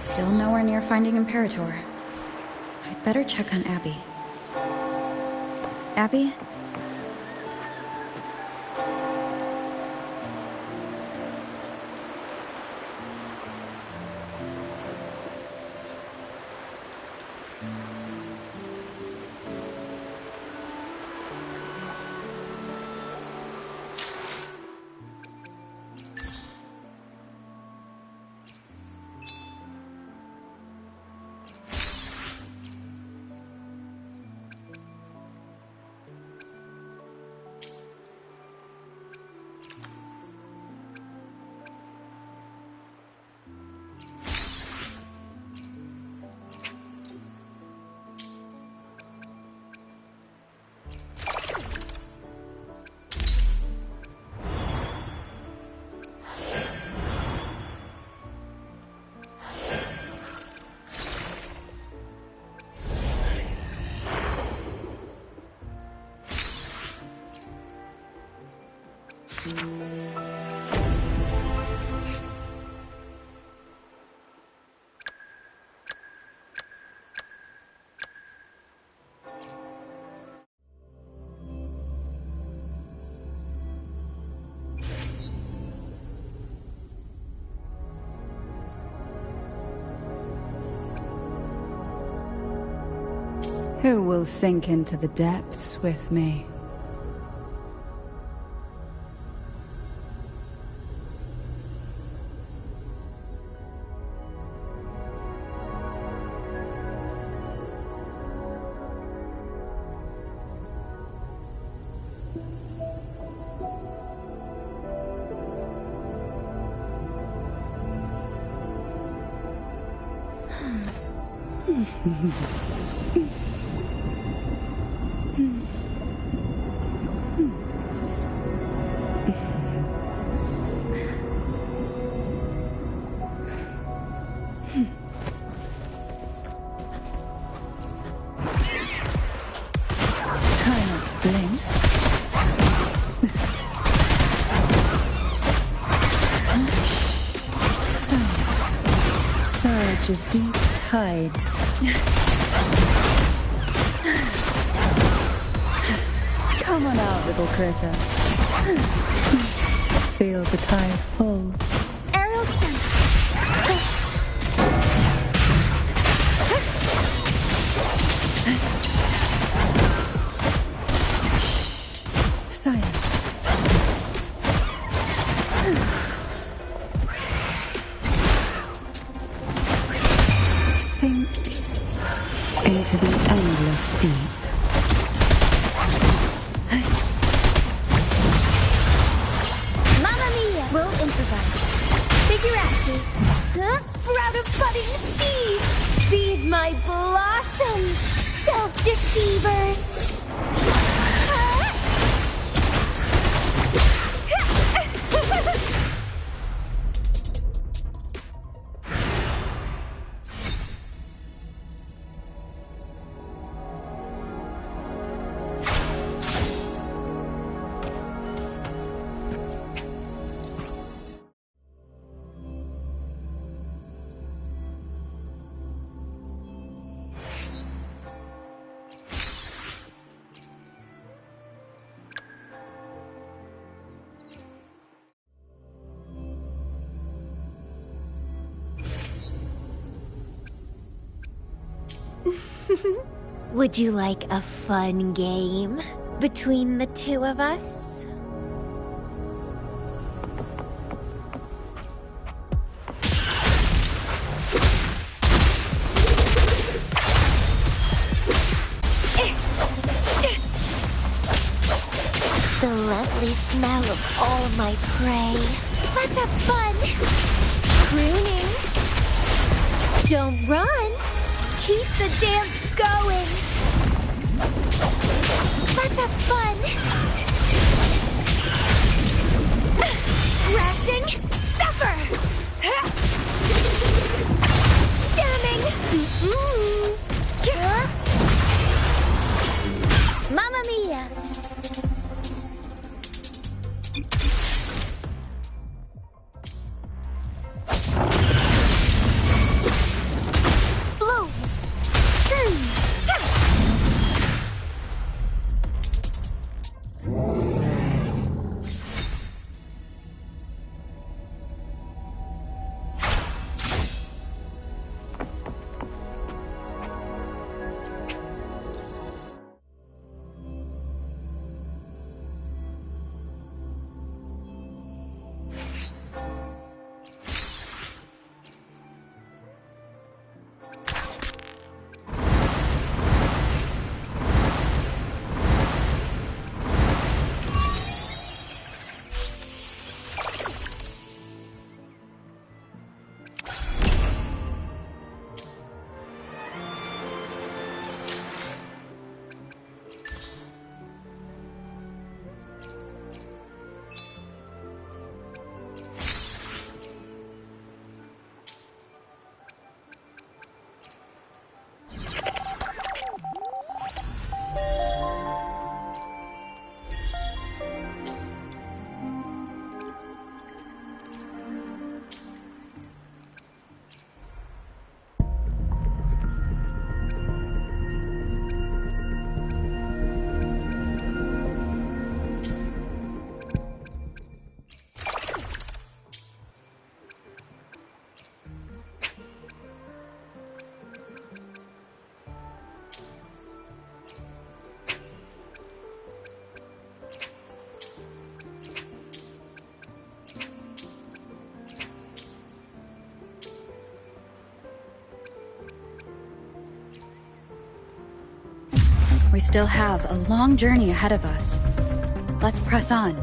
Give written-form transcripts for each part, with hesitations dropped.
Still nowhere near finding Imperator. I'd better check on Abby. Abby? Who will sink into the depths with me? Of deep tides. Come on out, little critter. Feel the tide pull. Aerial sense. Science. Sink into the endless deep. Mamma mia! We'll improvise. Figurati. Sprout a budding seed! Feed my blossoms, self-deceivers! Would you like a fun game between the two of us? The lovely smell of all my prey. Let's have fun! Crooning. Don't run! Keep the dance going! Let's have fun! Grafting, suffer! Stemming! Mamma mia! We still have a long journey ahead of us. Let's press on.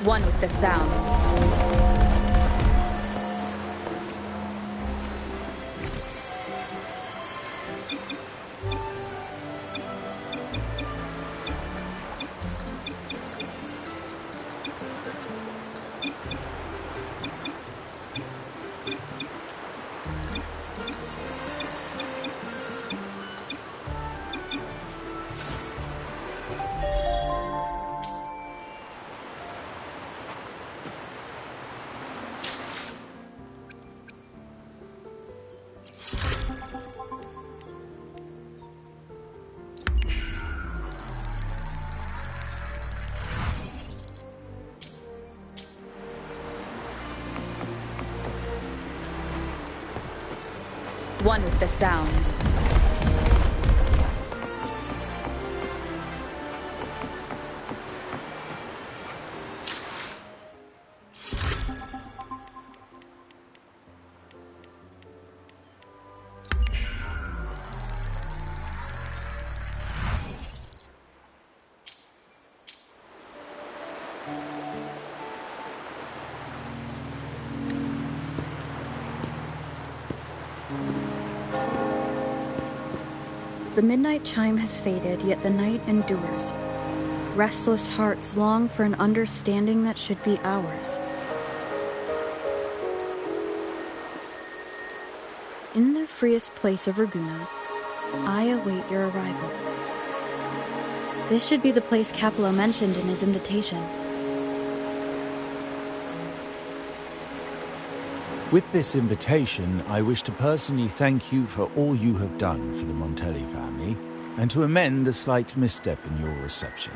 One with the sounds. One with the sounds. The midnight chime has faded, yet the night endures. Restless hearts long for an understanding that should be ours. In the freest place of Raguna, I await your arrival. This should be the place Capello mentioned in his invitation. With this invitation, I wish to personally thank you for all you have done for the Montelli family, and to amend the slight misstep in your reception.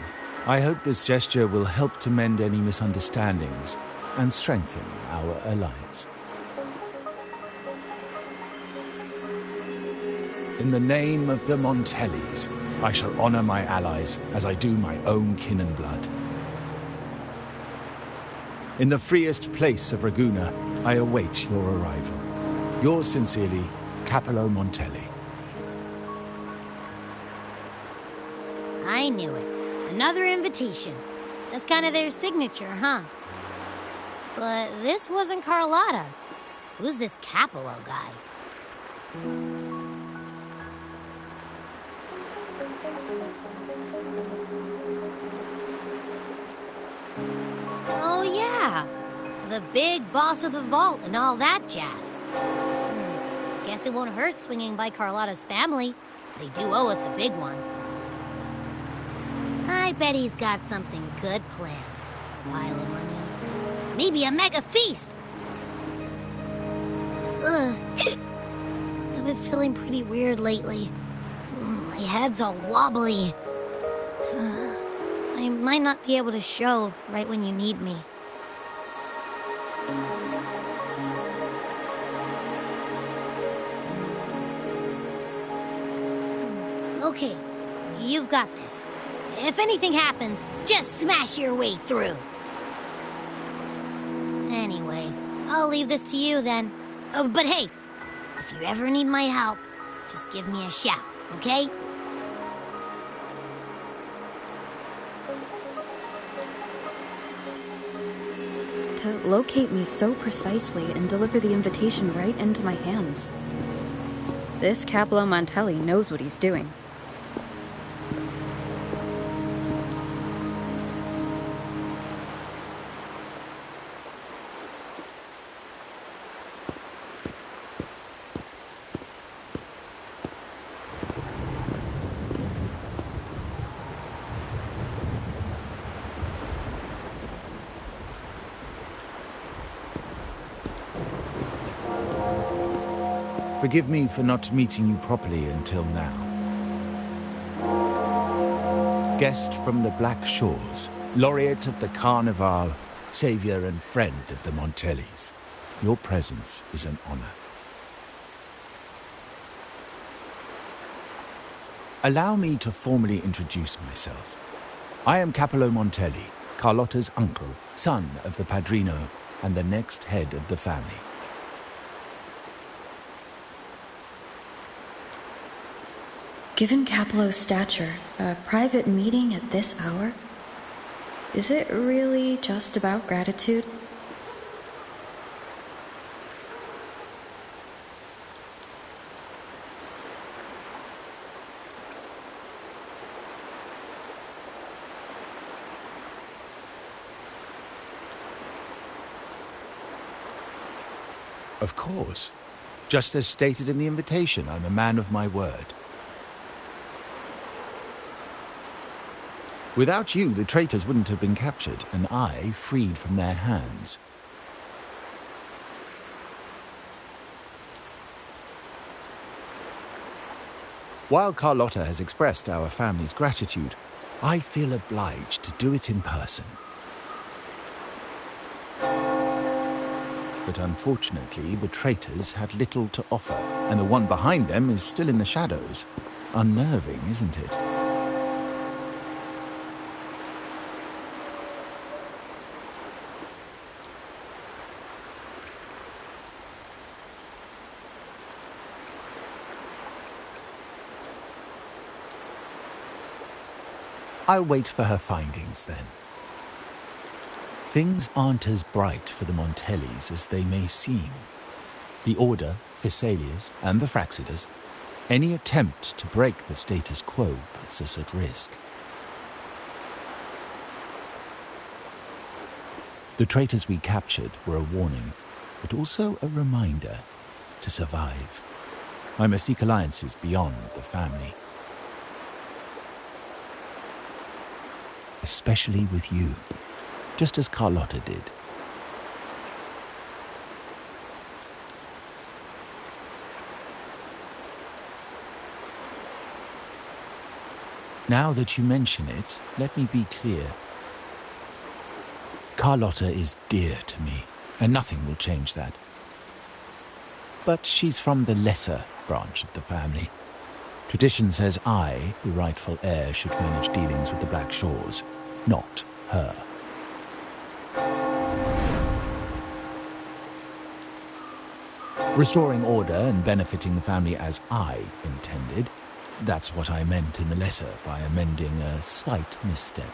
I hope this gesture will help to mend any misunderstandings and strengthen our alliance. In the name of the Montellis, I shall honor my allies as I do my own kin and blood. In the freest place of Raguna, I await your arrival. Yours sincerely, Capello Montelli. I knew it. Another invitation. That's kind of their signature, huh? But this wasn't Carlotta. Who's this Capello guy? Oh, yeah. The big boss of the vault and all that jazz. Guess it won't hurt swinging by Carlotta's family. They do owe us a big one. I bet he's got something good planned. A pile of money. Maybe a mega feast. Ugh. I've been feeling pretty weird lately. My head's all wobbly. I might not be able to show right when you need me. Okay, you've got this. If anything happens, just smash your way through. Anyway, I'll leave this to you then. Oh, but hey, if you ever need my help, just give me a shout, okay? To locate me so precisely and deliver the invitation right into my hands. This Capello Montelli knows what he's doing. Forgive me for not meeting you properly until now. Guest from the Black Shores, laureate of the Carnival, savior and friend of the Montellis. Your presence is an honor. Allow me to formally introduce myself. I am Capello Montelli, Carlotta's uncle, son of the Padrino, and the next head of the family. Given Capello's stature, a private meeting at this hour? Is it really just about gratitude? Of course. Just as stated in the invitation, I'm a man of my word. Without you, the traitors wouldn't have been captured, and I freed from their hands. While Carlotta has expressed our family's gratitude, I feel obliged to do it in person. But unfortunately, the traitors had little to offer, and the one behind them is still in the shadows. Unnerving, isn't it? I'll wait for her findings, then. Things aren't as bright for the Montellis as they may seem. The Order, Physaelias, and the Fraxidas, any attempt to break the status quo puts us at risk. The traitors we captured were a warning, but also a reminder to survive. I must seek alliances beyond the family. Especially with you, just as Carlotta did. Now that you mention it, let me be clear. Carlotta is dear to me, and nothing will change that. But she's from the lesser branch of the family. Tradition says I, the rightful heir, should manage dealings with the Black Shores, not her. Restoring order and benefiting the family as I intended, that's what I meant in the letter by amending a slight misstep.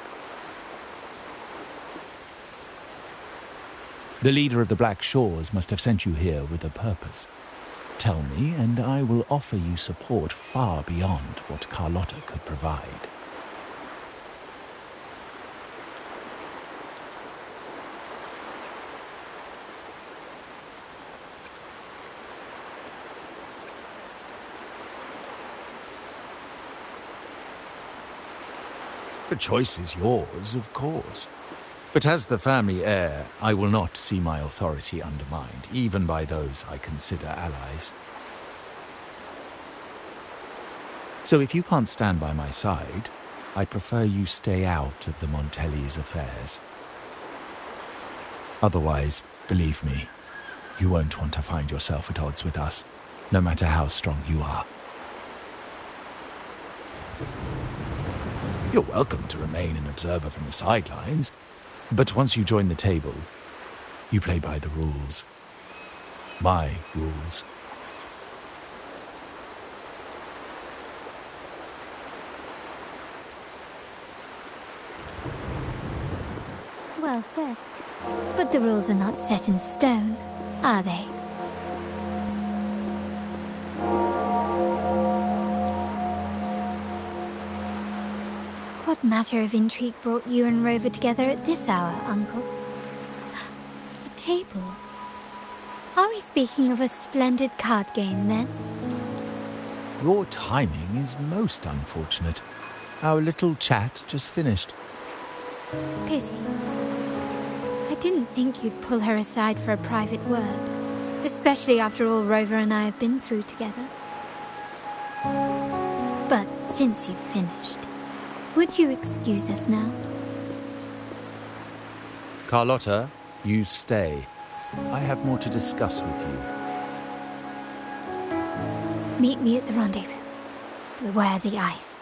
The leader of the Black Shores must have sent you here with a purpose. Tell me, and I will offer you support far beyond what Carlotta could provide. The choice is yours, of course. But as the family heir, I will not see my authority undermined, even by those I consider allies. So if you can't stand by my side, I prefer you stay out of the Montelli's affairs. Otherwise, believe me, you won't want to find yourself at odds with us, no matter how strong you are. You're welcome to remain an observer from the sidelines, but once you join the table, you play by the rules. My rules. Well said. But the rules are not set in stone, are they? What matter of intrigue brought you and Rover together at this hour, Uncle? A table? Are we speaking of a splendid card game, then? Your timing is most unfortunate. Our little chat just finished. Pity. I didn't think you'd pull her aside for a private word, especially after all Rover and I have been through together. But since you've finished, would you excuse us now? Carlotta, you stay. I have more to discuss with you. Meet me at the rendezvous. Beware the ice.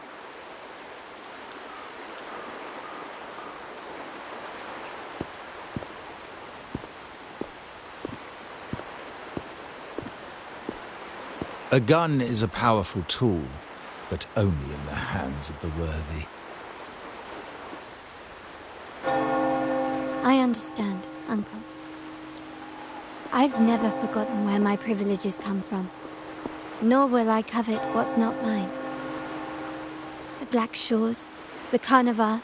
A gun is a powerful tool, but only in the hands of the worthy. I understand, Uncle. I've never forgotten where my privileges come from, nor will I covet what's not mine. The Black Shores, the Carnival.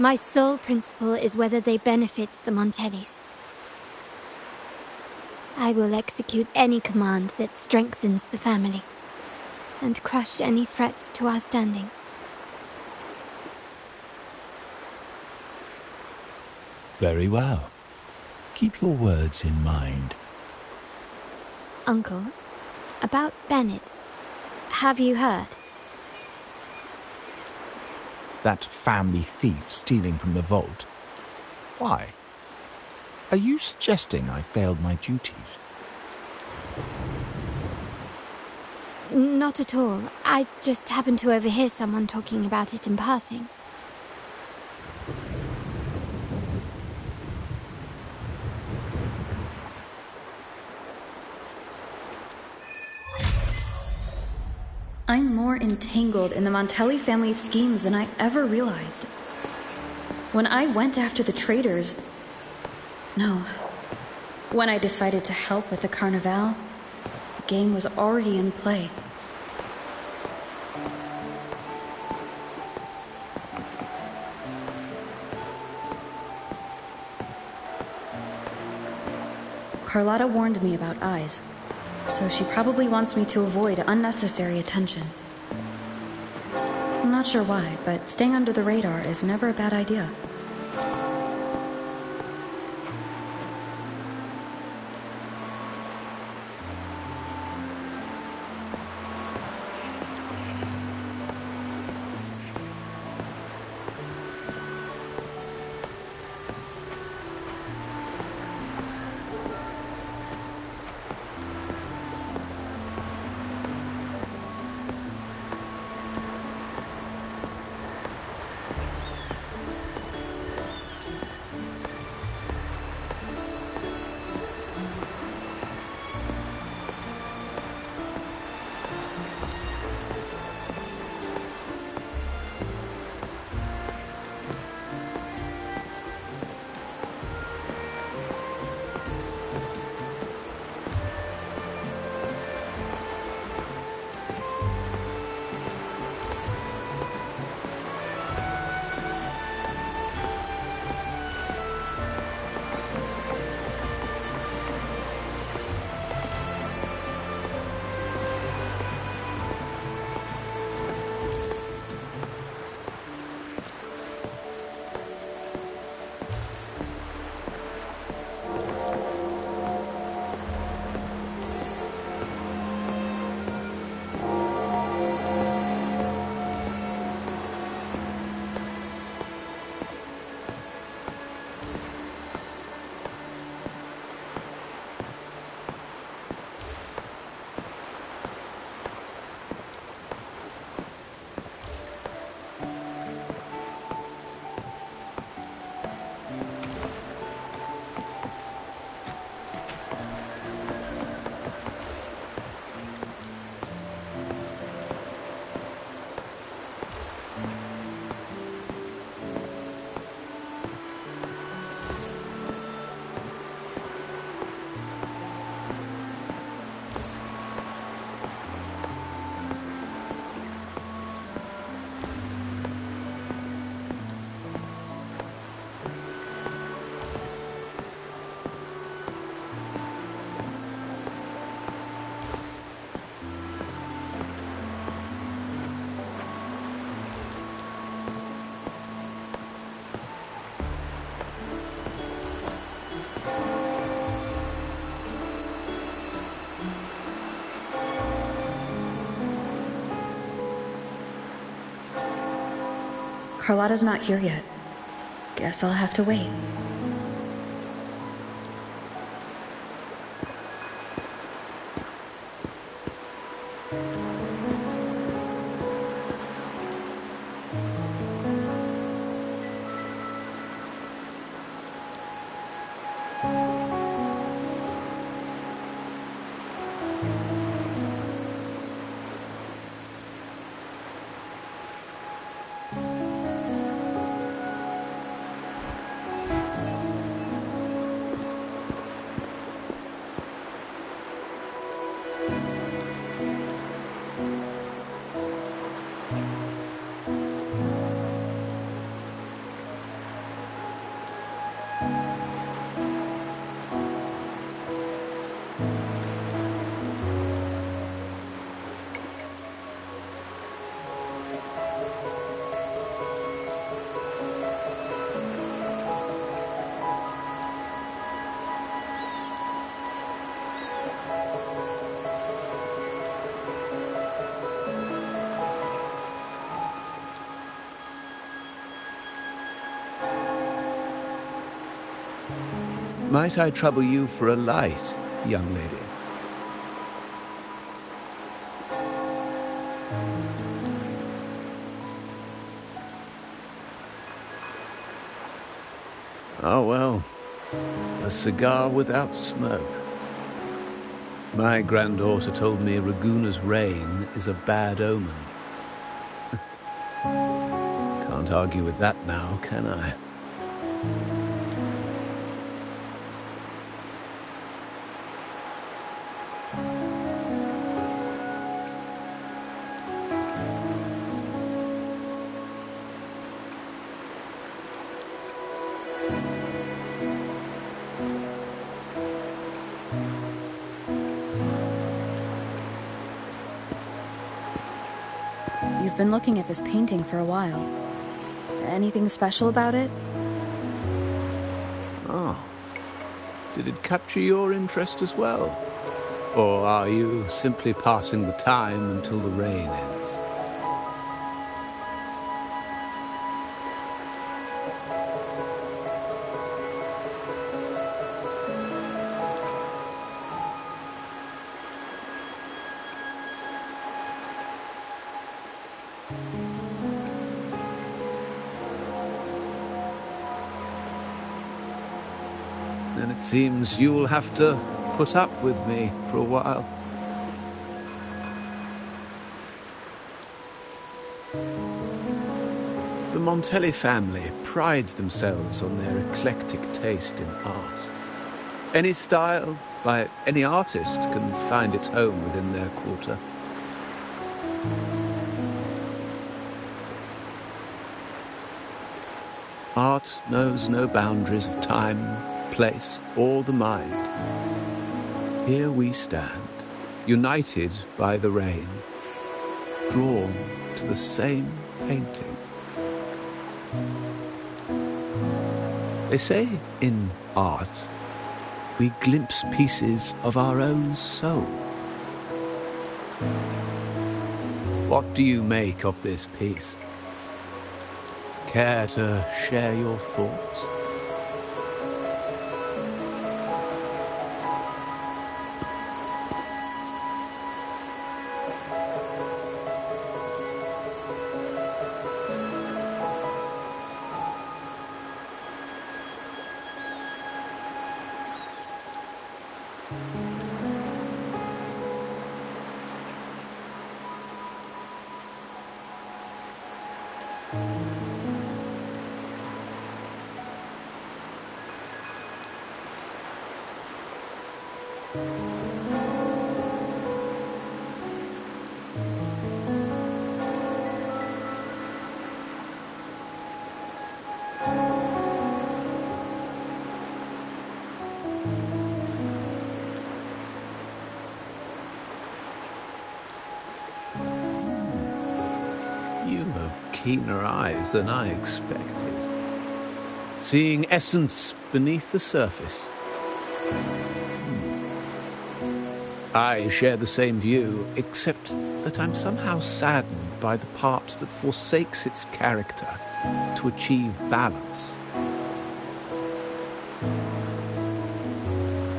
My sole principle is whether they benefit the Montellis. I will execute any command that strengthens the family, and crush any threats to our standing. Very well. Keep your words in mind. Uncle, about Bennett, have you heard? That family thief stealing from the vault. Why? Are you suggesting I failed my duties? Not at all. I just happened to overhear someone talking about it in passing. I'm more entangled in the Montelli family's schemes than I ever realized. When I went after the traitors... No. When I decided to help with the Carnival, the game was already in play. Carlotta warned me about eyes, so she probably wants me to avoid unnecessary attention. I'm not sure why, but staying under the radar is never a bad idea. Carlotta's not here yet. Guess I'll have to wait. Might I trouble you for a light, young lady? Oh, well, a cigar without smoke. My granddaughter told me Raguna's rain is a bad omen. Can't argue with that now, can I? You've been looking at this painting for a while. Anything special about it? Oh. Did it capture your interest as well? Or are you simply passing the time until the rain ends? Then it seems you'll have to put up with me for a while. The Montelli family prides themselves on their eclectic taste in art. Any style, by any artist, can find its home within their quarter. Art knows no boundaries of time, place, or the mind. Here we stand, united by the rain, drawn to the same painting. They say in art, we glimpse pieces of our own soul. What do you make of this piece? Care to share your thoughts? You have keener eyes than I expected. Seeing essence beneath the surface. I share the same view, except that I'm somehow saddened by the part that forsakes its character to achieve balance.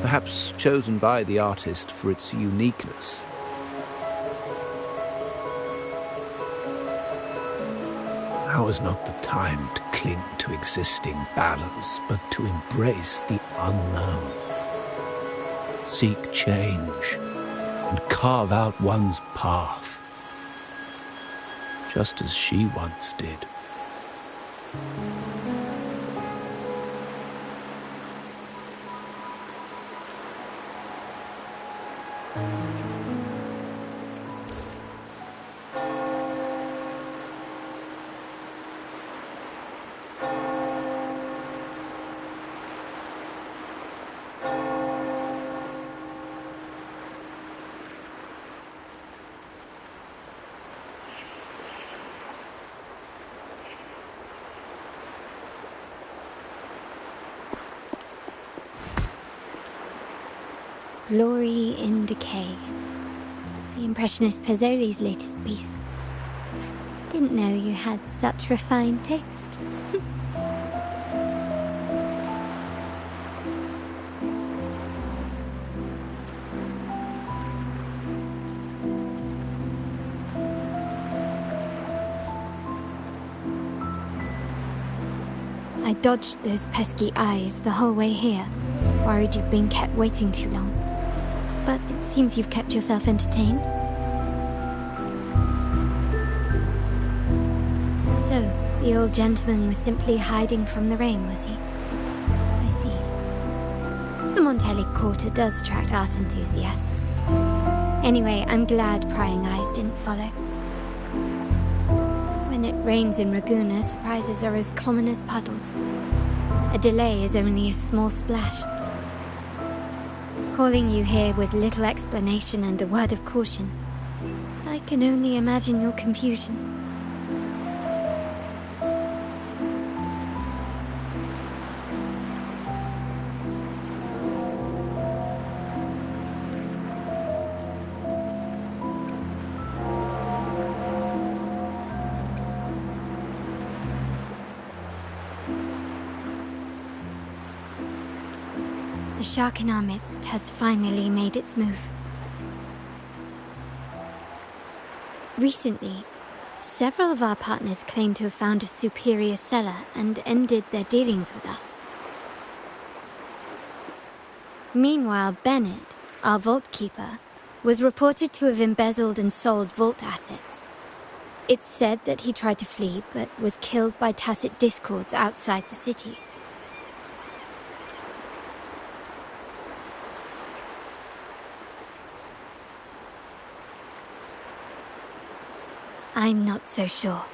Perhaps chosen by the artist for its uniqueness. Now is not the time to cling to existing balance, but to embrace the unknown. Seek change and carve out one's path, just as she once did. Glory in Decay. The Impressionist Pizzoli's latest piece. Didn't know you had such refined taste. I dodged those pesky eyes the whole way here, worried you'd been kept waiting too long. But it seems you've kept yourself entertained. So, the old gentleman was simply hiding from the rain, was he? I see. The Montelli Quarter does attract art enthusiasts. Anyway, I'm glad prying eyes didn't follow. When it rains in Ragusa, surprises are as common as puddles. A delay is only a small splash. Calling you here with little explanation and a word of caution, I can only imagine your confusion. The shark in our midst has finally made its move. Recently, several of our partners claimed to have found a superior cellar and ended their dealings with us. Meanwhile, Bennett, our vault keeper, was reported to have embezzled and sold vault assets. It's said that he tried to flee, but was killed by tacit discords outside the city. I'm not so sure.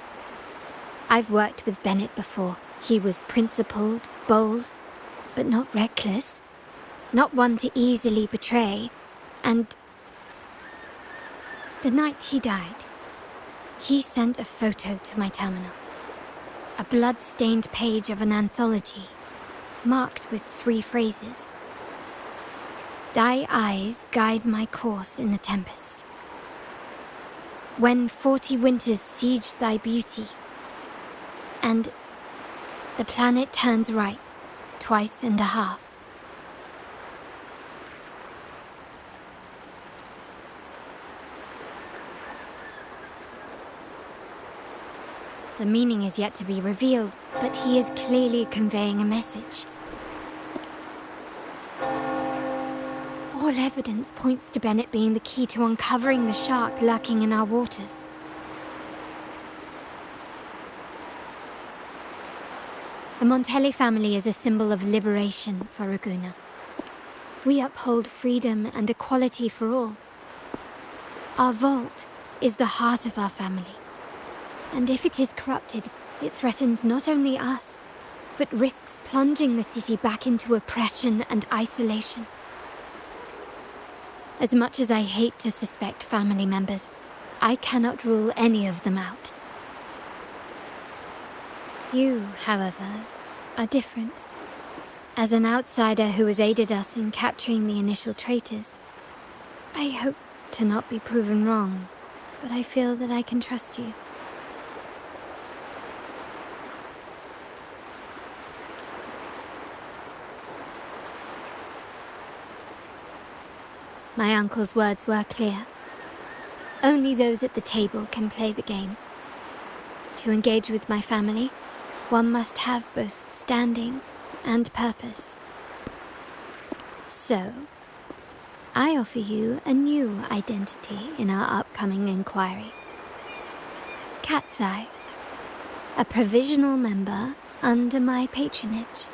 I've worked with Bennett before. He was principled, bold, but not reckless. Not one to easily betray. And the night he died, he sent a photo to my terminal. A blood-stained page of an anthology, marked with 3 phrases. Thy eyes guide my course in the tempest. When 40 winters siege thy beauty, and the planet turns right, twice and a half. The meaning is yet to be revealed, but he is clearly conveying a message. All evidence points to Bennett being the key to uncovering the shark lurking in our waters. The Montelli family is a symbol of liberation for Ragusa. We uphold freedom and equality for all. Our vault is the heart of our family. And if it is corrupted, it threatens not only us, but risks plunging the city back into oppression and isolation. As much as I hate to suspect family members, I cannot rule any of them out. You, however, are different. As an outsider who has aided us in capturing the initial traitors, I hope to not be proven wrong, but I feel that I can trust you. My uncle's words were clear. Only those at the table can play the game. To engage with my family, one must have both standing and purpose. So, I offer you a new identity in our upcoming inquiry. Cat's Eye, a provisional member under my patronage.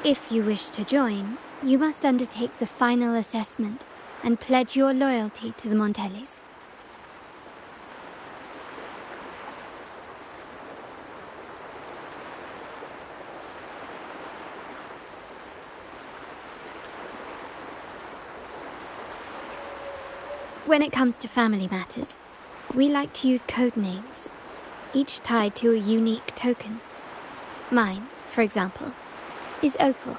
If you wish to join, you must undertake the final assessment and pledge your loyalty to the Montellis. When it comes to family matters, we like to use code names, each tied to a unique token. Mine, for example, is Opal.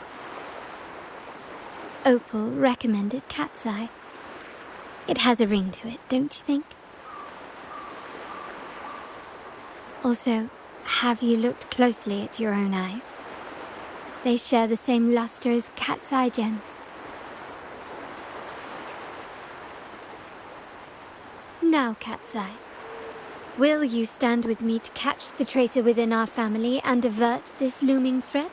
Opal recommended Cat's Eye. It has a ring to it, don't you think? Also, have you looked closely at your own eyes? They share the same luster as Cat's Eye gems. Now, Cat's Eye, will you stand with me to catch the traitor within our family and avert this looming threat?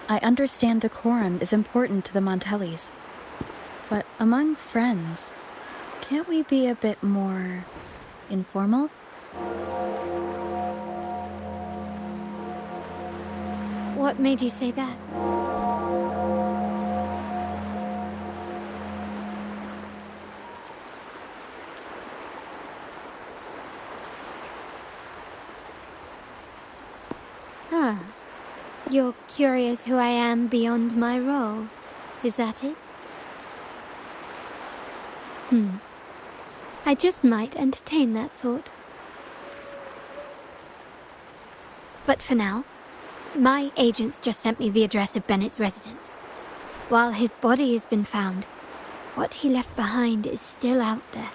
I understand decorum is important to the Montellis, but among friends, can't we be a bit more informal? What made you say that? You're curious who I am beyond my role, is that it? I just might entertain that thought. But for now, my agents just sent me the address of Bennett's residence. While his body has been found, what he left behind is still out there.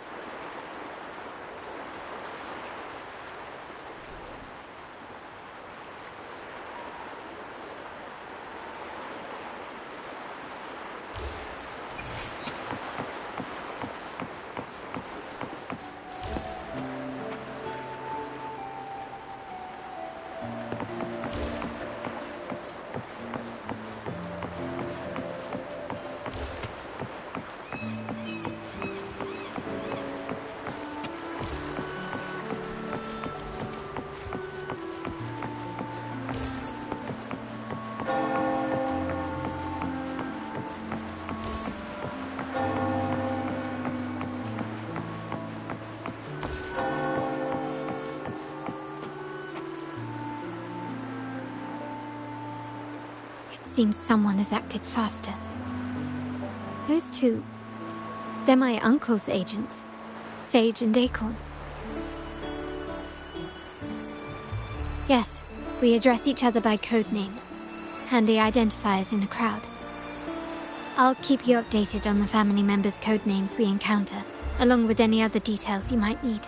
Seems someone has acted faster. Those two, they're my uncle's agents, Sage and Acorn. Yes, we address each other by code names, handy identifiers in a crowd. I'll keep you updated on the family members' code names we encounter, along with any other details you might need.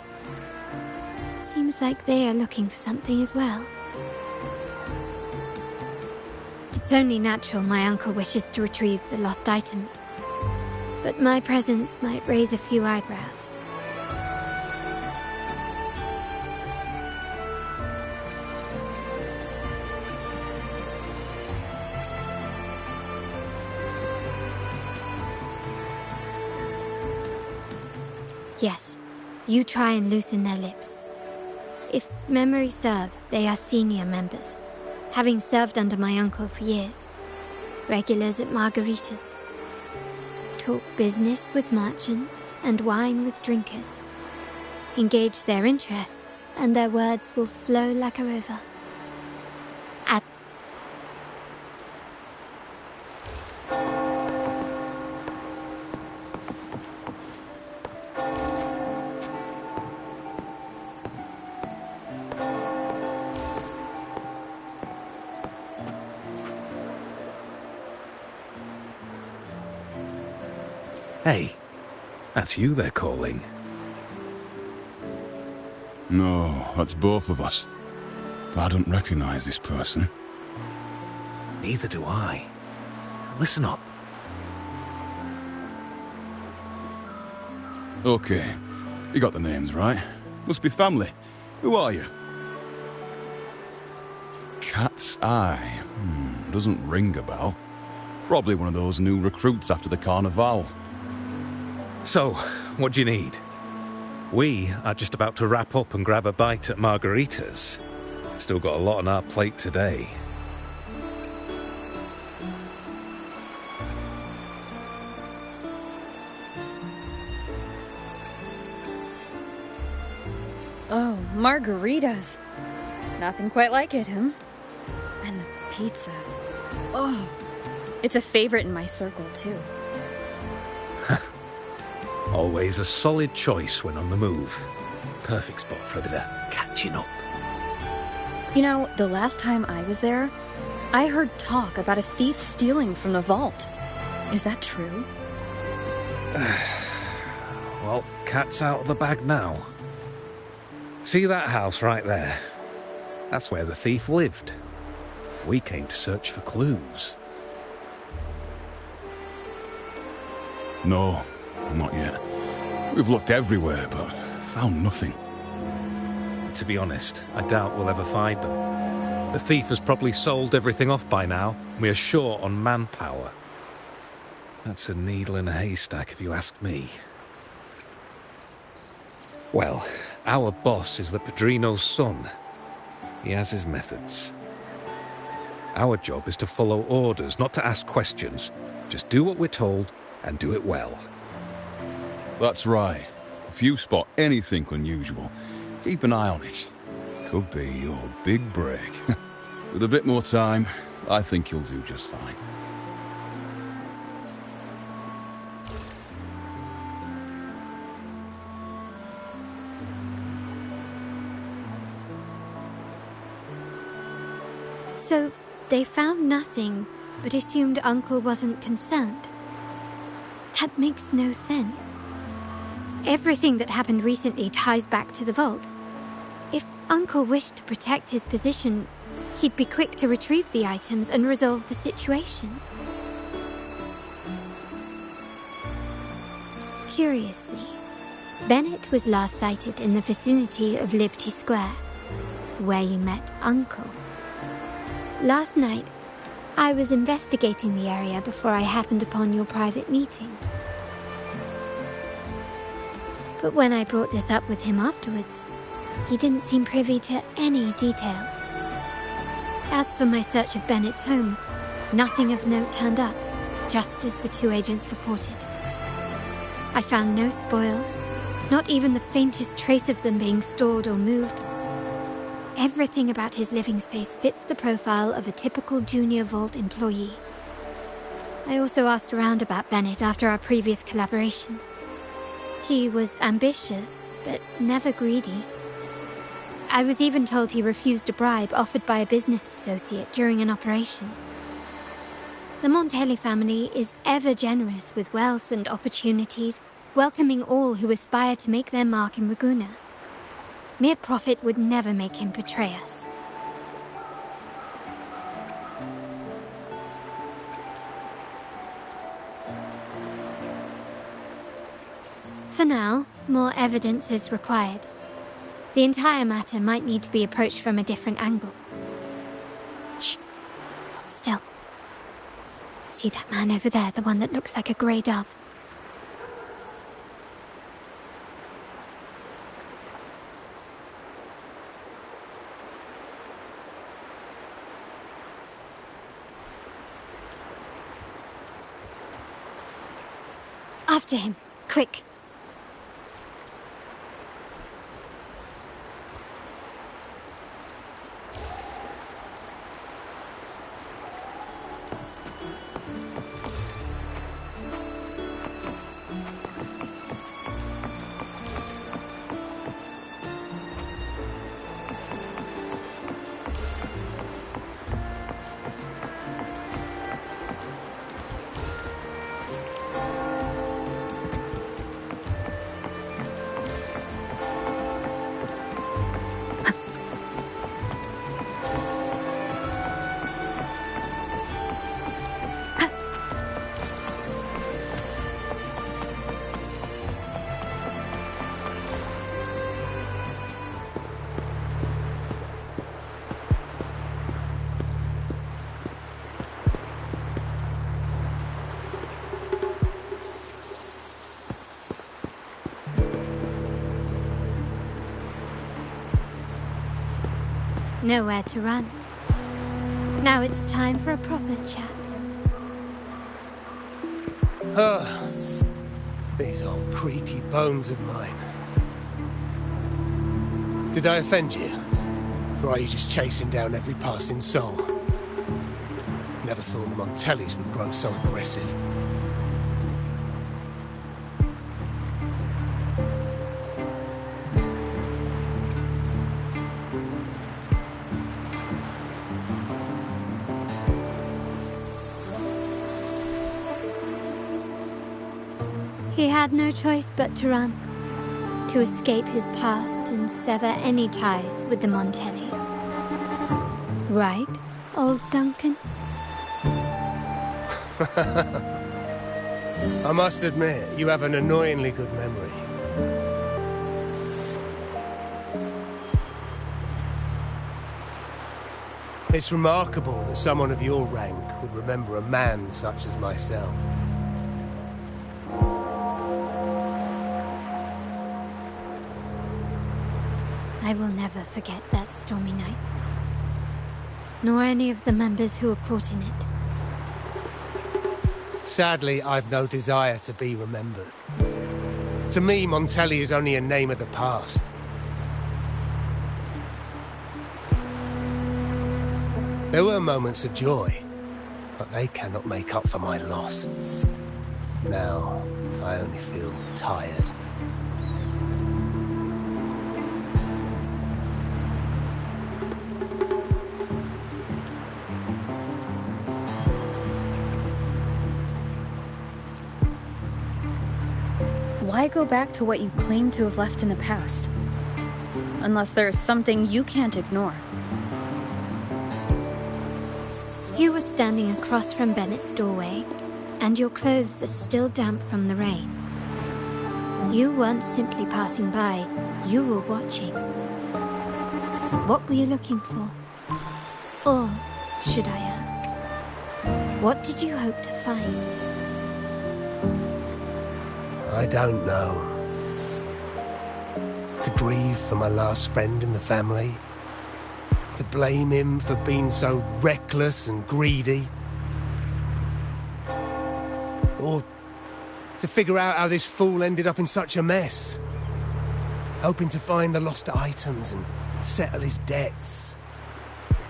Seems like they are looking for something as well. It's only natural my uncle wishes to retrieve the lost items, but my presence might raise a few eyebrows. Yes, you try and loosen their lips. If memory serves, they are senior members. having served under my uncle for years. Regulars at margaritas. Talk business with merchants and wine with drinkers. Engage their interests, and their words will flow like a river. Hey, that's you they're calling. No, that's both of us. But I don't recognize this person. Neither do I. Listen up. Okay, you got the names right. Must be family. Who are you? Cat's Eye. Doesn't ring a bell. Probably one of those new recruits after the Carnival. So, what do you need? We are just about to wrap up and grab a bite at margaritas. Still got a lot on our plate today. Oh, margaritas. Nothing quite like it, huh? And the pizza. Oh, it's a favorite in my circle, too. Always a solid choice when on the move. Perfect spot for a bit of catching up. You know, the last time I was there, I heard talk about a thief stealing from the vault. Is that true? Well, cat's out of the bag now. See that house right there? That's where the thief lived. We came to search for clues. No, not yet. We've looked everywhere, but found nothing. To be honest, I doubt we'll ever find them. The thief has probably sold everything off by now. We are short on manpower. That's a needle in a haystack, if you ask me. Well, our boss is the Padrino's son. He has his methods. Our job is to follow orders, not to ask questions. Just do what we're told, and do it well. That's right. If you spot anything unusual, keep an eye on it. Could be your big break. With a bit more time, I think you'll do just fine. So, they found nothing, but assumed Uncle wasn't concerned. That makes no sense. Everything that happened recently ties back to the vault. If Uncle wished to protect his position, he'd be quick to retrieve the items and resolve the situation. Curiously, Bennett was last sighted in the vicinity of Liberty Square, where you met Uncle. Last night, I was investigating the area before I happened upon your private meeting. But when I brought this up with him afterwards, he didn't seem privy to any details. As for my search of Bennett's home, nothing of note turned up, just as the two agents reported. I found no spoils, not even the faintest trace of them being stored or moved. Everything about his living space fits the profile of a typical Junior Vault employee. I also asked around about Bennett after our previous collaboration. He was ambitious, but never greedy. I was even told he refused a bribe offered by a business associate during an operation. The Montelli family is ever generous with wealth and opportunities, welcoming all who aspire to make their mark in Ragusa. Mere profit would never make him betray us. For now, more evidence is required. The entire matter might need to be approached from a different angle. Shh! Hold still. See that man over there, the one that looks like a grey dove? After him, quick. Nowhere to run. Now it's time for a proper chat. These old creaky bones of mine. Did I offend you? Or are you just chasing down every passing soul? Never thought the Montellis would grow so aggressive. He had no choice but to run, to escape his past and sever any ties with the Montellis. Right, old Duncan? I must admit, you have an annoyingly good memory. It's remarkable that someone of your rank would remember a man such as myself. I will never forget that stormy night. Nor any of the members who were caught in it. Sadly, I've no desire to be remembered. To me, Montelli is only a name of the past. There were moments of joy, but they cannot make up for my loss. Now, I only feel tired. Why go back to what you claim to have left in the past? Unless there's something you can't ignore. You were standing across from Bennett's doorway, and your clothes are still damp from the rain. You weren't simply passing by, you were watching. What were you looking for? Or, should I ask, what did you hope to find? I don't know. To grieve for my last friend in the family? To blame him for being so reckless and greedy? Or to figure out how this fool ended up in such a mess? Hoping to find the lost items and settle his debts,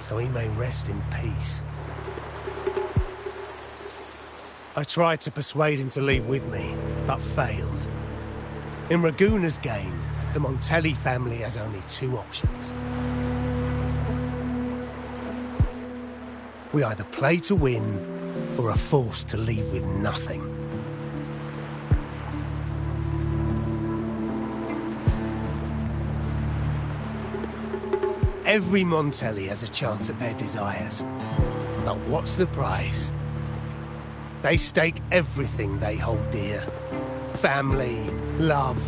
so he may rest in peace. I tried to persuade him to leave with me, but failed. In Raguna's game, the Montelli family has only two options. We either play to win, or are forced to leave with nothing. Every Montelli has a chance at their desires. But what's the price? They stake everything they hold dear. Family, love,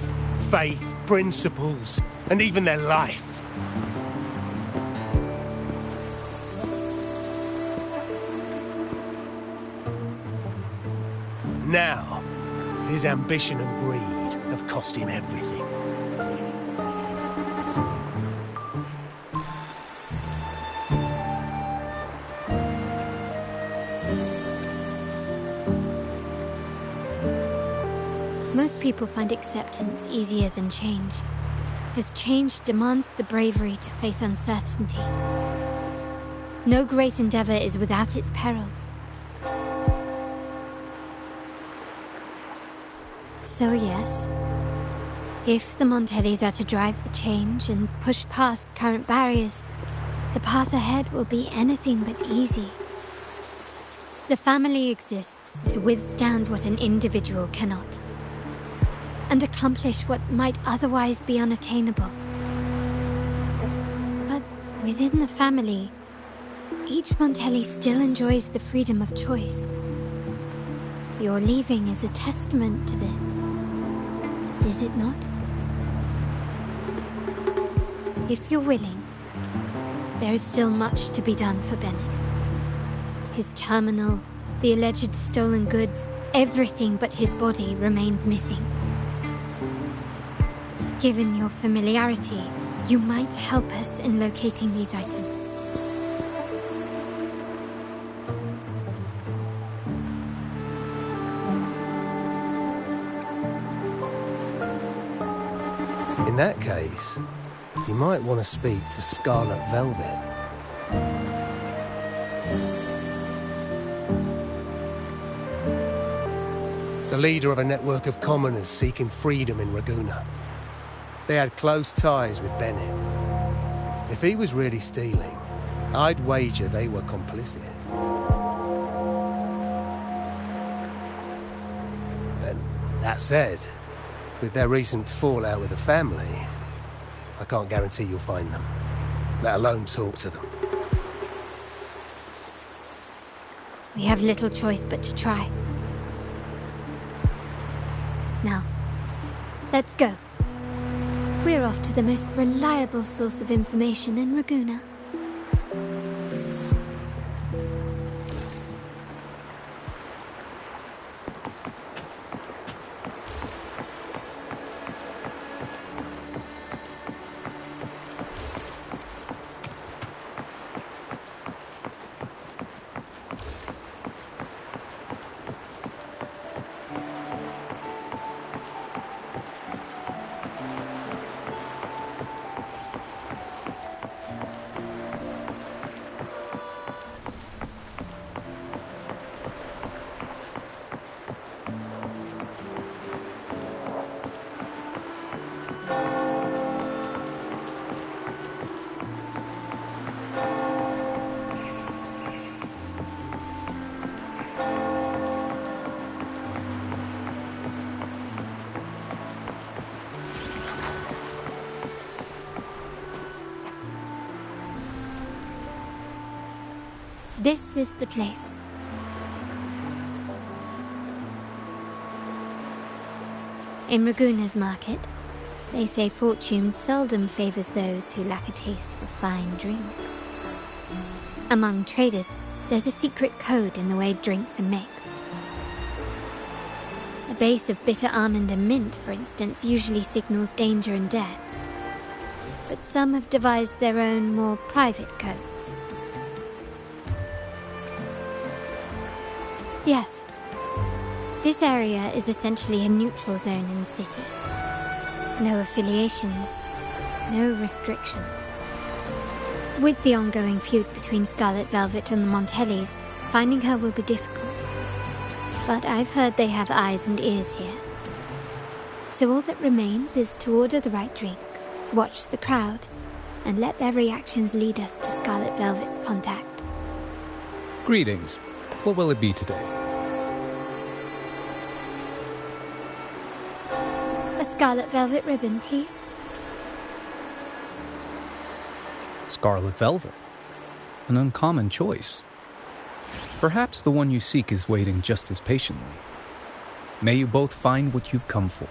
faith, principles, and even their life. Now, his ambition and greed have cost him everything. people find acceptance easier than change, as change demands the bravery to face uncertainty. No great endeavor is without its perils. So yes, if the Montellis are to drive the change and push past current barriers, the path ahead will be anything but easy. The family exists to withstand what an individual cannot, and accomplish what might otherwise be unattainable. But within the family, each Montelli still enjoys the freedom of choice. Your leaving is a testament to this, is it not? If you're willing, there is still much to be done for Bennett. His terminal, the alleged stolen goods, everything but his body remains missing. Given your familiarity, you might help us in locating these items. In that case, you might want to speak to Scarlet Velvet. The leader of a network of commoners seeking freedom in Raguna. They had close ties with Bennett. If he was really stealing, I'd wager they were complicit. And that said, with their recent fallout with the family, I can't guarantee you'll find them, let alone talk to them. We have little choice but to try. Now, let's go. We're off to the most reliable source of information in Raguna. This is the place. In Raguna's market, they say fortune seldom favors those who lack a taste for fine drinks. Among traders, there's a secret code in the way drinks are mixed. A base of bitter almond and mint, for instance, usually signals danger and death. But some have devised their own, more private codes. Yes. This area is essentially a neutral zone in the city. No affiliations, no restrictions. With the ongoing feud between Scarlet Velvet and the Montellis, finding her will be difficult. But I've heard they have eyes and ears here. So all that remains is to order the right drink, watch the crowd, and let their reactions lead us to Scarlet Velvet's contact. Greetings. What will it be today? A Scarlet Velvet ribbon, please. Scarlet Velvet. An uncommon choice. Perhaps the one you seek is waiting just as patiently. May you both find what you've come for.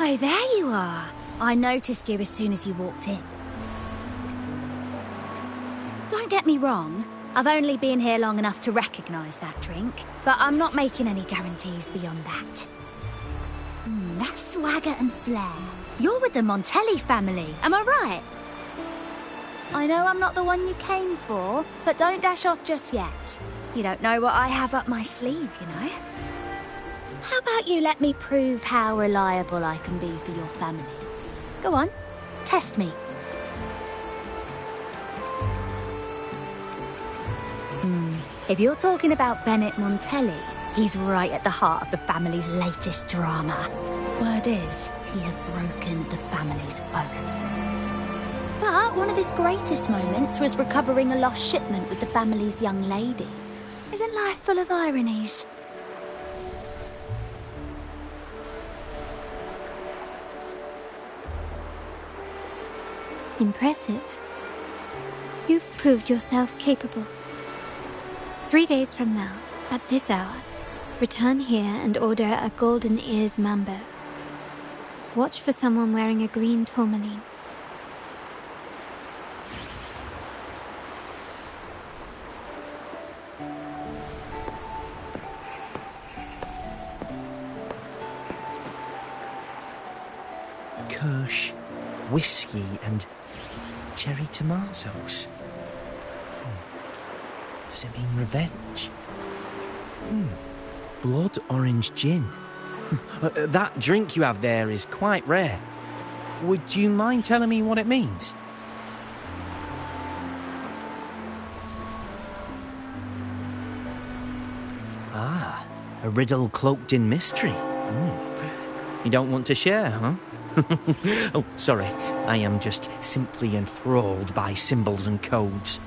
Oh, there you are. I noticed you as soon as you walked in. Don't get me wrong, I've only been here long enough to recognise that drink, but I'm not making any guarantees beyond that. That swagger and flair. You're with the Montelli family, am I right? I know I'm not the one you came for, but don't dash off just yet. You don't know what I have up my sleeve, you know? How about you let me prove how reliable I can be for your family? Go on, test me. If you're talking about Bennett Montelli, he's right at the heart of the family's latest drama. Word is, he has broken the family's oath. But one of his greatest moments was recovering a lost shipment with the family's young lady. Isn't life full of ironies? Impressive. You've proved yourself capable. 3 days from now, at this hour, return here and order a golden ears mambo. Watch for someone wearing a green tourmaline. Kirsch, whiskey, and cherry tomatoes. Does it mean revenge? Blood orange gin. That drink you have there is quite rare. Would you mind telling me what it means? Ah, a riddle cloaked in mystery. You don't want to share, huh? Oh, sorry. I am just simply enthralled by symbols and codes.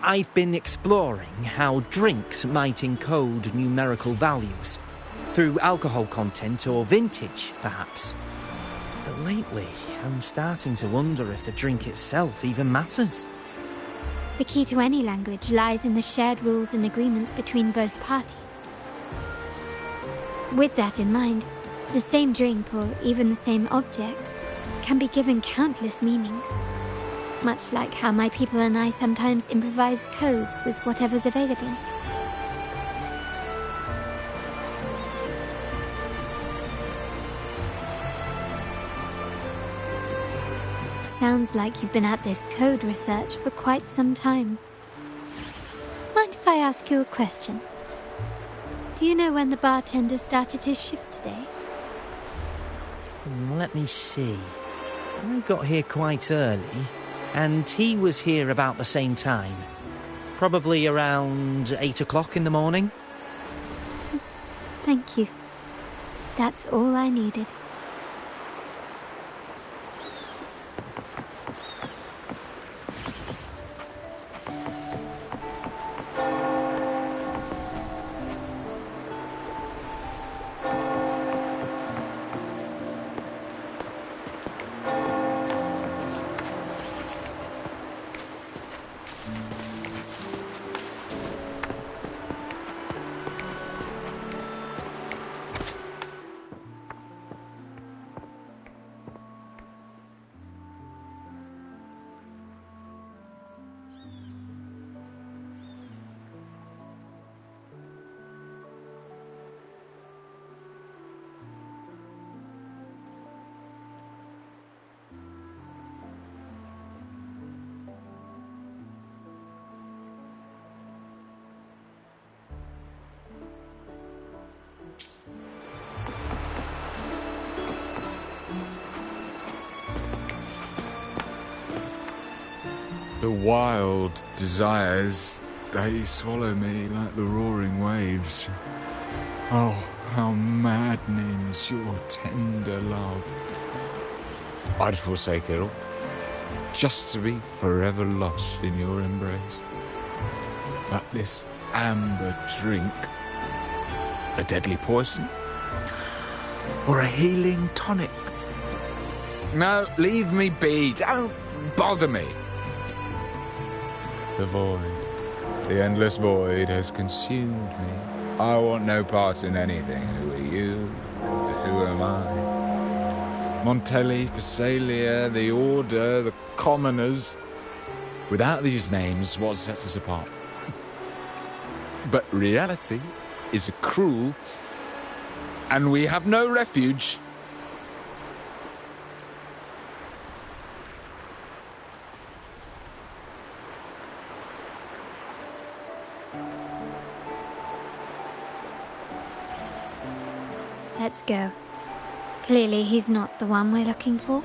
I've been exploring how drinks might encode numerical values. Through alcohol content or vintage, perhaps. But lately, I'm starting to wonder if the drink itself even matters. The key to any language lies in the shared rules and agreements between both parties. With that in mind, the same drink, or even the same object, can be given countless meanings. Much like how my people and I sometimes improvise codes with whatever's available. Sounds like you've been at this code research for quite some time. Mind if I ask you a question? Do you know when the bartender started his shift today? Let me see. I got here quite early, and he was here about the same time. Probably around 8 o'clock in the morning. Thank you. That's all I needed. The wild desires, they swallow me like the roaring waves. Oh, how maddening's your tender love. I'd forsake it all, just to be forever lost in your embrace. But this amber drink, a deadly poison? Or a healing tonic? No, leave me be, don't bother me. The void, the endless void has consumed me. I want no part in anything. Who are you? And who am I? Montelli, Phasalia, the Order, the Commoners. Without these names, what sets us apart? But reality is cruel, and we have no refuge. Let's go. Clearly he's not the one we're looking for.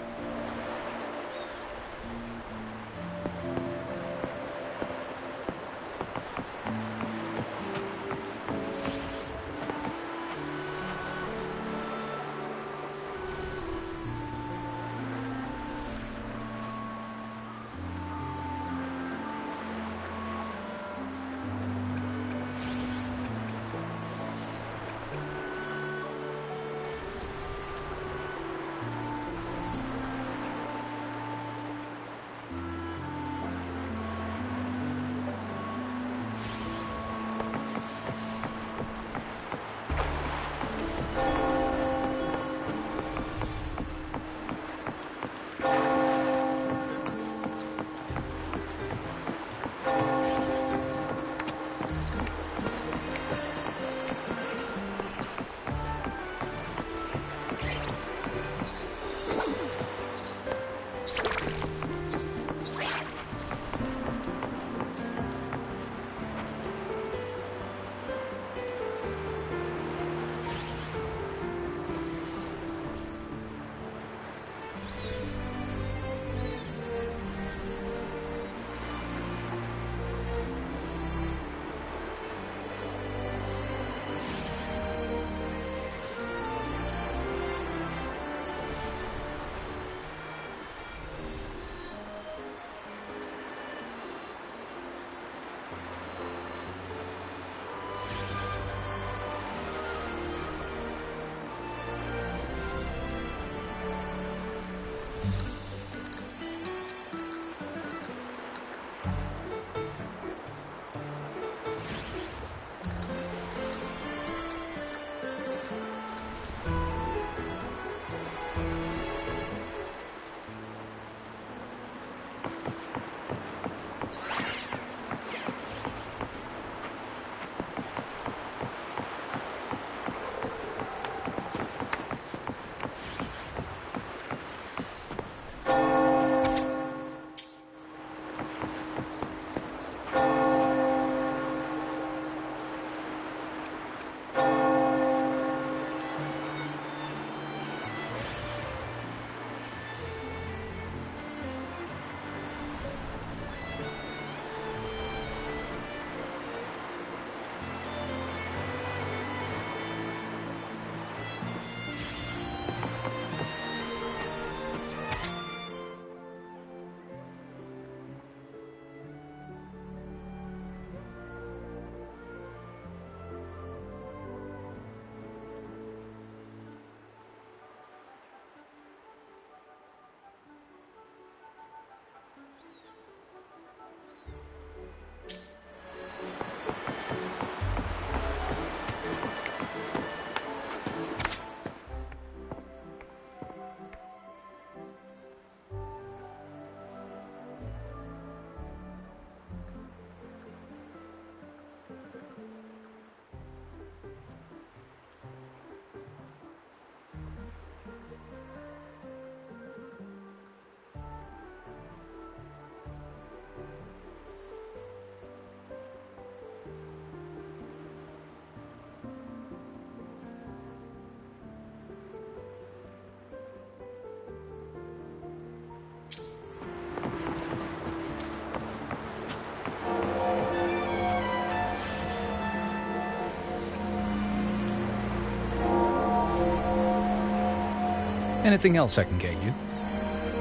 Anything else I can get you?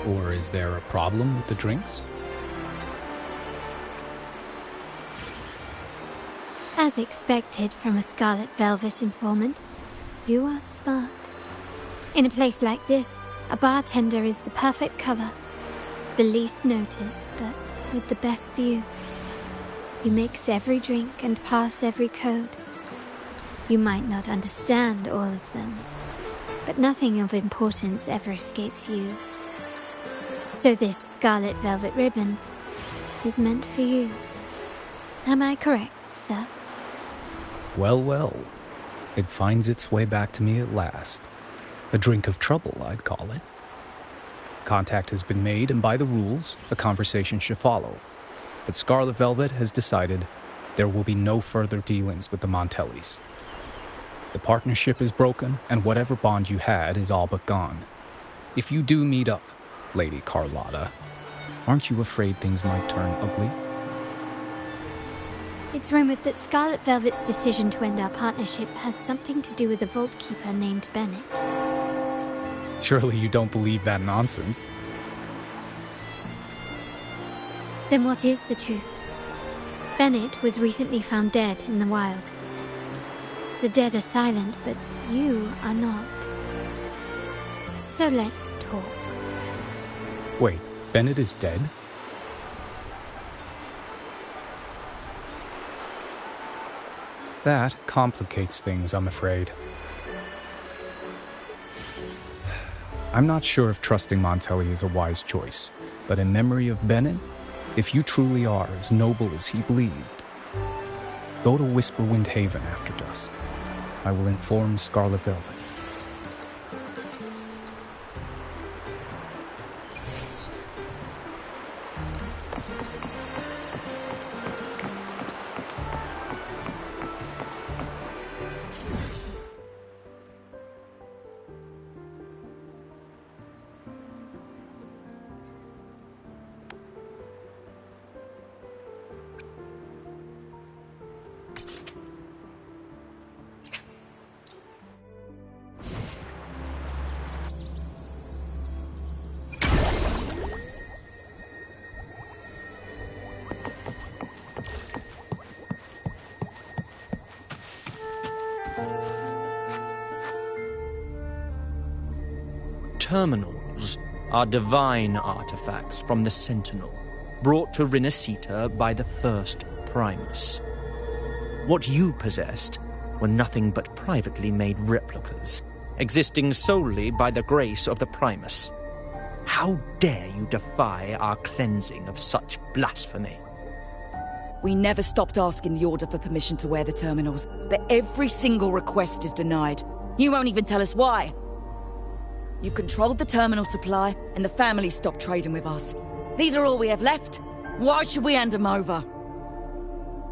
Or is there a problem with the drinks? As expected from a Scarlet Velvet informant, you are smart. In a place like this, a bartender is the perfect cover. The least noticed, but with the best view. You mix every drink and pass every code. You might not understand all of them, but nothing of importance ever escapes you. So this scarlet velvet ribbon is meant for you. Am I correct, sir? Well, well. It finds its way back to me at last. A drink of trouble, I'd call it. Contact has been made, and by the rules, a conversation should follow. But Scarlet Velvet has decided there will be no further dealings with the Montellis. The partnership is broken, and whatever bond you had is all but gone. If you do meet up, Lady Carlotta, aren't you afraid things might turn ugly? It's rumored that Scarlet Velvet's decision to end our partnership has something to do with a vault keeper named Bennett. Surely you don't believe that nonsense. Then what is the truth? Bennett was recently found dead in the wild. The dead are silent, but you are not. So let's talk. Wait, Bennett is dead? That complicates things, I'm afraid. I'm not sure if trusting Montelli is a wise choice, but in memory of Bennett, if you truly are as noble as he believed, go to Whisperwind Haven after dusk. I will inform Scarlet Velvet. Terminals are divine artifacts from the Sentinel, brought to Rinascita by the first Primus. What you possessed were nothing but privately made replicas, existing solely by the grace of the Primus. How dare you defy our cleansing of such blasphemy? We never stopped asking the Order for permission to wear the terminals, but every single request is denied. You won't even tell us why. You've controlled the terminal supply, and the family stopped trading with us. These are all we have left. Why should we hand them over?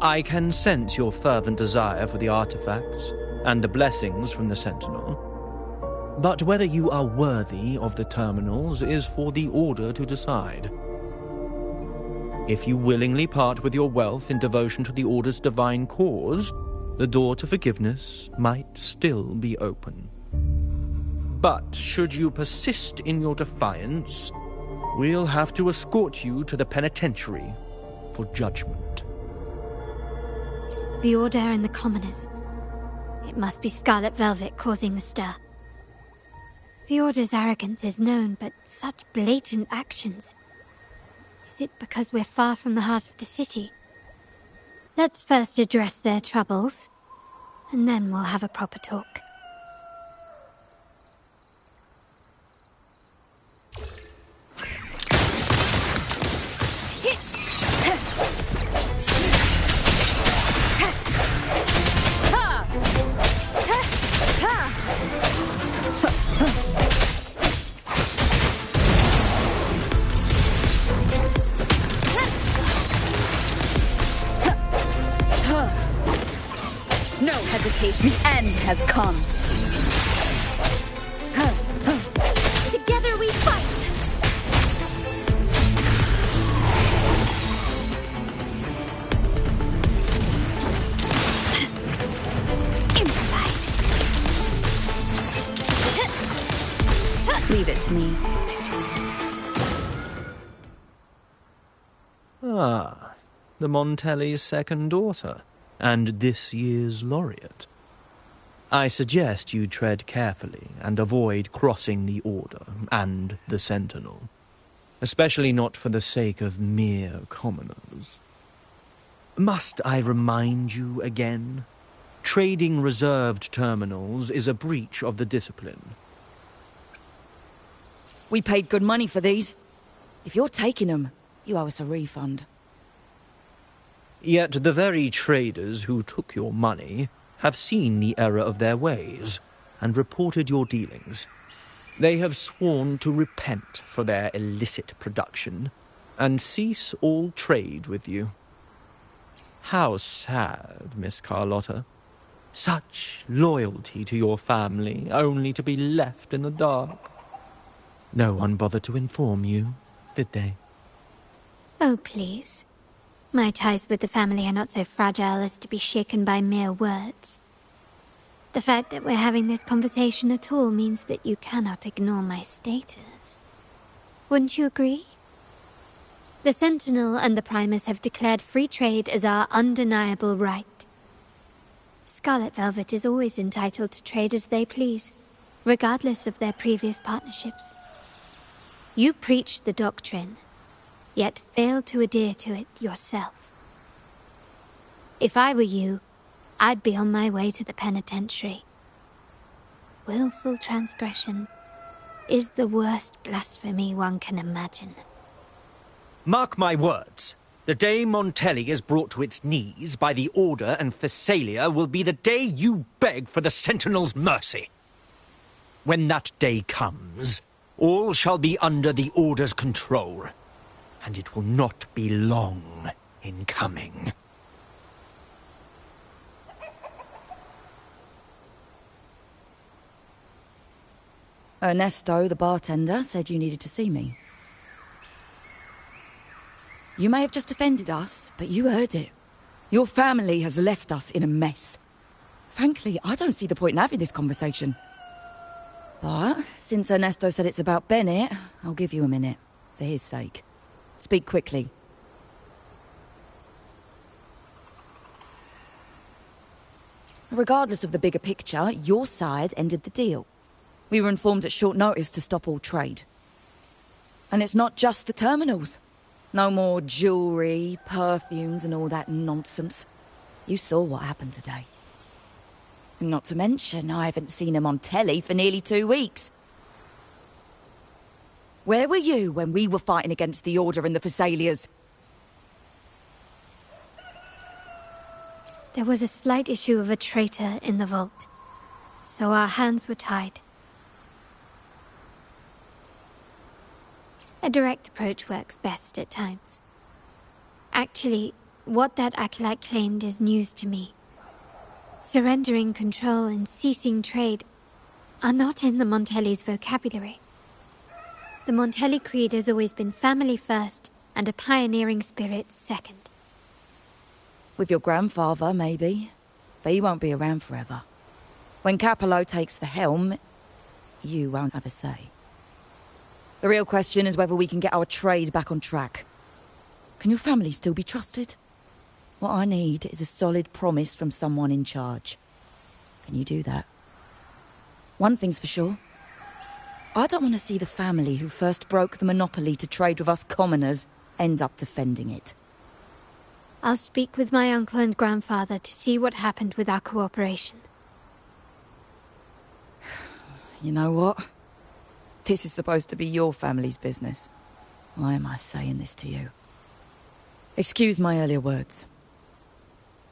I can sense your fervent desire for the artifacts and the blessings from the Sentinel. But whether you are worthy of the terminals is for the Order to decide. If you willingly part with your wealth in devotion to the Order's divine cause, the door to forgiveness might still be open. But should you persist in your defiance, we'll have to escort you to the penitentiary for judgment. The Order and the Commoners. It must be Scarlet Velvet causing the stir. The Order's arrogance is known, but such blatant actions. Is it because we're far from the heart of the city? Let's first address their troubles, and then we'll have a proper talk. No hesitation. The end has come. Together we fight! Improvise. Leave it to me. Ah, the Montelli's second daughter, and this year's laureate. I suggest you tread carefully and avoid crossing the Order and the Sentinel, especially not for the sake of mere commoners. Must I remind you again? trading reserved terminals is a breach of the discipline. We paid good money for these. If you're taking them, you owe us a refund. Yet the very traders who took your money have seen the error of their ways and reported your dealings. They have sworn to repent for their illicit production and cease all trade with you. How sad, Miss Carlotta. Such loyalty to your family, only to be left in the dark. No one bothered to inform you, did they? Oh, please. My ties with the family are not so fragile as to be shaken by mere words. The fact that we're having this conversation at all means that you cannot ignore my status. Wouldn't you agree? The Sentinel and the Primus have declared free trade as our undeniable right. Scarlet Velvet is always entitled to trade as they please, regardless of their previous partnerships. You preach the doctrine, yet fail to adhere to it yourself. If I were you, I'd be on my way to the penitentiary. Willful transgression is the worst blasphemy one can imagine. Mark my words. The day Montelli is brought to its knees by the Order and Phasalia will be the day you beg for the Sentinel's mercy. When that day comes, all shall be under the Order's control, and it will not be long in coming. Ernesto, the bartender, said you needed to see me. You may have just offended us, but you heard it. Your family has left us in a mess. Frankly, I don't see the point in having this conversation. But since Ernesto said it's about Bennett, I'll give you a minute, for his sake. Speak quickly. Regardless of the bigger picture, your side ended the deal. We were informed at short notice to stop all trade. And it's not just the terminals. No more jewelry, perfumes and all that nonsense. You saw what happened today. And not to mention, I haven't seen him on telly for nearly 2 weeks. Where were you when we were fighting against the Order and the Phasalias? There was a slight issue of a traitor in the vault, so our hands were tied. A direct approach works best at times. Actually, what that acolyte claimed is news to me. Surrendering control and ceasing trade are not in the Montelli's vocabulary. The Montelli creed has always been family first and a pioneering spirit second. With your grandfather, maybe. But he won't be around forever. When Capello takes the helm, you won't have a say. The real question is whether we can get our trade back on track. Can your family still be trusted? What I need is a solid promise from someone in charge. Can you do that? One thing's for sure. I don't want to see the family who first broke the monopoly to trade with us commoners end up defending it. I'll speak with my uncle and grandfather to see what happened with our cooperation. You know what? This is supposed to be your family's business. Why am I saying this to you? Excuse my earlier words.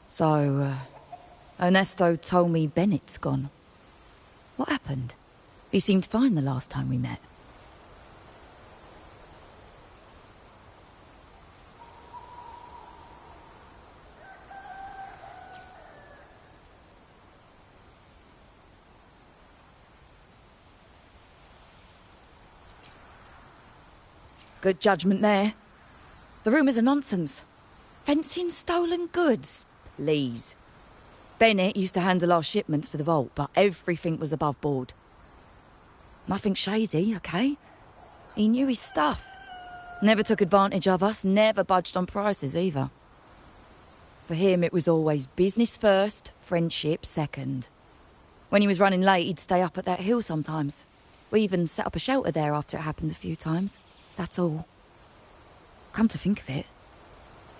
So, Ernesto told me Bennett's gone. What happened? He seemed fine the last time we met. Good judgment there. The rumours are nonsense. Fencing stolen goods? Please. Bennett used to handle our shipments for the vault, but everything was above board. Nothing shady, okay? He knew his stuff. Never took advantage of us, never budged on prices either. For him, it was always business first, friendship second. When he was running late, he'd stay up at that hill sometimes. We even set up a shelter there after it happened a few times. That's all. Come to think of it,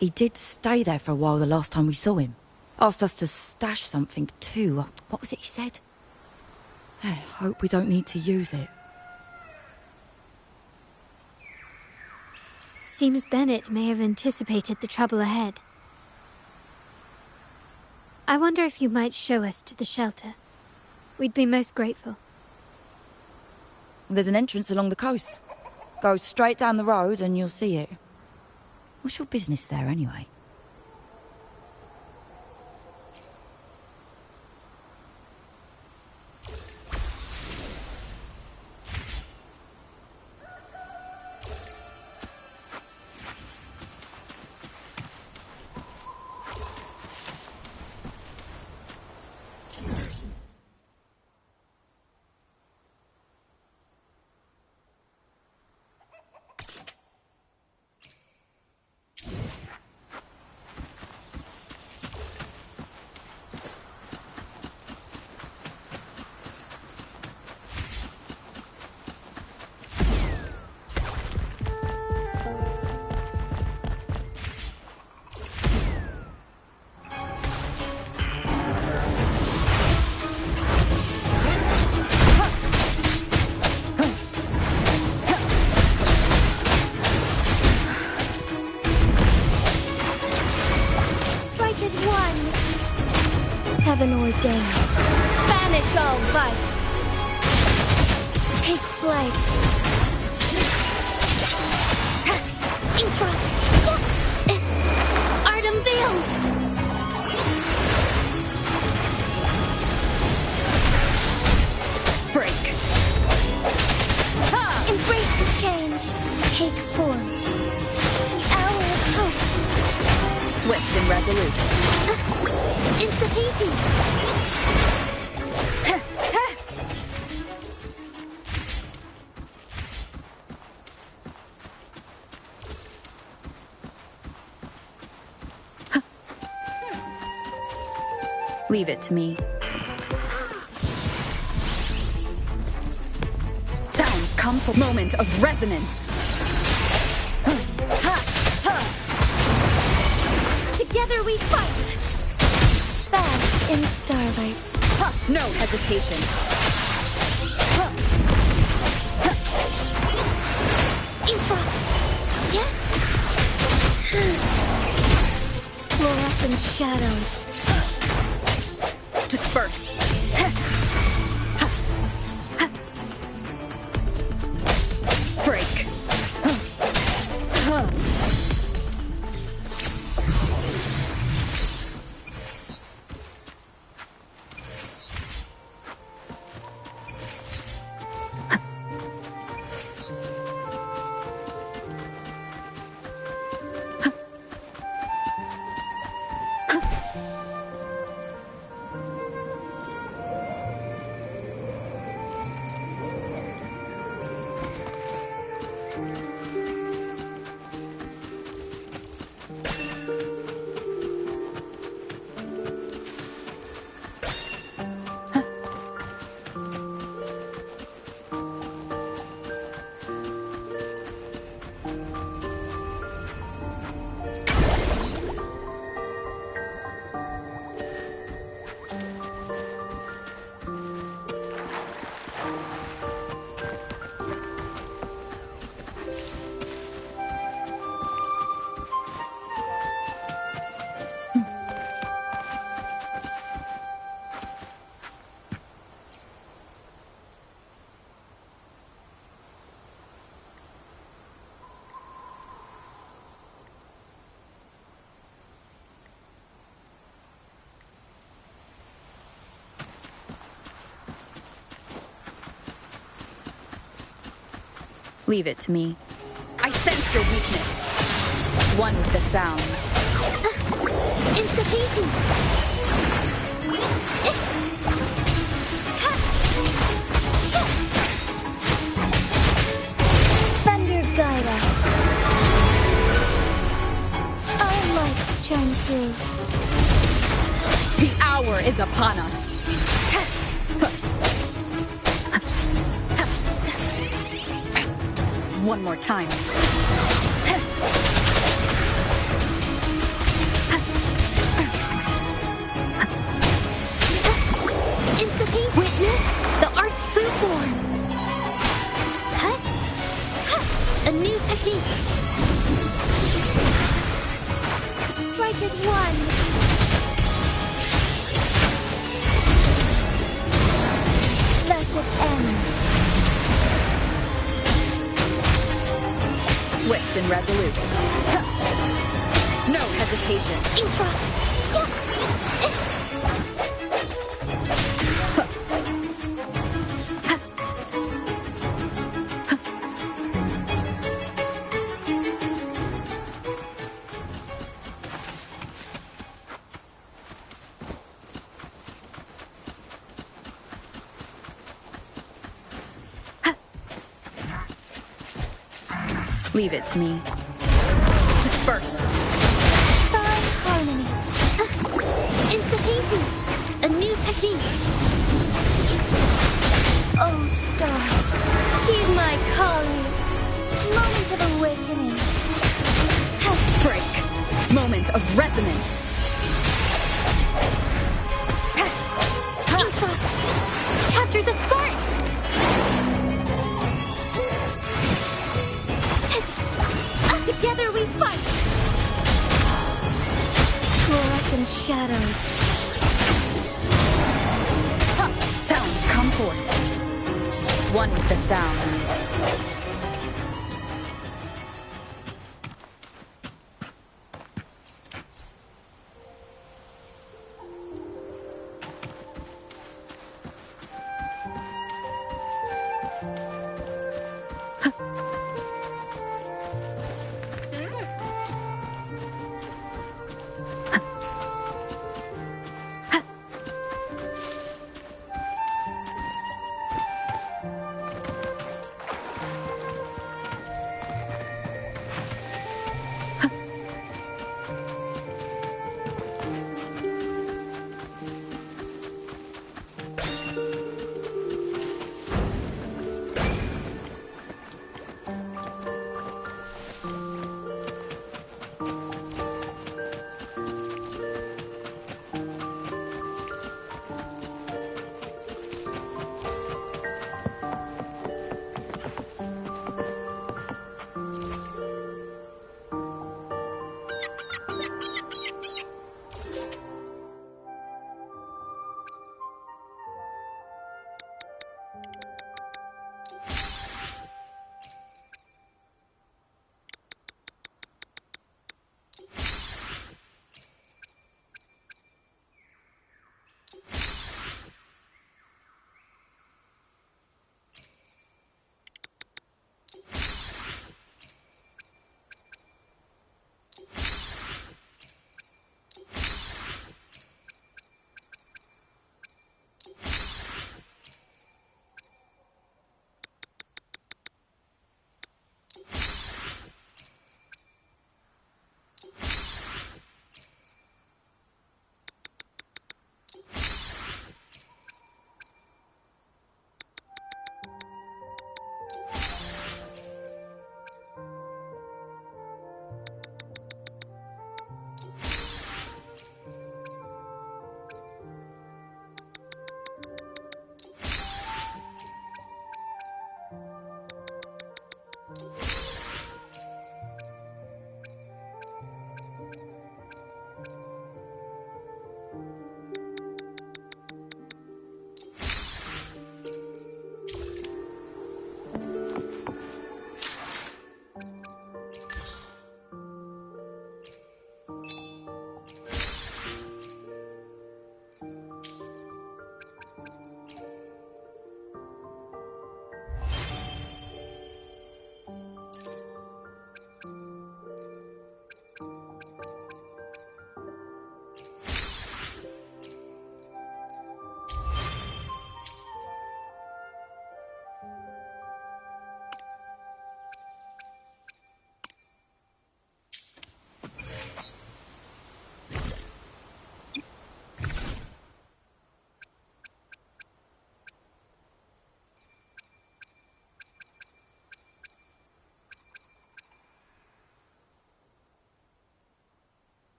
he did stay there for a while the last time we saw him. Asked us to stash something too. What was it he said? I hope we don't need to use it. Seems Bennett may have anticipated the trouble ahead. I wonder if you might show us to the shelter. We'd be most grateful. There's an entrance along the coast. Go straight down the road and you'll see it. What's your business there anyway? Heaven ordained. Banish all vice. Take flight. Infra. Art unveiled. Break. Embrace the change. Take form. The hour of hope. Swift and resolute. It's the peepee. Leave it to me. Sounds come for moment of resonance. Together we fight. Fast in starlight. No hesitation. Infra. Yeah. Fluorescent shadows. Disperse. Break. Leave it to me. I sense your weakness. One with the sound. It's the peepee. Thunder guide us. Our lights shine through. The hour is upon us. One more time. Insta-paint. Witness the art's true form. Huh? Huh. A new technique. Strike as one. Thus it ends. Swift and resolute. Huh. No hesitation. Infra. Yeah. Leave it to me. Disperse. Fine harmony. Insta-painting. A new technique. Oh, stars. Heed my calling. Moment of awakening. Break. Moment of resonance. Infra. Capture the spark. Together we fight! Fluorescent shadows. Sounds come forth. One with the sounds.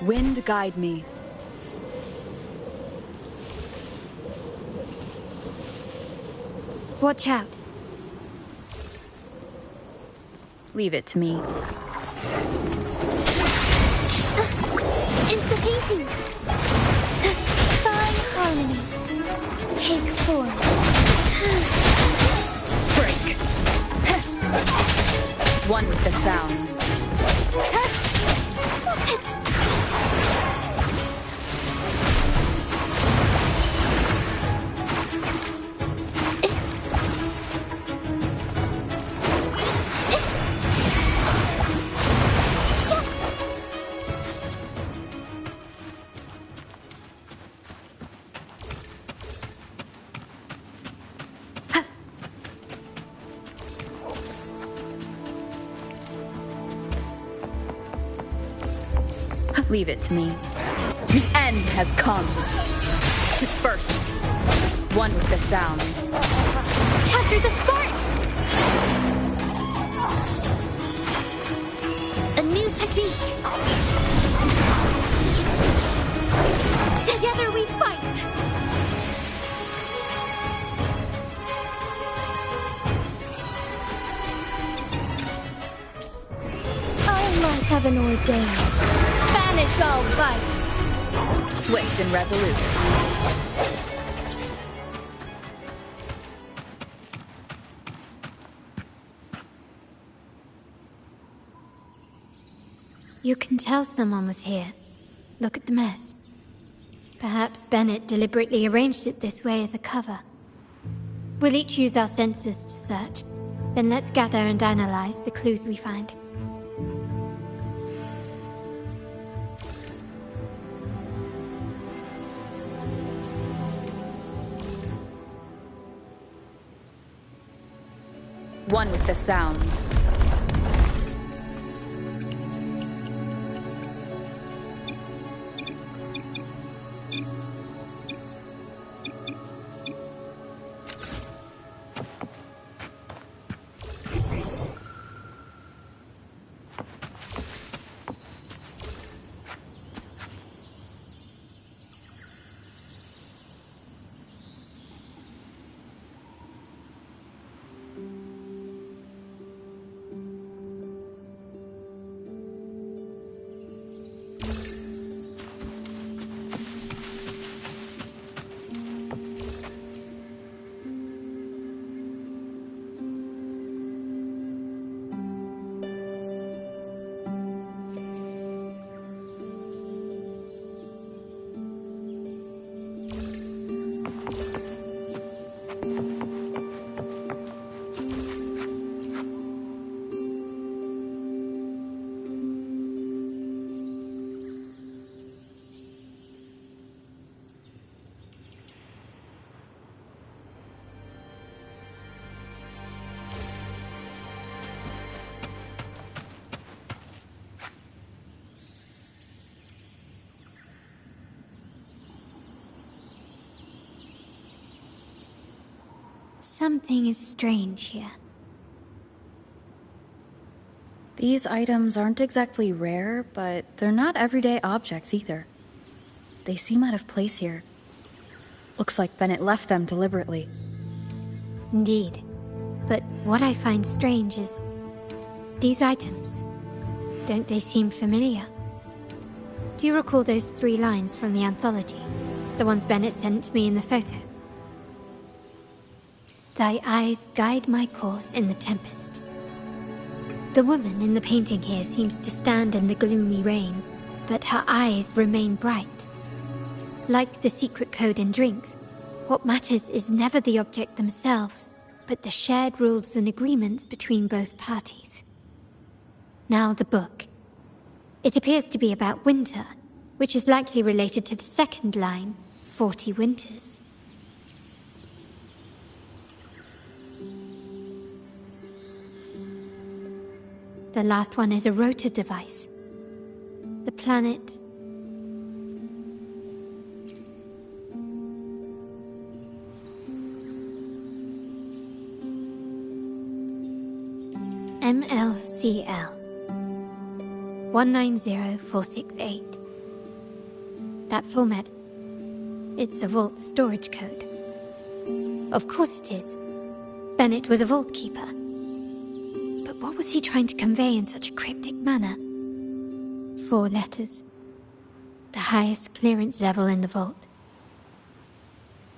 Wind guide me. Watch out. Leave it to me. It's the painting. Fine harmony. Take form. Break. One with the sounds. Leave it to me. The end has come. Disperse. One with the sounds. Capture the spark! A new technique. Together we fight. I might have an ordained. Banish all vice. Swift and resolute. You can tell someone was here. Look at the mess. Perhaps Bennett deliberately arranged it this way as a cover. We'll each use our senses to search. Then let's gather and analyze the clues we find. One with the sounds. Something is strange here. These items aren't exactly rare, but they're not everyday objects either. They seem out of place here. Looks like Bennett left them deliberately. Indeed. But what I find strange is these items. Don't they seem familiar? Do you recall those 3 lines from the anthology? The ones Bennett sent me in the photo? Thy eyes guide my course in the tempest. The woman in the painting here seems to stand in the gloomy rain, but her eyes remain bright. Like the secret code in drinks, what matters is never the object themselves, but the shared rules and agreements between both parties. Now the book. It appears to be about winter, which is likely related to the second line, 40 winters. The last one is a rotor device. The planet... MLCL 190468. That format. It's a vault storage code. Of course it is. Bennett was a vault keeper. But what was he trying to convey in such a cryptic manner? 4 letters. The highest clearance level in the vault.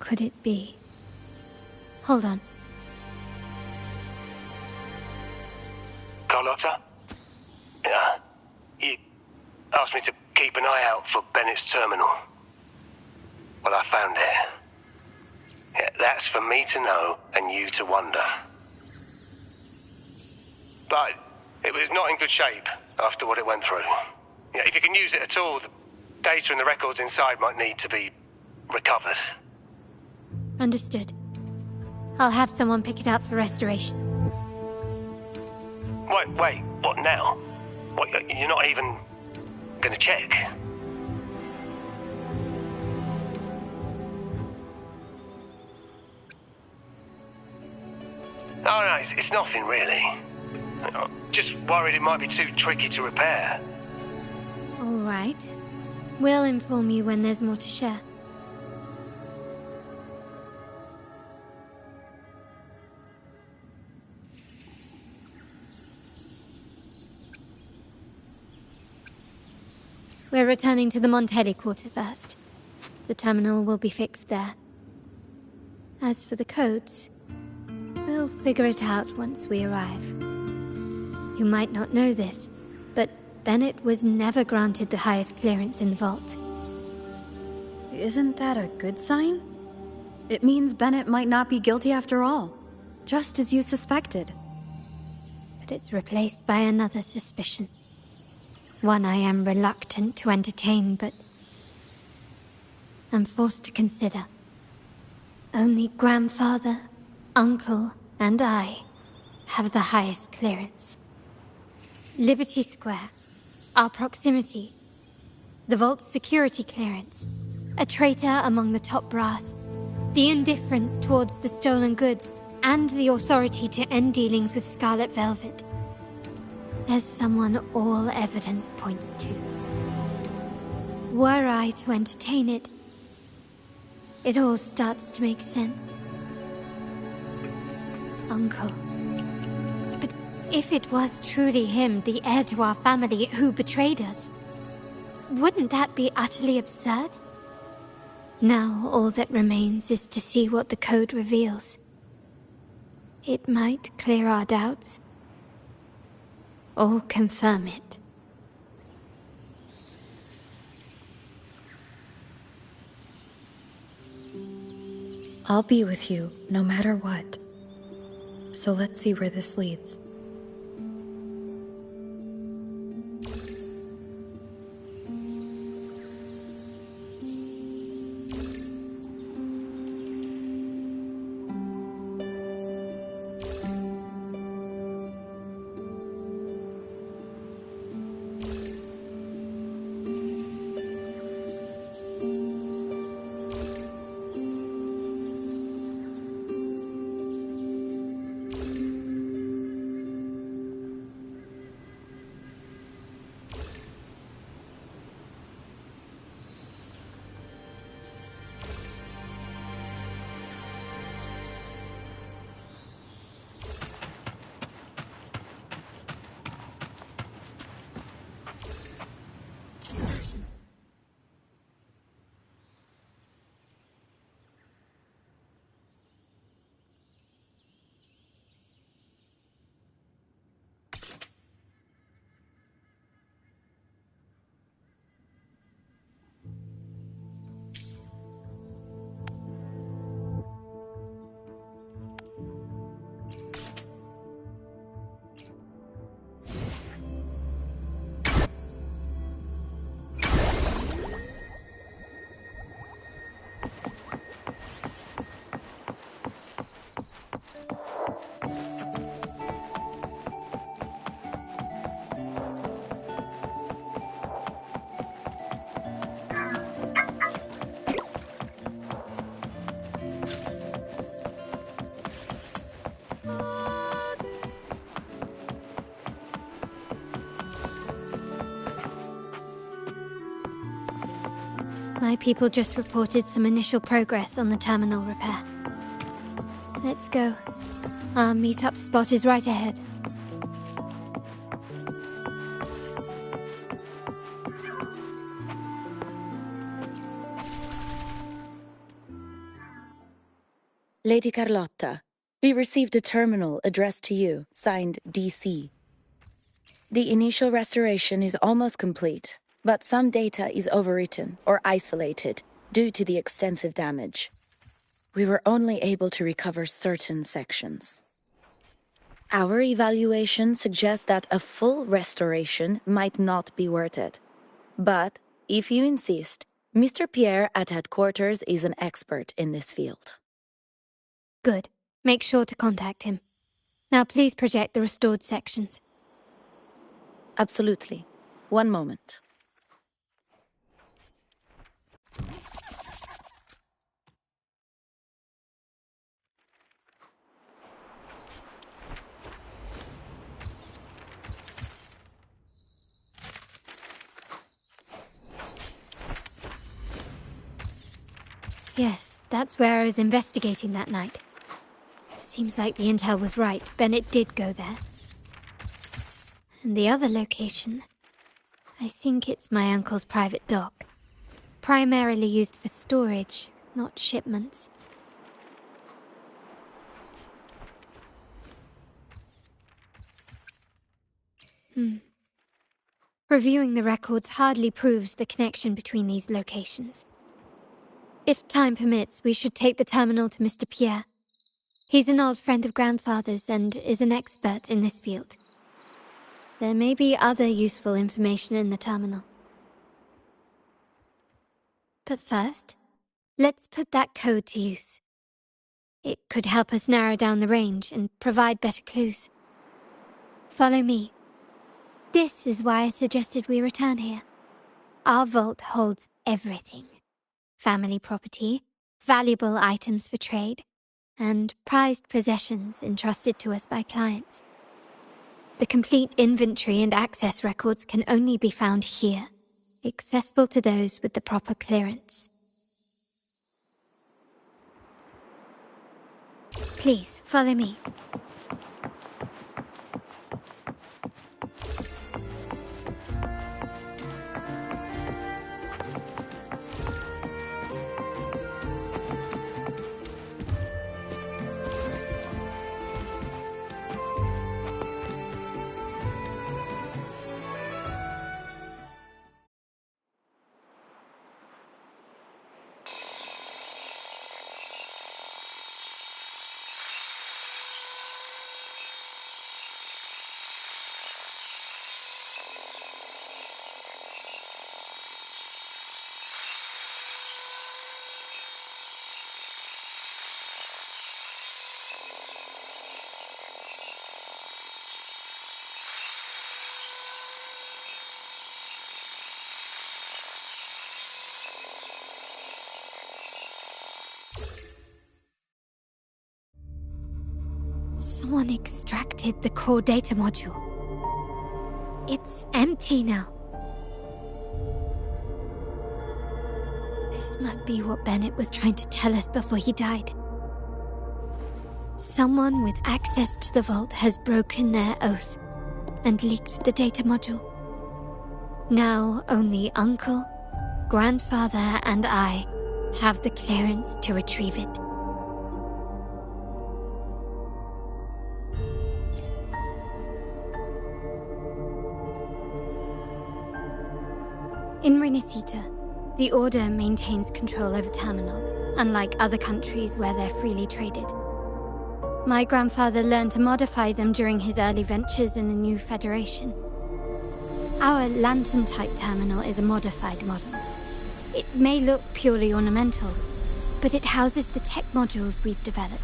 Could it be? Hold on. Carlotta? Yeah. You asked me to keep an eye out for Bennett's terminal. Well, I found it. Yeah, that's for me to know and you to wonder. But it was not in good shape after what it went through. Yeah, if you can use it at all, the data and the records inside might need to be recovered. Understood. I'll have someone pick it up for restoration. Wait, what now? What, you're not even gonna check? Oh no, it's nothing really. I'm just worried it might be too tricky to repair. All right. We'll inform you when there's more to share. We're returning to the Montelli quarter first. The terminal will be fixed there. As for the codes, we'll figure it out once we arrive. You might not know this, but Bennett was never granted the highest clearance in the vault. Isn't that a good sign? It means Bennett might not be guilty after all, just as you suspected. But it's replaced by another suspicion. One I am reluctant to entertain, but I'm forced to consider. Only grandfather, uncle, and I have the highest clearance. Liberty Square, our proximity, the vault's security clearance, a traitor among the top brass, the indifference towards the stolen goods, and the authority to end dealings with Scarlet Velvet. There's someone all evidence points to. Were I to entertain it, it all starts to make sense. Uncle. But if it was truly him, the heir to our family, who betrayed us, wouldn't that be utterly absurd? Now all that remains is to see what the code reveals. It might clear our doubts, or confirm it. I'll be with you, no matter what. So let's see where this leads. My people just reported some initial progress on the terminal repair. Let's go. Our meet-up spot is right ahead. Lady Carlotta, we received a terminal addressed to you, signed DC. The initial restoration is almost complete, but some data is overwritten or isolated due to the extensive damage. We were only able to recover certain sections. Our evaluation suggests that a full restoration might not be worth it. But, if you insist, Mr. Pierre at headquarters is an expert in this field. Good. Make sure to contact him. Now please project the restored sections. Absolutely. One moment. Yes, that's where I was investigating that night. Seems like the intel was right. Bennett did go there. And the other location, I think it's my uncle's private dock. Primarily used for storage, not shipments. Reviewing the records hardly proves the connection between these locations. If time permits, we should take the terminal to Mr. Pierre. He's an old friend of Grandfather's and is an expert in this field. There may be other useful information in the terminal. But first, let's put that code to use. It could help us narrow down the range and provide better clues. Follow me. This is why I suggested we return here. Our vault holds everything. Family property, valuable items for trade, and prized possessions entrusted to us by clients. The complete inventory and access records can only be found here, accessible to those with the proper clearance. Please, follow me. Someone extracted the core data module. It's empty now. This must be what Bennett was trying to tell us before he died. Someone with access to the vault has broken their oath and leaked the data module. Now only Uncle, Grandfather, and I have the clearance to retrieve it. In Renacita, the Order maintains control over terminals, unlike other countries where they're freely traded. My grandfather learned to modify them during his early ventures in the new Federation. Our lantern-type terminal is a modified model. It may look purely ornamental, but it houses the tech modules we've developed.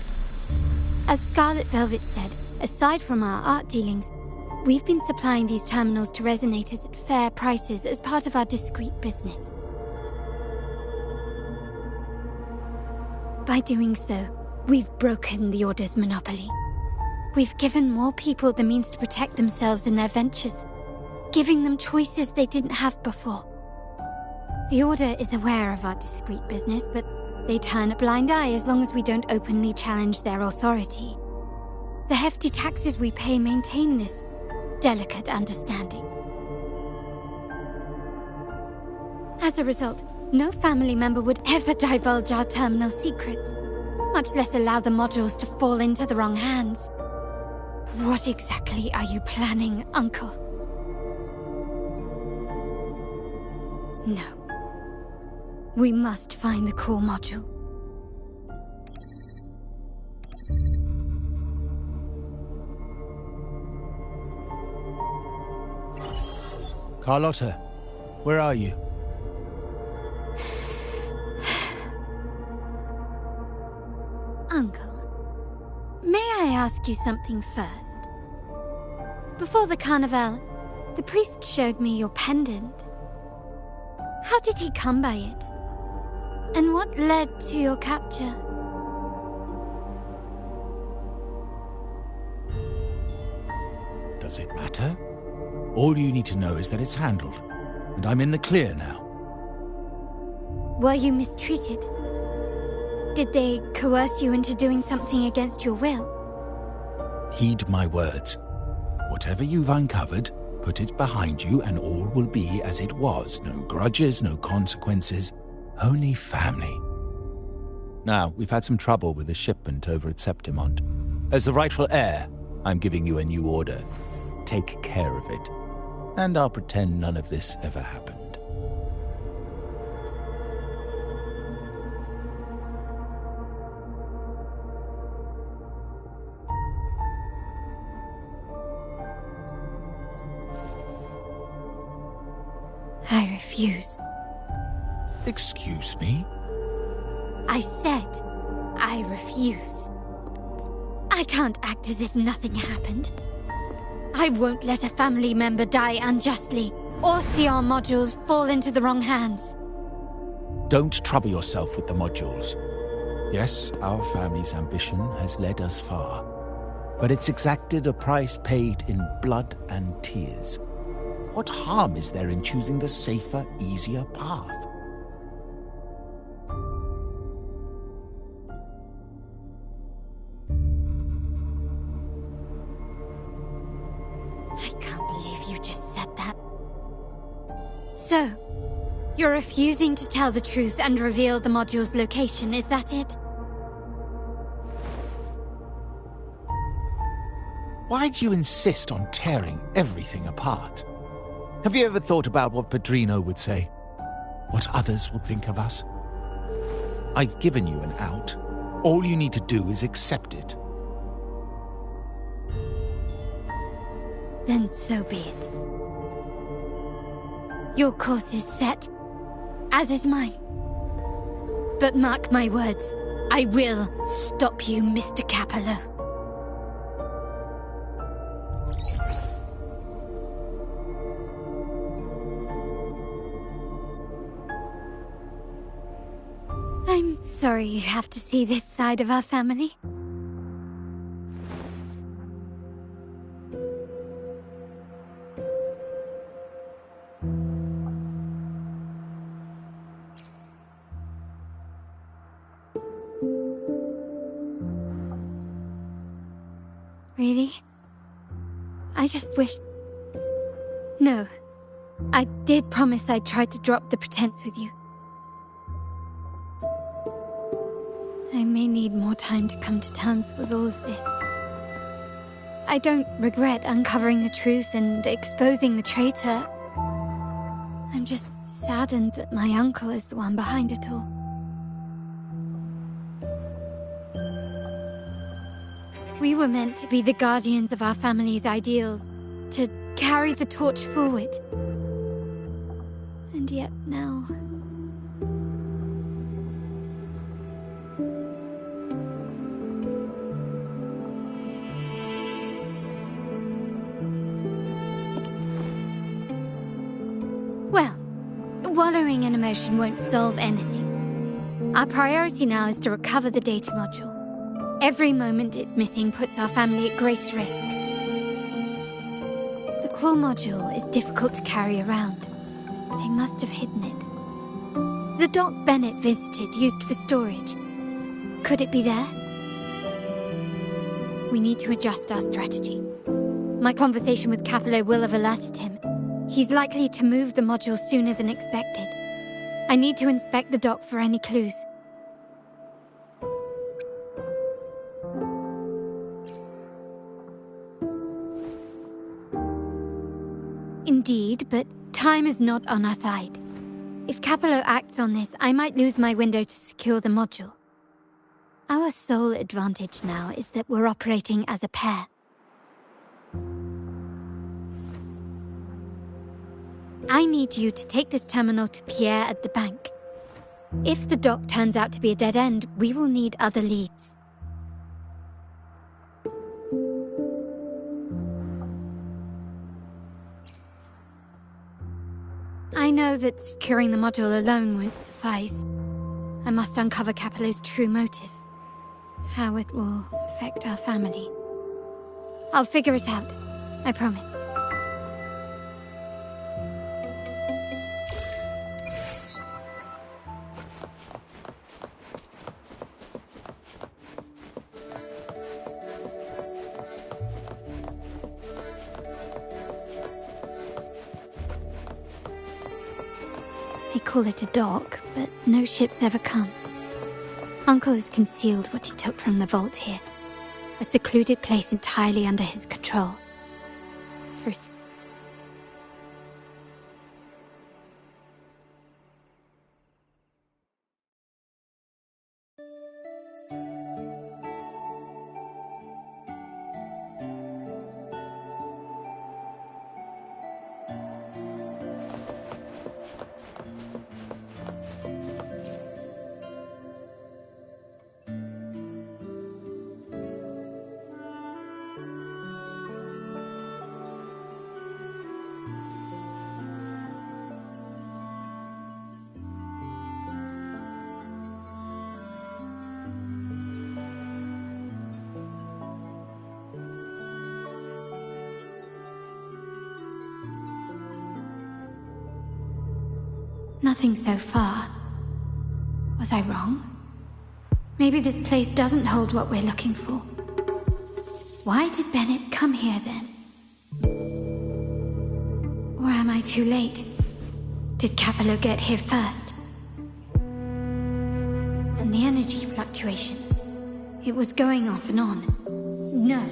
As Scarlet Velvet said, aside from our art dealings, we've been supplying these terminals to resonators at fair prices as part of our discreet business. By doing so, we've broken the Order's monopoly. We've given more people the means to protect themselves in their ventures, giving them choices they didn't have before. The Order is aware of our discreet business, but they turn a blind eye as long as we don't openly challenge their authority. The hefty taxes we pay maintain this delicate understanding. As a result, no family member would ever divulge our terminal secrets, much less allow the modules to fall into the wrong hands. What exactly are you planning, Uncle? No. We must find the core module. Carlotta, where are you? Uncle, may I ask you something first? Before the carnival, the priest showed me your pendant. How did he come by it? And what led to your capture? Does it matter? All you need to know is that it's handled, and I'm in the clear now. Were you mistreated? Did they coerce you into doing something against your will? Heed my words. Whatever you've uncovered, put it behind you and all will be as it was. No grudges, no consequences, only family. Now, we've had some trouble with the shipment over at Septimont. As the rightful heir, I'm giving you a new order. Take care of it. And I'll pretend none of this ever happened. I refuse. Excuse me? I said I refuse. I can't act as if nothing happened. I won't let a family member die unjustly, or see our modules fall into the wrong hands. Don't trouble yourself with the modules. Yes, our family's ambition has led us far, but it's exacted a price paid in blood and tears. What harm is there in choosing the safer, easier path? I can't believe you just said that. So, you're refusing to tell the truth and reveal the module's location, is that it? Why do you insist on tearing everything apart? Have you ever thought about what Padrino would say? What others will think of us? I've given you an out. All you need to do is accept it. Then so be it. Your course is set, as is mine. But mark my words, I will stop you, Mr. Capello. I'm sorry you have to see this side of our family. Really? I just wished... No. I did promise I'd try to drop the pretense with you. I may need more time to come to terms with all of this. I don't regret uncovering the truth and exposing the traitor. I'm just saddened that my uncle is the one behind it all. We were meant to be the guardians of our family's ideals, to carry the torch forward. And yet now... Well, wallowing in emotion won't solve anything. Our priority now is to recover the data module. Every moment it's missing puts our family at greater risk. The core module is difficult to carry around. They must have hidden it. The dock Bennett visited used for storage. Could it be there? We need to adjust our strategy. My conversation with Capello will have alerted him. He's likely to move the module sooner than expected. I need to inspect the dock for any clues. Indeed, but time is not on our side. If Capello acts on this, I might lose my window to secure the module. Our sole advantage now is that we're operating as a pair. I need you to take this terminal to Pierre at the bank. If the dock turns out to be a dead end, we will need other leads. I know that securing the module alone won't suffice. I must uncover Capello's true motives. How it will affect our family. I'll figure it out. I promise. They call it a dock, but no ships ever come. Uncle has concealed what he took from the vault here. A secluded place entirely under his control. First. Nothing so far. Was I wrong? Maybe this place doesn't hold what we're looking for. Why did Bennett come here then? Or am I too late? Did Capello get here first? And the energy fluctuation. It was going off and on. No,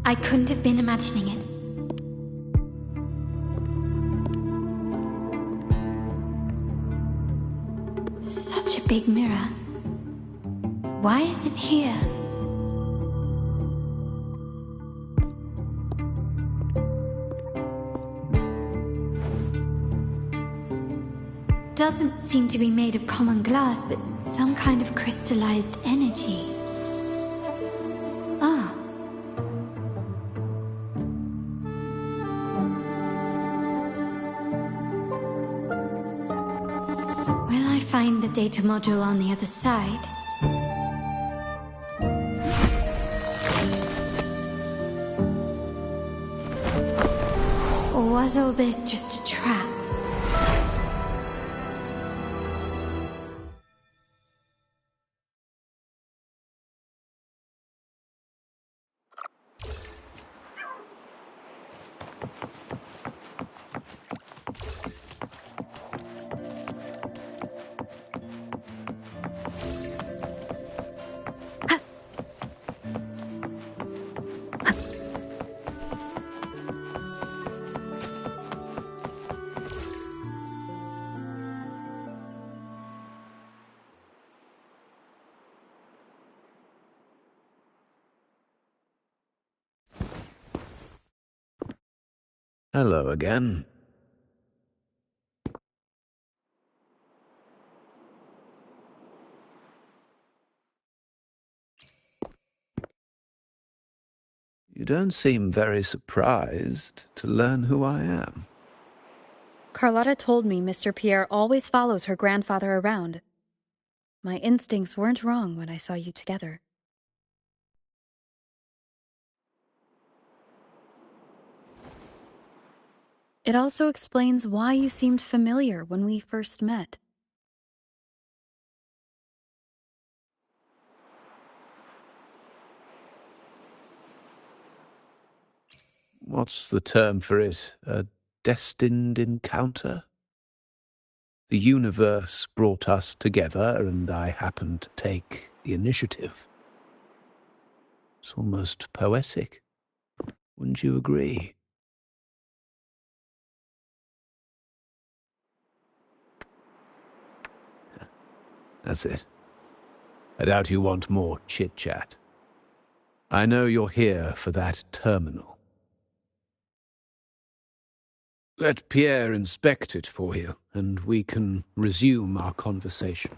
I couldn't have been imagining it. Such a big mirror. Why is it here? Doesn't seem to be made of common glass, but some kind of crystallized energy. Oh. Will I find the data module on the other side? Or was all this just a trap? Hello again. You don't seem very surprised to learn who I am. Carlotta told me Mr. Pierre always follows her grandfather around. My instincts weren't wrong when I saw you together. It also explains why you seemed familiar when we first met. what's the term for it? A destined encounter? The universe brought us together, and I happened to take the initiative. It's almost poetic. Wouldn't you agree? That's it. I doubt you want more chit-chat. I know you're here for that terminal. Let Pierre inspect it for you, and we can resume our conversation.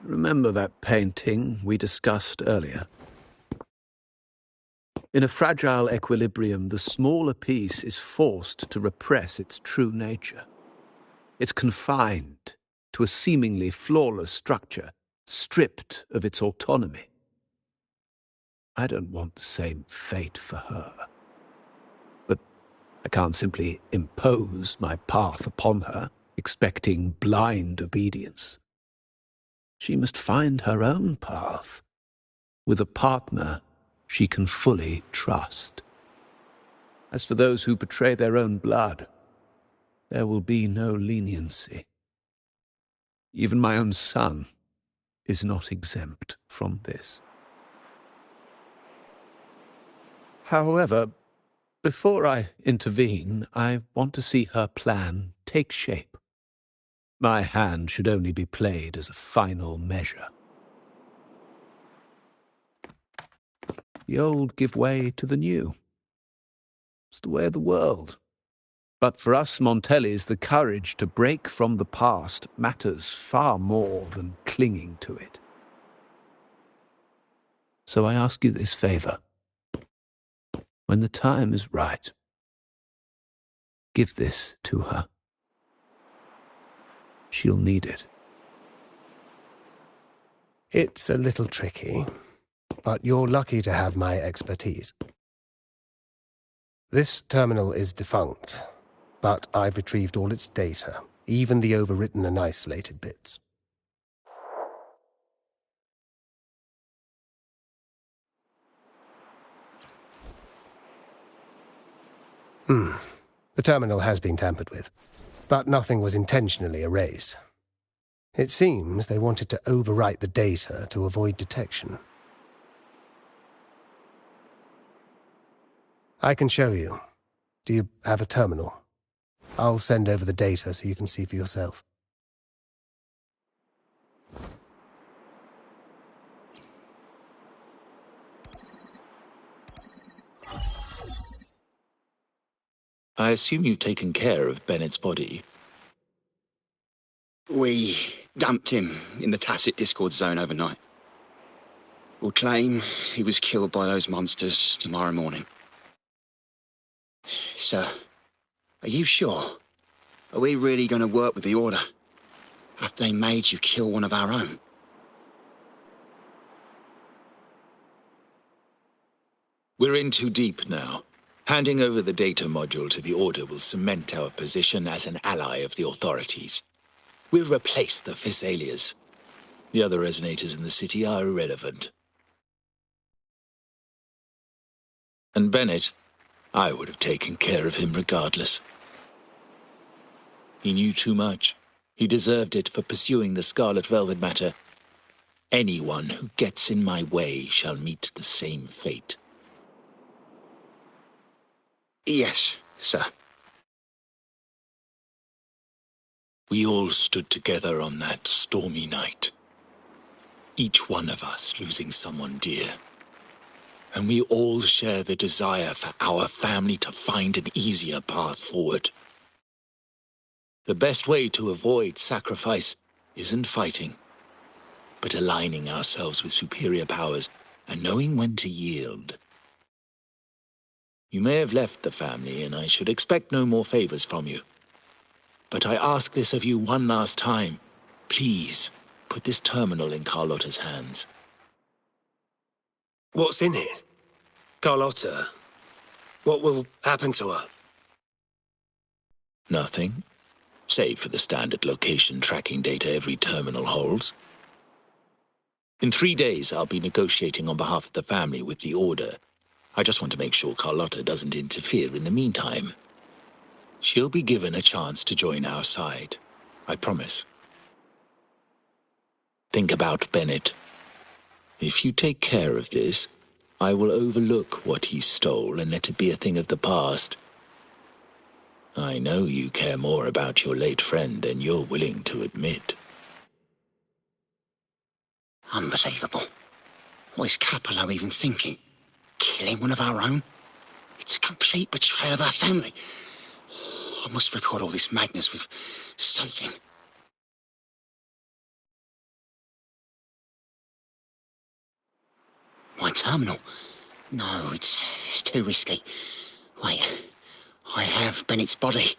Remember that painting we discussed earlier? In a fragile equilibrium, the smaller piece is forced to repress its true nature. It's confined to a seemingly flawless structure, stripped of its autonomy. I don't want the same fate for her. But I can't simply impose my path upon her, expecting blind obedience. She must find her own path, with a partner she can fully trust. As for those who betray their own blood, there will be no leniency. Even my own son is not exempt from this. However, before I intervene, I want to see her plan take shape. My hand should only be played as a final measure. The old give way to the new. It's the way of the world. But for us Montellis, the courage to break from the past matters far more than clinging to it. So I ask you this favor. When the time is right, give this to her. She'll need it. It's a little tricky, but you're lucky to have my expertise. This terminal is defunct, but I've retrieved all its data, even the overwritten and isolated bits. The terminal has been tampered with, but nothing was intentionally erased. It seems they wanted to overwrite the data to avoid detection. I can show you. Do you have a terminal? I'll send over the data so you can see for yourself. I assume you've taken care of Bennett's body. We dumped him in the Tacit Discord zone overnight. We'll claim he was killed by those monsters tomorrow morning. Sir, are you sure? Are we really going to work with the Order? Have they made you kill one of our own? We're in too deep now. Handing over the data module to the Order will cement our position as an ally of the authorities. We'll replace the Thessalias. The other resonators in the city are irrelevant. And Bennett, I would have taken care of him regardless. He knew too much. He deserved it for pursuing the Scarlet Velvet matter. Anyone who gets in my way shall meet the same fate. Yes, sir. We all stood together on that stormy night. Each one of us losing someone dear. And we all share the desire for our family to find an easier path forward. The best way to avoid sacrifice isn't fighting, but aligning ourselves with superior powers and knowing when to yield. You may have left the family, and I should expect no more favors from you. But I ask this of you one last time. Please, put this terminal in Carlotta's hands. What's in it? Carlotta? What will happen to her? Nothing. Save for the standard location tracking data every terminal holds. In 3 days, I'll be negotiating on behalf of the family with the Order. I just want to make sure Carlotta doesn't interfere in the meantime. She'll be given a chance to join our side. I promise. Think about Bennett. If you take care of this, I will overlook what he stole and let it be a thing of the past. I know you care more about your late friend than you're willing to admit. Unbelievable. What is Capello even thinking? Killing one of our own? It's a complete betrayal of our family. I must record all this madness with something. My terminal? No, it's too risky. Wait, I have Bennett's body.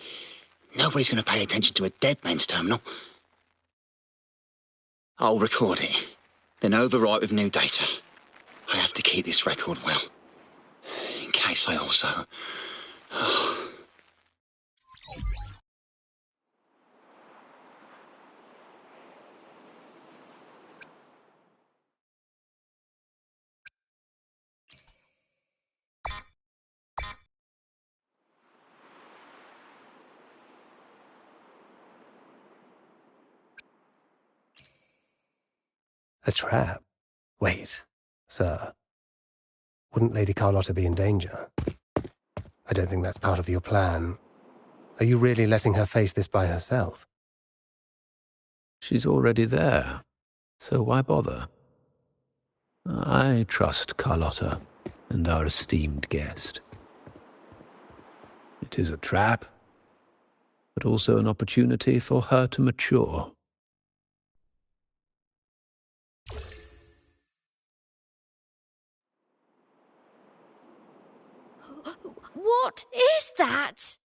Nobody's going to pay attention to a dead man's terminal. I'll record it, then overwrite with new data. I have to keep this record well, in case I also... Oh. A trap? Wait, sir. Wouldn't Lady Carlotta be in danger? I don't think that's part of your plan. Are you really letting her face this by herself? She's already there, so why bother? I trust Carlotta and our esteemed guest. It is a trap, but also an opportunity for her to mature. What is that?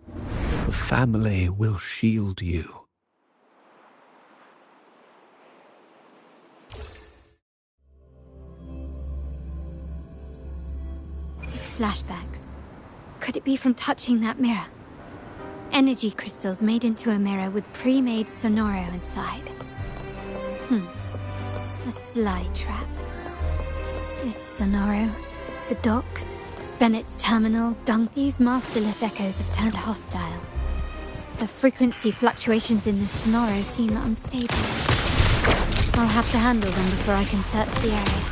The family will shield you. These flashbacks. Could it be from touching that mirror? Energy crystals made into a mirror with pre-made Sonoro inside. A sly trap. This Sonoro, the docks, Bennett's terminal, these masterless echoes have turned hostile. The frequency fluctuations in the Sonoro seem unstable. I'll have to handle them before I can search the area.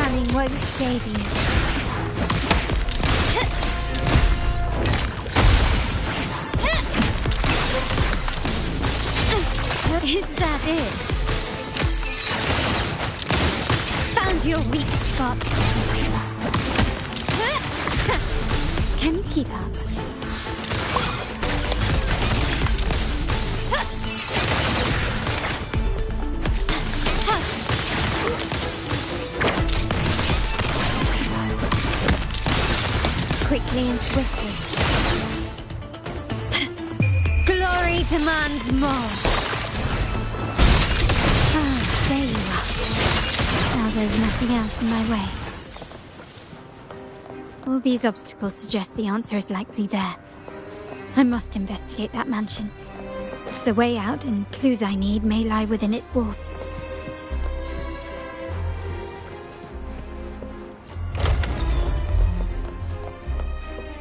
Running won't save you. Is that it? Found your weak spot. Can you keep up? Quickly and swiftly. Glory demands more. There you are. Now there's nothing else in my way. All these obstacles suggest the answer is likely there. I must investigate that mansion. The way out and clues I need may lie within its walls.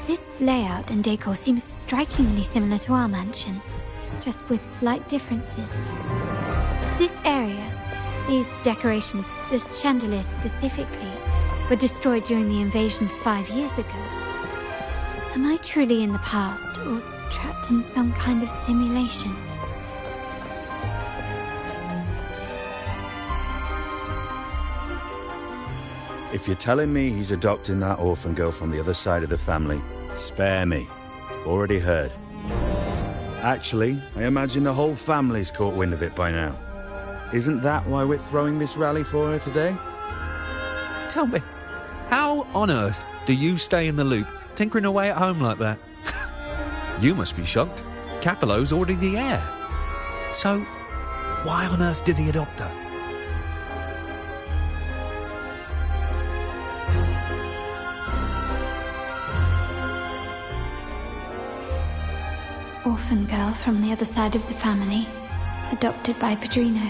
This layout and decor seems strikingly similar to our mansion, just with slight differences. This area, these decorations, the chandeliers specifically, were destroyed during the invasion 5 years ago. Am I truly in the past, or trapped in some kind of simulation? If you're telling me he's adopting that orphan girl from the other side of the family, spare me. Already heard. Actually, I imagine the whole family's caught wind of it by now. Isn't that why we're throwing this rally for her today? Tell me, how on earth do you stay in the loop, tinkering away at home like that? You must be shocked. Capello's already the heir. So, why on earth did he adopt her? Orphan girl from the other side of the family, adopted by Padrino.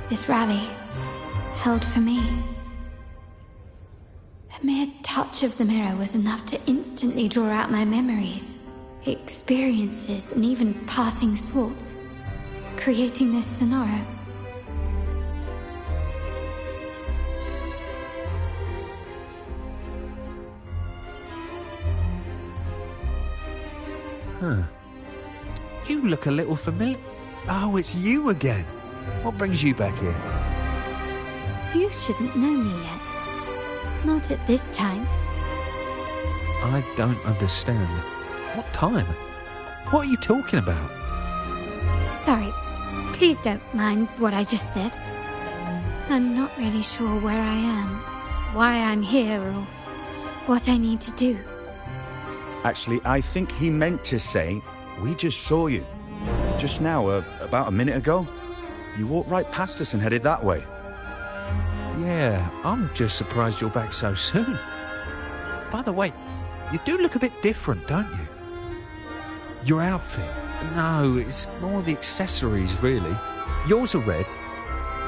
This rally, held for me. A mere touch of the mirror was enough to instantly draw out my memories, experiences, and even passing thoughts, creating this scenario. Huh. You look a little familiar. Oh, it's you again. What brings you back here? You shouldn't know me yet. Not at this time. I don't understand. What time? What are you talking about? Sorry, please don't mind what I just said. I'm not really sure where I am, why I'm here, or what I need to do. Actually, I think he meant to say, we just saw you. Just now, about a minute ago. You walked right past us and headed that way. Yeah, I'm just surprised you're back so soon. By the way, you do look a bit different, don't you? Your outfit. No, it's more the accessories, really. Yours are red,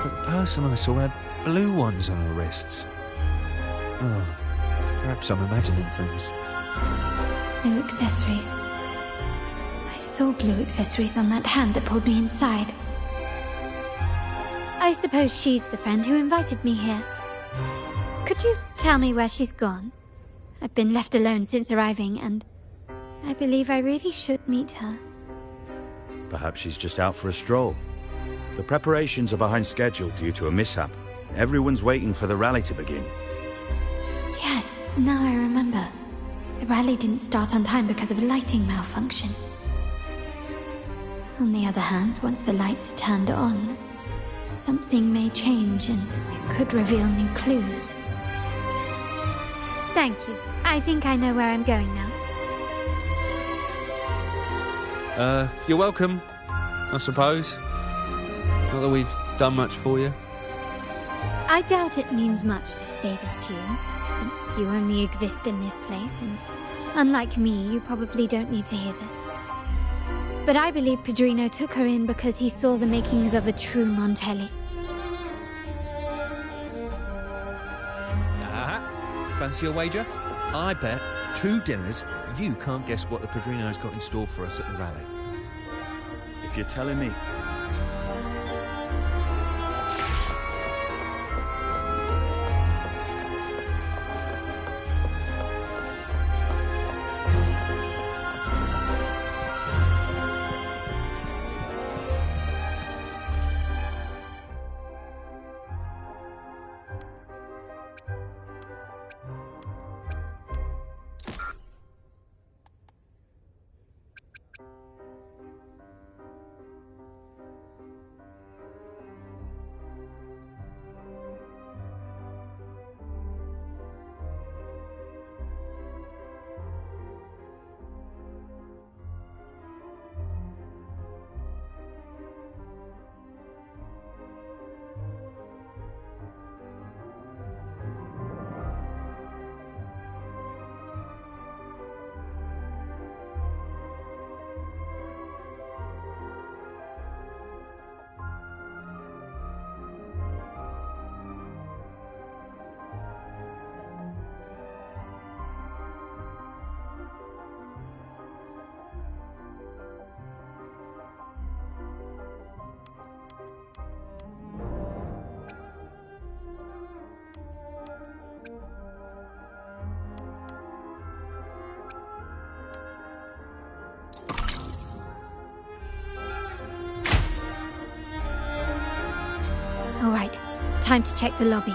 but the person I saw had blue ones on her wrists. Oh, perhaps I'm imagining things. Blue accessories. I saw blue accessories on that hand that pulled me inside. I suppose she's the friend who invited me here. Could you tell me where she's gone? I've been left alone since arriving, and I believe I really should meet her. Perhaps she's just out for a stroll. The preparations are behind schedule due to a mishap. Everyone's waiting for the rally to begin. Yes, now I remember. The rally didn't start on time because of a lighting malfunction. On the other hand, once the lights are turned on, something may change and it could reveal new clues. Thank you. I think I know where I'm going now. You're welcome, I suppose. Not that we've done much for you. I doubt it means much to say this to you, since you only exist in this place, and unlike me, you probably don't need to hear this. But I believe Padrino took her in because he saw the makings of a true Montelli. Fancy a wager? I bet 2 dinners you can't guess what the Padrino's got in store for us at the rally. If you're telling me. All right, time to check the lobby.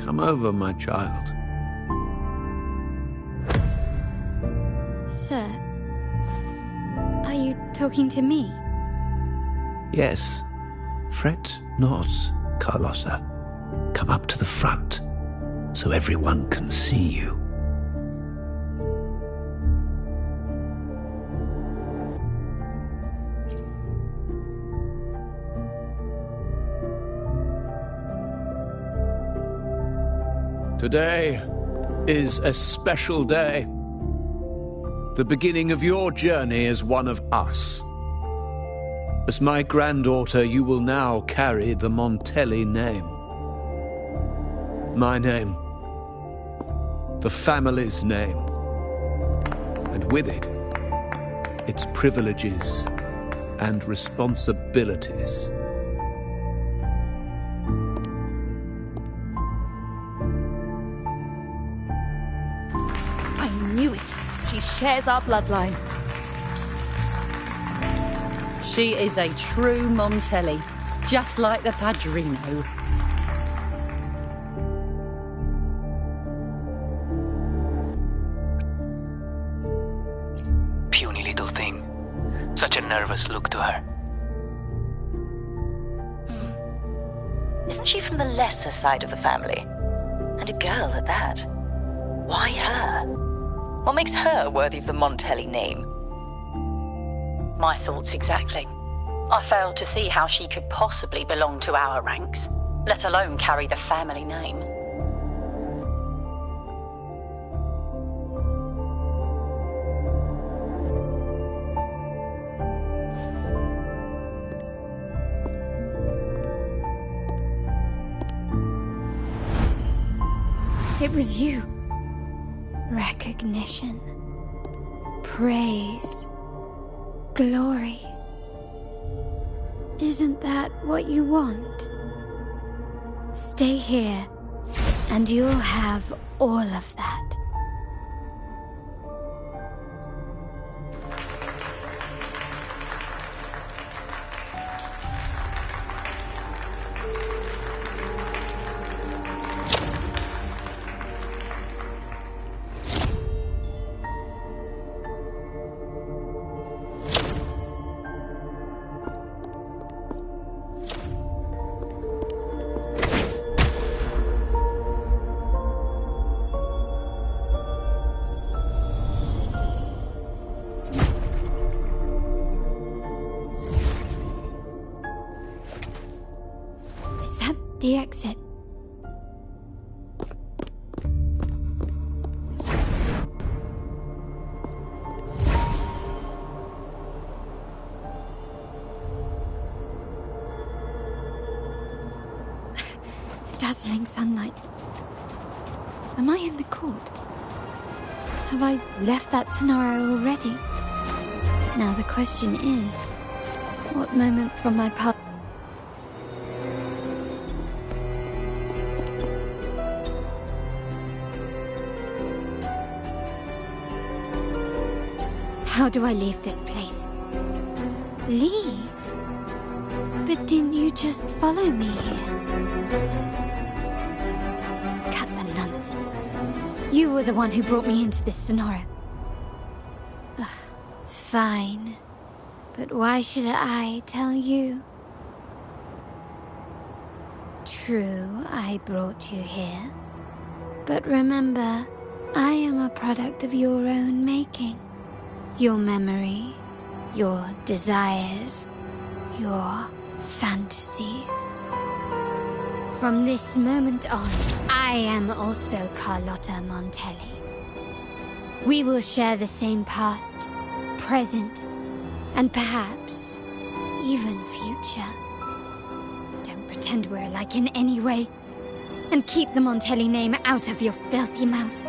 Come over, my child. Sir, are you talking to me? Yes. Fret not, Carlotta. Come up to the front, so everyone can see you. Today is a special day. The beginning of your journey as one of us. As my granddaughter, you will now carry the Montelli name. My name. The family's name. And with it, its privileges and responsibilities. I knew it. She shares our bloodline. She is a true Montelli, just like the Padrino. Puny little thing. Such a nervous look to her. Isn't she from the lesser side of the family? And a girl at that. Why her? What makes her worthy of the Montelli name? My thoughts exactly. I failed to see how she could possibly belong to our ranks, let alone carry the family name. It was you. Recognition. Praise. Glory. Isn't that what you want? Stay here, and you'll have all of that. The exit. Dazzling sunlight. Am I in the court? Have I left that scenario already? Now the question is, what moment from my past? How do I leave this place? Leave? But didn't you just follow me here? Cut the nonsense. You were the one who brought me into this scenario. Ugh, fine. But why should I tell you? True, I brought you here. But remember, I am a product of your own making. Your memories, your desires, your fantasies. From this moment on, I am also Carlotta Montelli. We will share the same past, present, and perhaps even future. Don't pretend we're alike in any way, and keep the Montelli name out of your filthy mouth.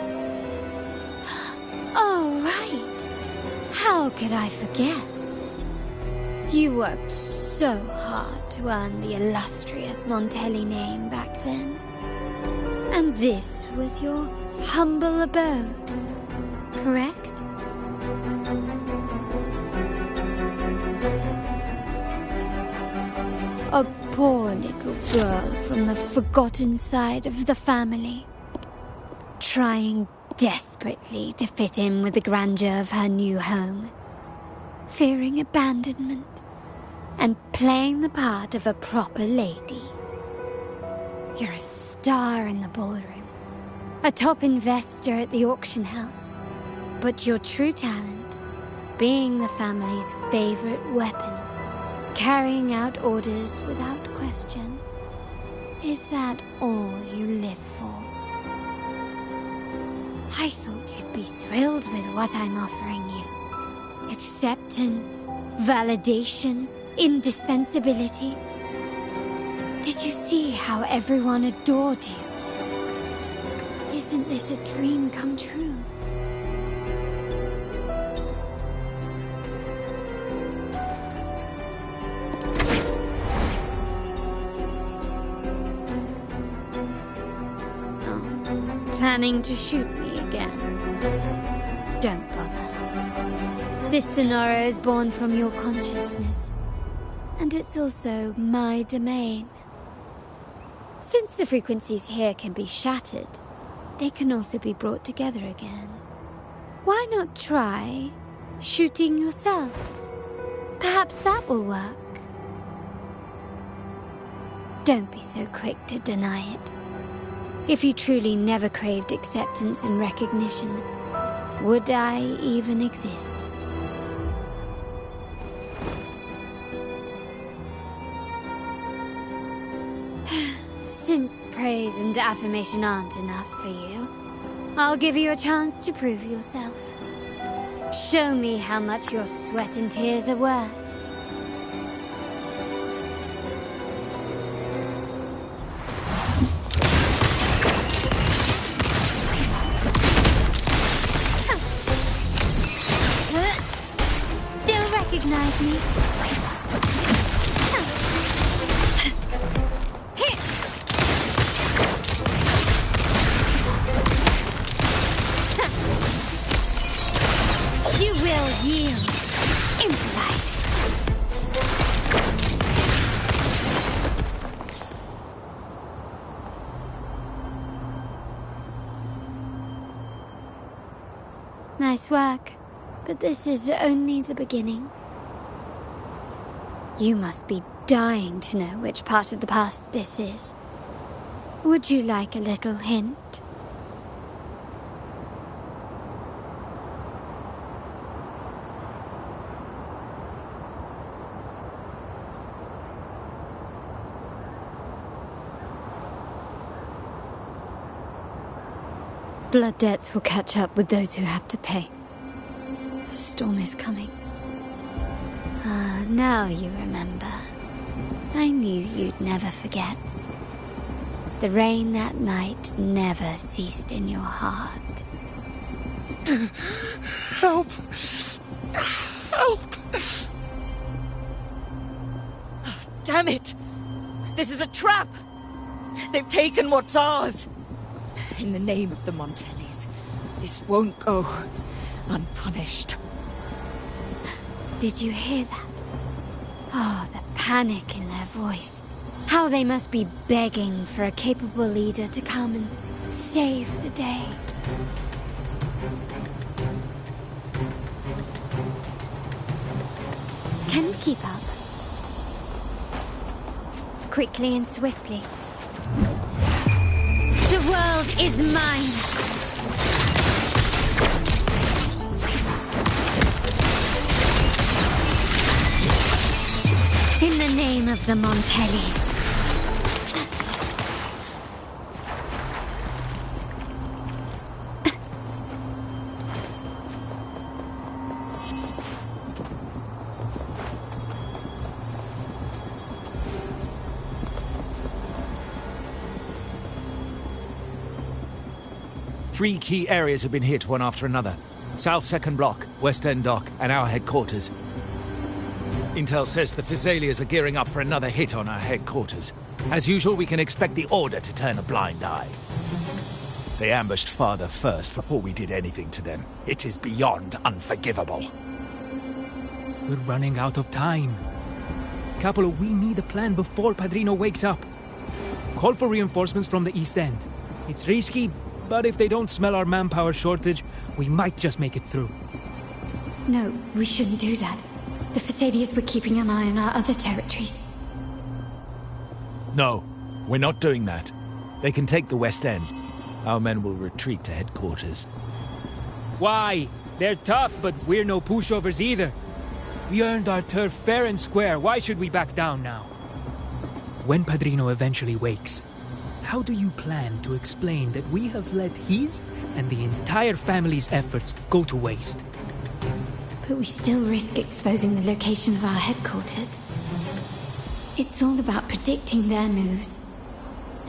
Oh, right. How could I forget? You worked so hard to earn the illustrious Montelli name back then. And this was your humble abode, correct? A poor little girl from the forgotten side of the family, trying desperately to fit in with the grandeur of her new home, fearing abandonment, and playing the part of a proper lady. You're a star in the ballroom, a top investor at the auction house, but your true talent, being the family's favorite weapon, carrying out orders without question. Is that all you live for? I thought you'd be thrilled with what I'm offering you. Acceptance, validation, indispensability. Did you see how everyone adored you? Isn't this a dream come true? Planning to shoot me again? Don't bother. This scenario is born from your consciousness, and it's also my domain. Since the frequencies here can be shattered, they can also be brought together again. Why not try shooting yourself? Perhaps that will work. Don't be so quick to deny it. If you truly never craved acceptance and recognition, would I even exist? Since praise and affirmation aren't enough for you, I'll give you a chance to prove yourself. Show me how much your sweat and tears are worth. Recognize me? You will yield. Improvise. Nice work, but this is only the beginning. You must be dying to know which part of the past this is. Would you like a little hint? Blood debts will catch up with those who have to pay. The storm is coming. Ah, now you remember. I knew you'd never forget. The rain that night never ceased in your heart. Help! Help! Oh, damn it! This is a trap! They've taken what's ours! In the name of the Montellis, this won't go unpunished. Did you hear that? Oh, the panic in their voice. How they must be begging for a capable leader to come and save the day. Can we keep up? Quickly and swiftly. The world is mine! In the name of the Montellis. Three key areas have been hit one after another. South 2nd Block, West End Dock, and our headquarters. Intel says the Physaelias are gearing up for another hit on our headquarters. As usual, we can expect the Order to turn a blind eye. They ambushed Father first before we did anything to them. It is beyond unforgivable. We're running out of time. Capolo, we need a plan before Padrino wakes up. Call for reinforcements from the East End. It's risky, but if they don't smell our manpower shortage, we might just make it through. No, we shouldn't do that. The Thessalians were keeping an eye on our other territories. No, we're not doing that. They can take the West End. Our men will retreat to headquarters. Why? They're tough, but we're no pushovers either. We earned our turf fair and square. Why should we back down now? When Padrino eventually wakes, how do you plan to explain that we have let his and the entire family's efforts go to waste? But we still risk exposing the location of our headquarters. It's all about predicting their moves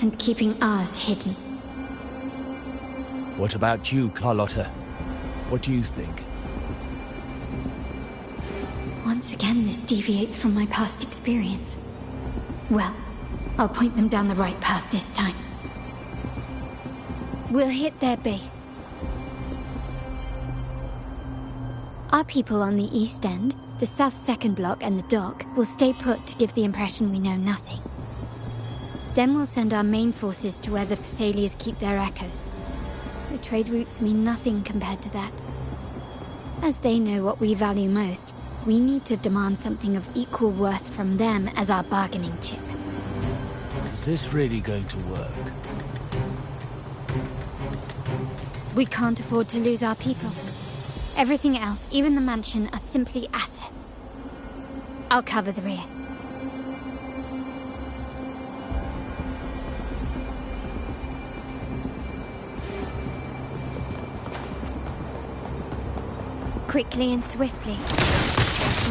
and keeping ours hidden. What about you, Carlotta? What do you think? Once again, this deviates from my past experience. Well, I'll point them down the right path this time. We'll hit their base. Our people on the East End, the South Second Block and the Dock will stay put to give the impression we know nothing. Then we'll send our main forces to where the Thessalians keep their echoes. The trade routes mean nothing compared to that. As they know what we value most, we need to demand something of equal worth from them as our bargaining chip. Is this really going to work? We can't afford to lose our people. Everything else, even the mansion, are simply assets. I'll cover the rear. Quickly and swiftly.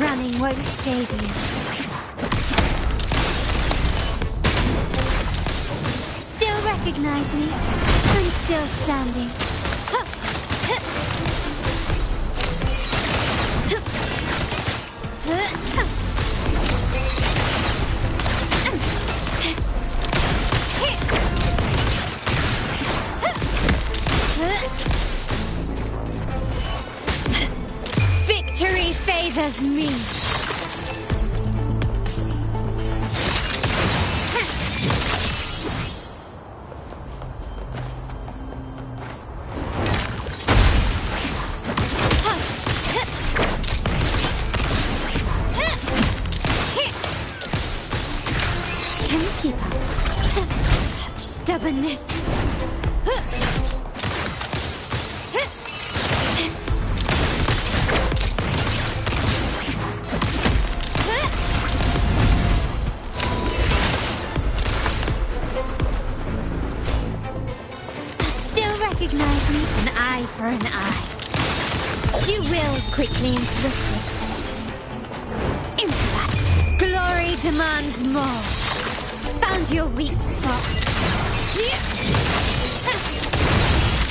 Running won't save you. Still recognize me? I'm still standing. Victory favors me. Can you keep up? Such stubbornness. Recognize me, an eye for an eye. You will quickly and swiftly. Into that. Glory demands more. Found your weak spot.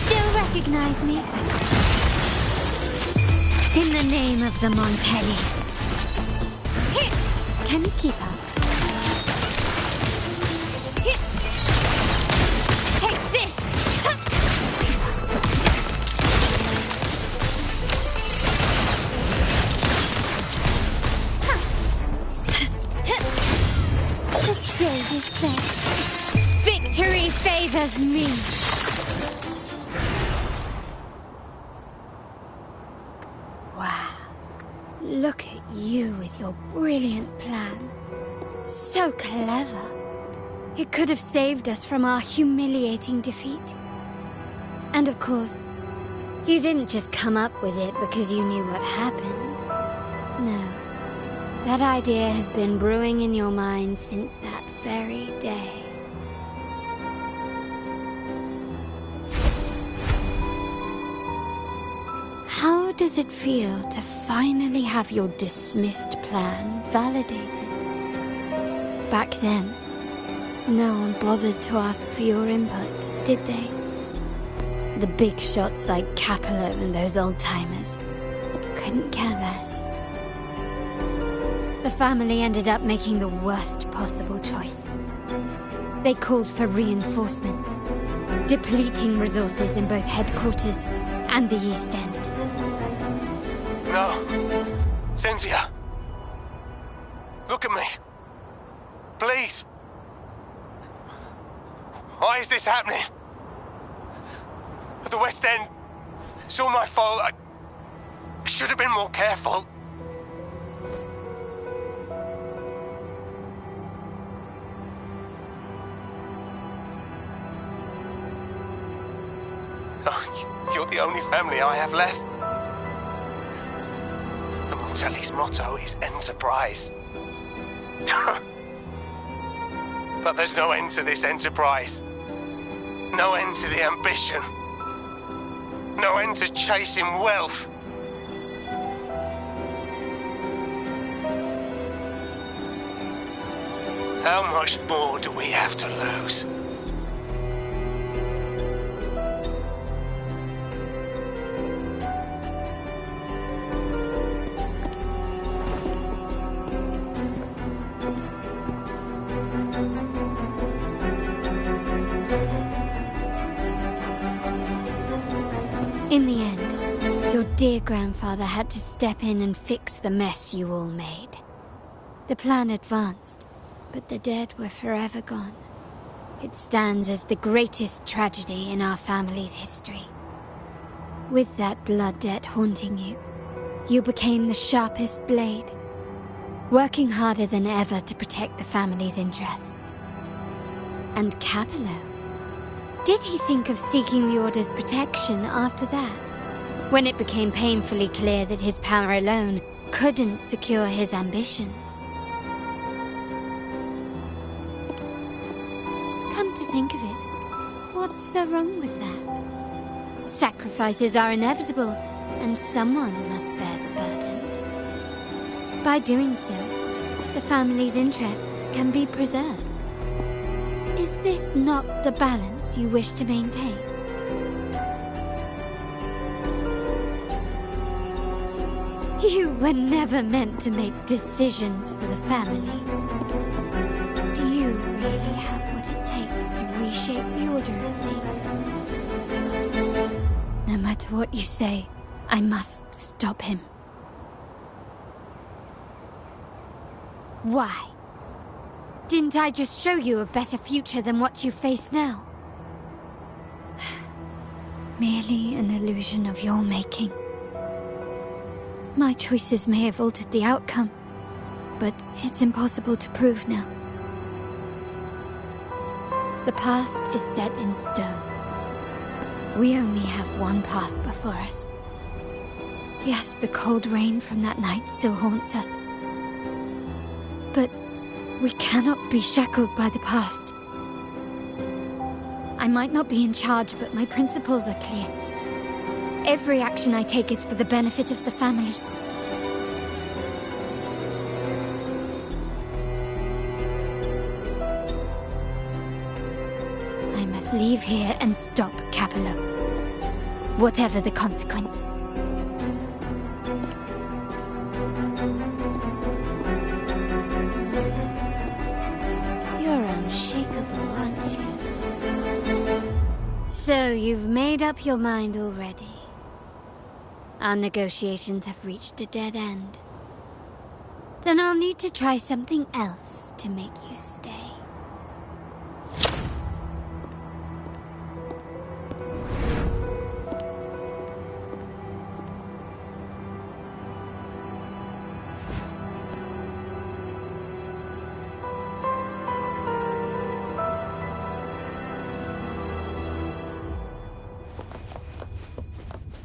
Still recognize me? In the name of the Montellis. Can you keep up? Take this! The stage is set. Victory favors me. Wow. Look at you with your brilliant plan. So clever. It could have saved us from our humiliating defeat. And of course, you didn't just come up with it because you knew what happened. No. That idea has been brewing in your mind since that very day. How does it feel to finally have your dismissed plan validated? Back then, no one bothered to ask for your input, did they? The big shots like Capello and those old-timers couldn't care less. The family ended up making the worst possible choice. They called for reinforcements, depleting resources in both headquarters and the East End. No. Cynthia. Look at me. Why is this happening? At the West End, it's all my fault. I should have been more careful. Oh, you're the only family I have left. The Montelli's motto is enterprise. But there's no end to this enterprise. No end to the ambition. No end to chasing wealth. How much more do we have to lose? In the end, your dear grandfather had to step in and fix the mess you all made. The plan advanced, but the dead were forever gone. It stands as the greatest tragedy in our family's history. With that blood debt haunting you, you became the sharpest blade, working harder than ever to protect the family's interests. And Capello? Did he think of seeking the Order's protection after that? When it became painfully clear that his power alone couldn't secure his ambitions. Come to think of it, what's so wrong with that? Sacrifices are inevitable, and someone must bear the burden. By doing so, the family's interests can be preserved. Is this not the balance you wish to maintain? You were never meant to make decisions for the family. Do you really have what it takes to reshape the order of things? No matter what you say, I must stop him. Why? Didn't I just show you a better future than what you face now? Merely an illusion of your making. My choices may have altered the outcome, but it's impossible to prove now. The past is set in stone. We only have one path before us. Yes, the cold rain from that night still haunts us. But we cannot be shackled by the past. I might not be in charge, but my principles are clear. Every action I take is for the benefit of the family. I must leave here and stop Capello, whatever the consequence. Unshakable, aren't you? So you've made up your mind already. Our negotiations have reached a dead end. Then I'll need to try something else to make you stay.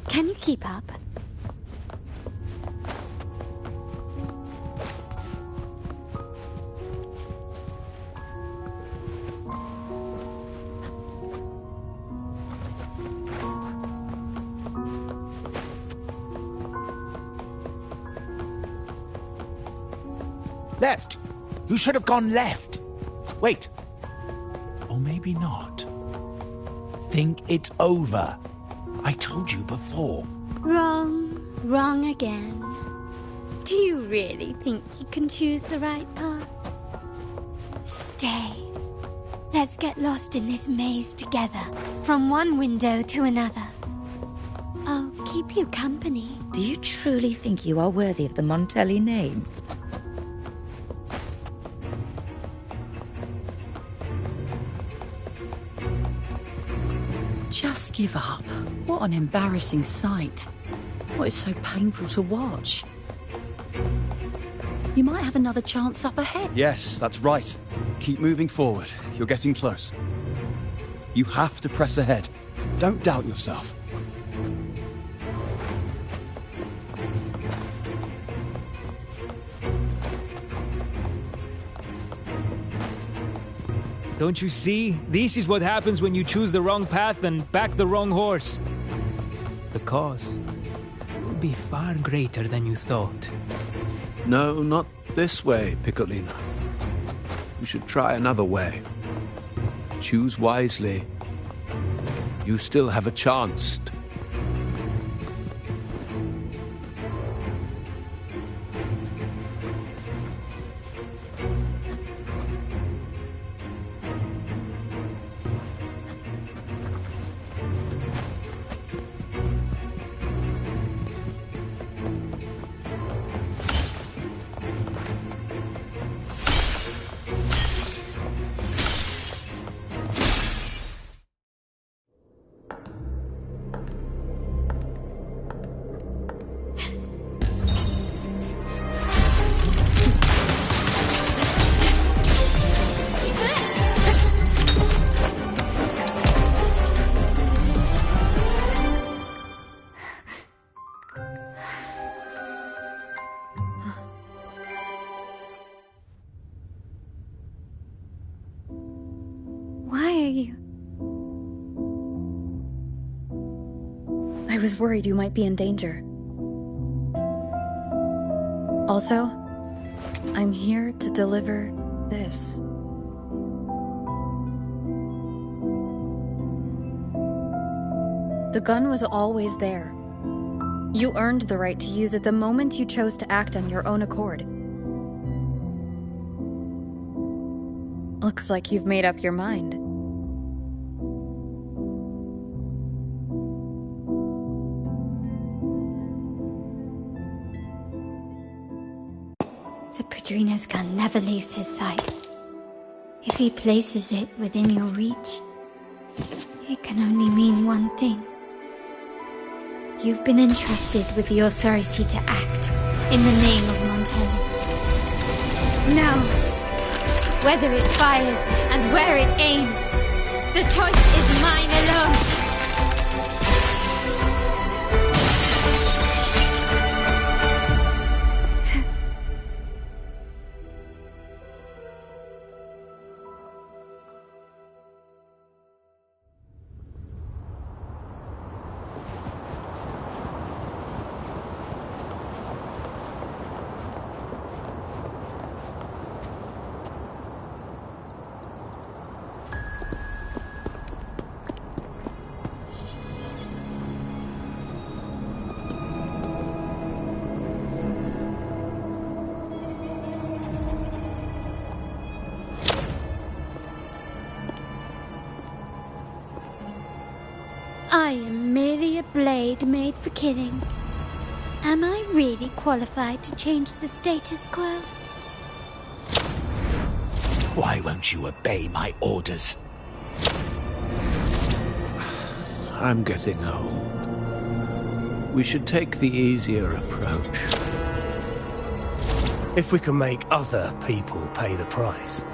Can you keep up? Left! You should have gone left! Wait. Or maybe not. Think it over. I told you before. Wrong again. Do you really think you can choose the right path? Stay. Let's get lost in this maze together, from one window to another. I'll keep you company. Do you truly think you are worthy of the Montelli name? Just give up. What an embarrassing sight. What is so painful to watch? You might have another chance up ahead. Yes, that's right. Keep moving forward. You're getting close. You have to press ahead. Don't doubt yourself. Don't you see? This is what happens when you choose the wrong path and back the wrong horse. The cost will be far greater than you thought. No, not this way, Piccolino. You should try another way. Choose wisely. You still have a chance. I was worried you might be in danger. Also, I'm here to deliver this. The gun was always there. You earned the right to use it the moment you chose to act on your own accord. Looks like you've made up your mind. The Padrino's gun never leaves his sight. If he places it within your reach, it can only mean one thing. You've been entrusted with the authority to act in the name of Montelli. Now, whether it fires and where it aims, the choice is mine alone. I am merely a blade made for killing. Am I really qualified to change the status quo? Why won't you obey my orders? I'm getting old. We should take the easier approach. If we can make other people pay the price.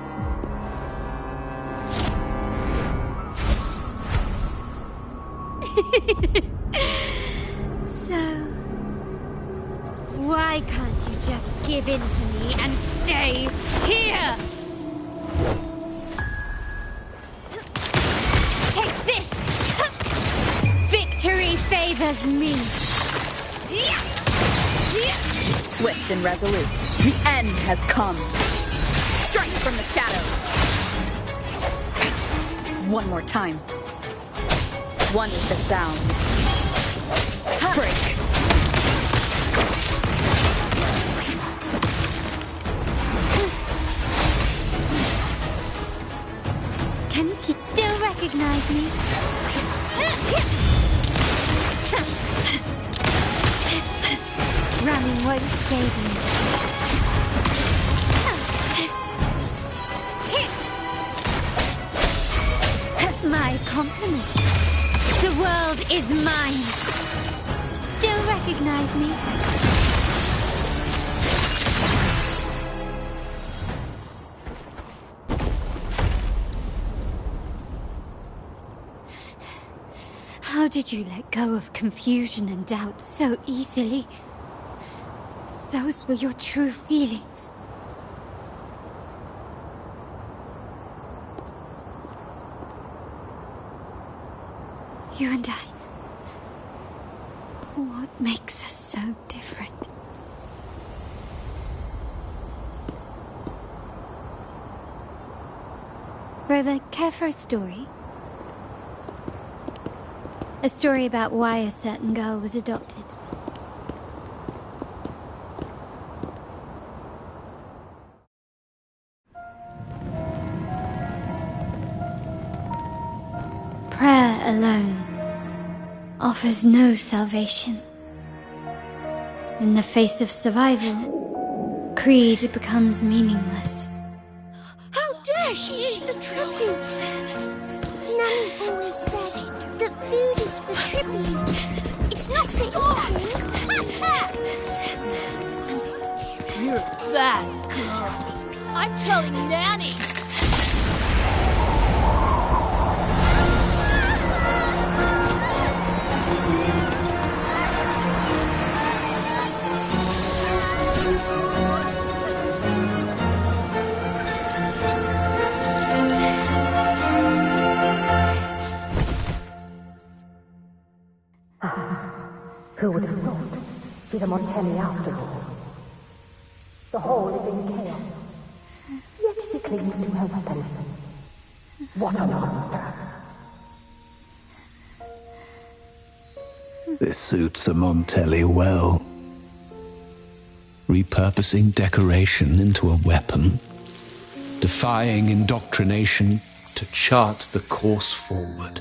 So, why can't you just give in to me and stay here? Take this! Victory favors me! Swift and resolute, the end has come. Strike from the shadows. One more time. One with the sound. Break. Can you still recognize me? Running won't save me. My compliments. The world is mine. Still recognize me? How did you let go of confusion and doubt so easily? Those were your true feelings. You and I. What makes us so different? Brother, care for a story? A story about why a certain girl was adopted. Prayer alone offers no salvation. In the face of survival, creed becomes meaningless. How dare she eat the tribute? Nanny always said that food is for tribute. It's not for eating. You're a bad girl. I'm telling Nanny. Who would have thought? She's a Montelli after all. The hall is in chaos. Yet she clings to her weapon. What a monster! This suits a Montelli well. Repurposing decoration into a weapon, defying indoctrination to chart the course forward.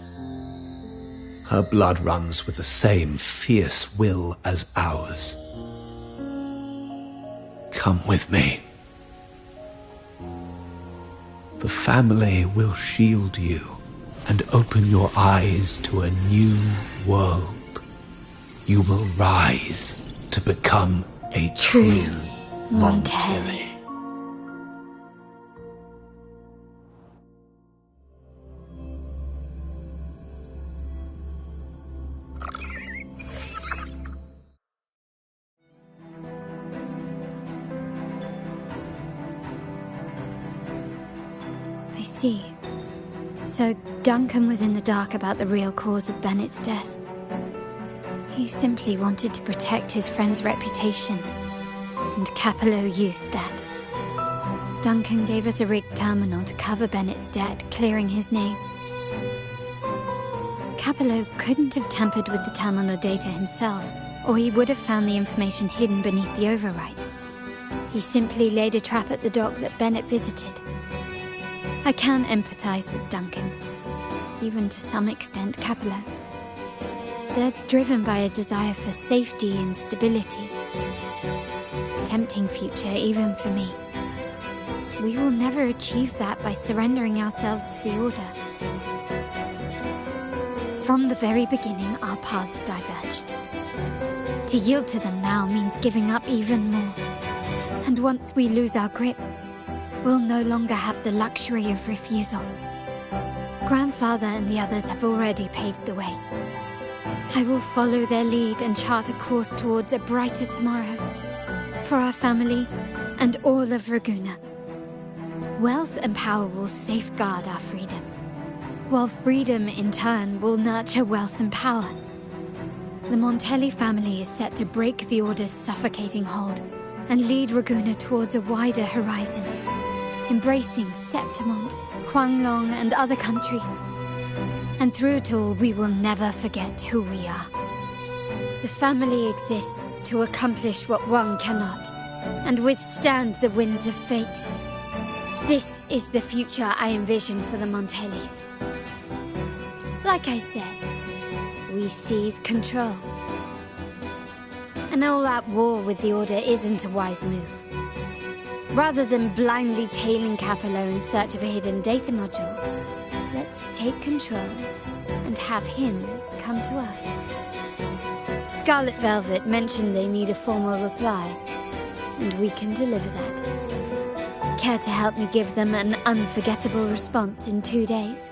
Her blood runs with the same fierce will as ours. Come with me. The family will shield you and open your eyes to a new world. You will rise to become a true Montelli. I see. So Duncan was in the dark about the real cause of Bennett's death. He simply wanted to protect his friend's reputation, and Capello used that. Duncan gave us a rigged terminal to cover Bennett's debt, clearing his name. Capello couldn't have tampered with the terminal data himself, or he would have found the information hidden beneath the overwrites. He simply laid a trap at the dock that Bennett visited. I can empathize with Duncan, even to some extent Capello. They're driven by a desire for safety and stability. A tempting future even for me. We will never achieve that by surrendering ourselves to the Order. From the very beginning, our paths diverged. To yield to them now means giving up even more. And once we lose our grip, we'll no longer have the luxury of refusal. Grandfather and the others have already paved the way. I will follow their lead and chart a course towards a brighter tomorrow. For our family and all of Raguna. Wealth and power will safeguard our freedom, while freedom in turn will nurture wealth and power. The Montelli family is set to break the Order's suffocating hold and lead Raguna towards a wider horizon, embracing Septimont, Huanglong, and other countries. And through it all, we will never forget who we are. The family exists to accomplish what one cannot, and withstand the winds of fate. This is the future I envision for the Montellis. Like I said, we seize control. An all-out war with the Order isn't a wise move. Rather than blindly tailing Capello in search of a hidden data module, Let's take control and have him come to us. Scarlet Velvet mentioned they need a formal reply, and we can deliver that. Care to help me give them an unforgettable response in 2 days?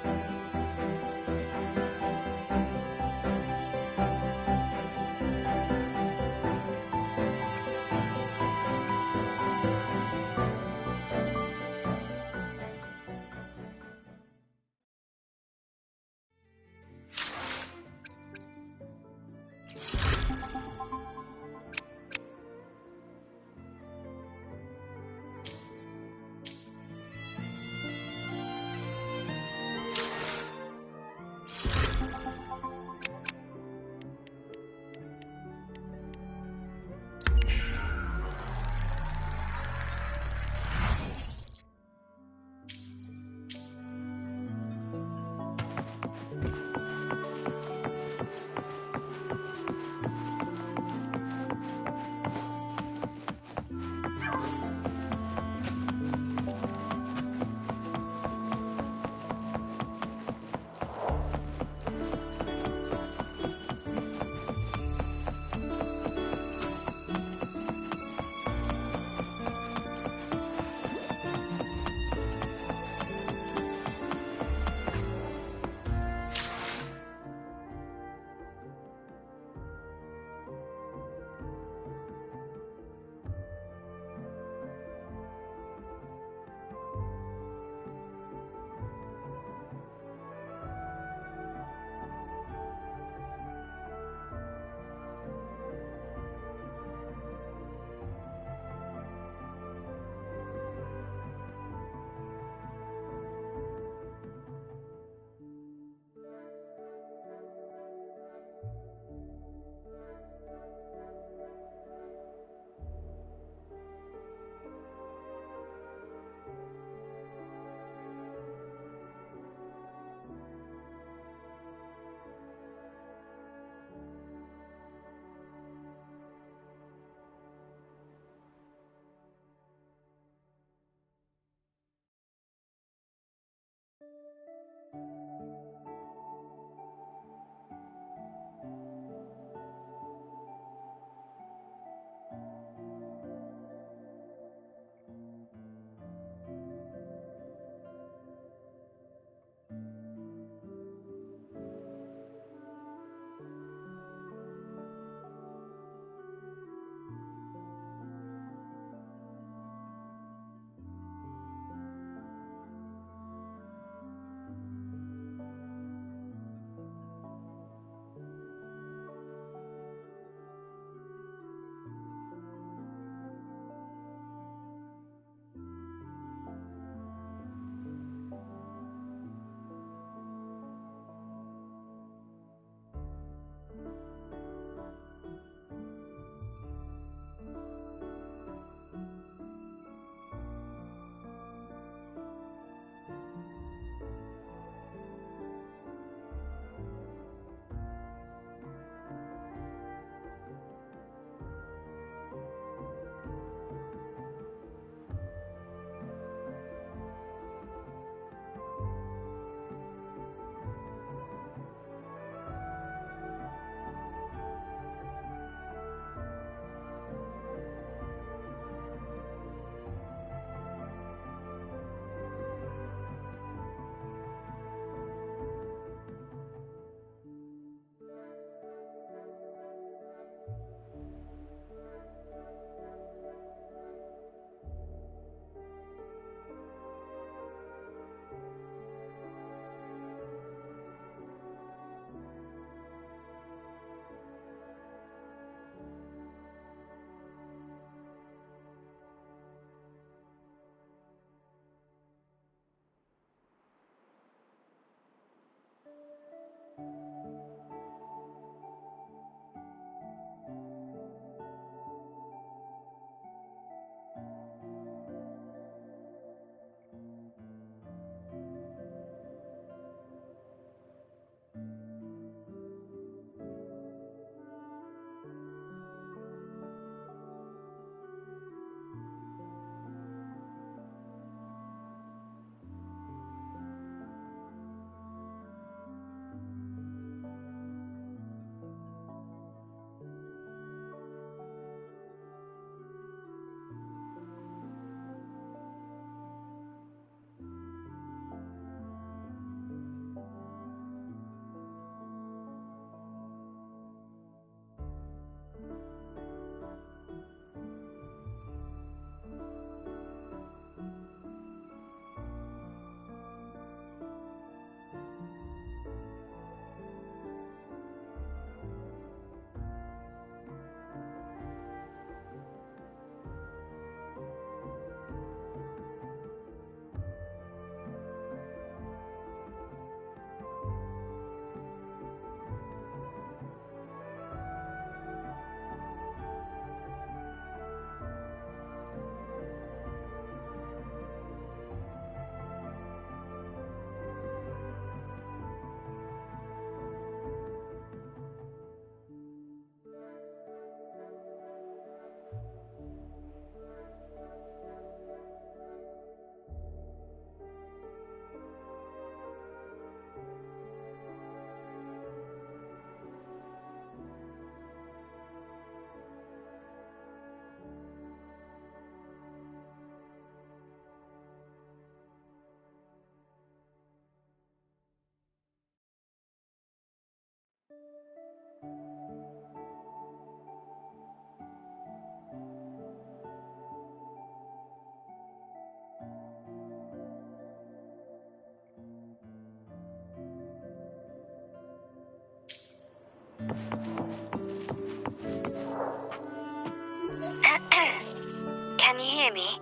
Can you hear me?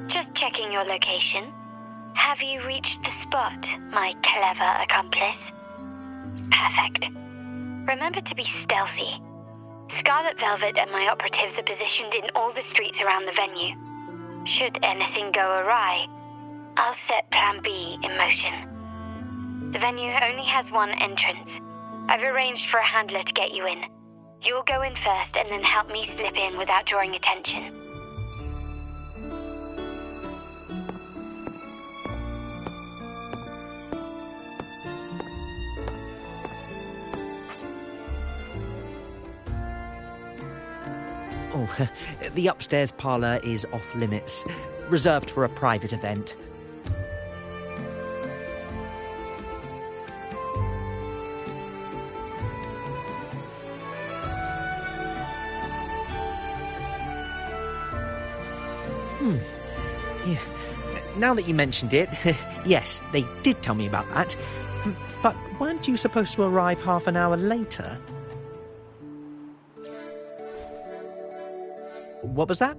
Just checking your location. Have you reached the spot, my clever accomplice? Perfect. Remember to be stealthy. Scarlet Velvet and my operatives are positioned in all the streets around the venue. Should anything go awry, I'll set Plan B in motion. The venue only has one entrance. I've arranged for a handler to get you in. You'll go in first and then help me slip in without drawing attention. Oh, the upstairs parlour is off limits, reserved for a private event. Yeah. Now that you mentioned it, yes, they did tell me about that. But weren't you supposed to arrive half an hour later? What was that?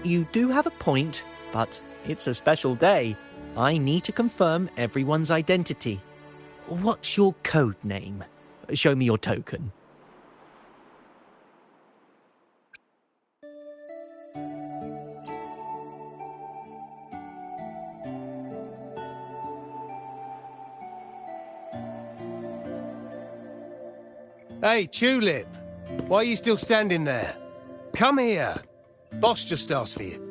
You do have a point, but it's a special day. I need to confirm everyone's identity. What's your code name? Show me your token. Hey, Tulip! Why are you still standing there? Come here. Boss just asked for you.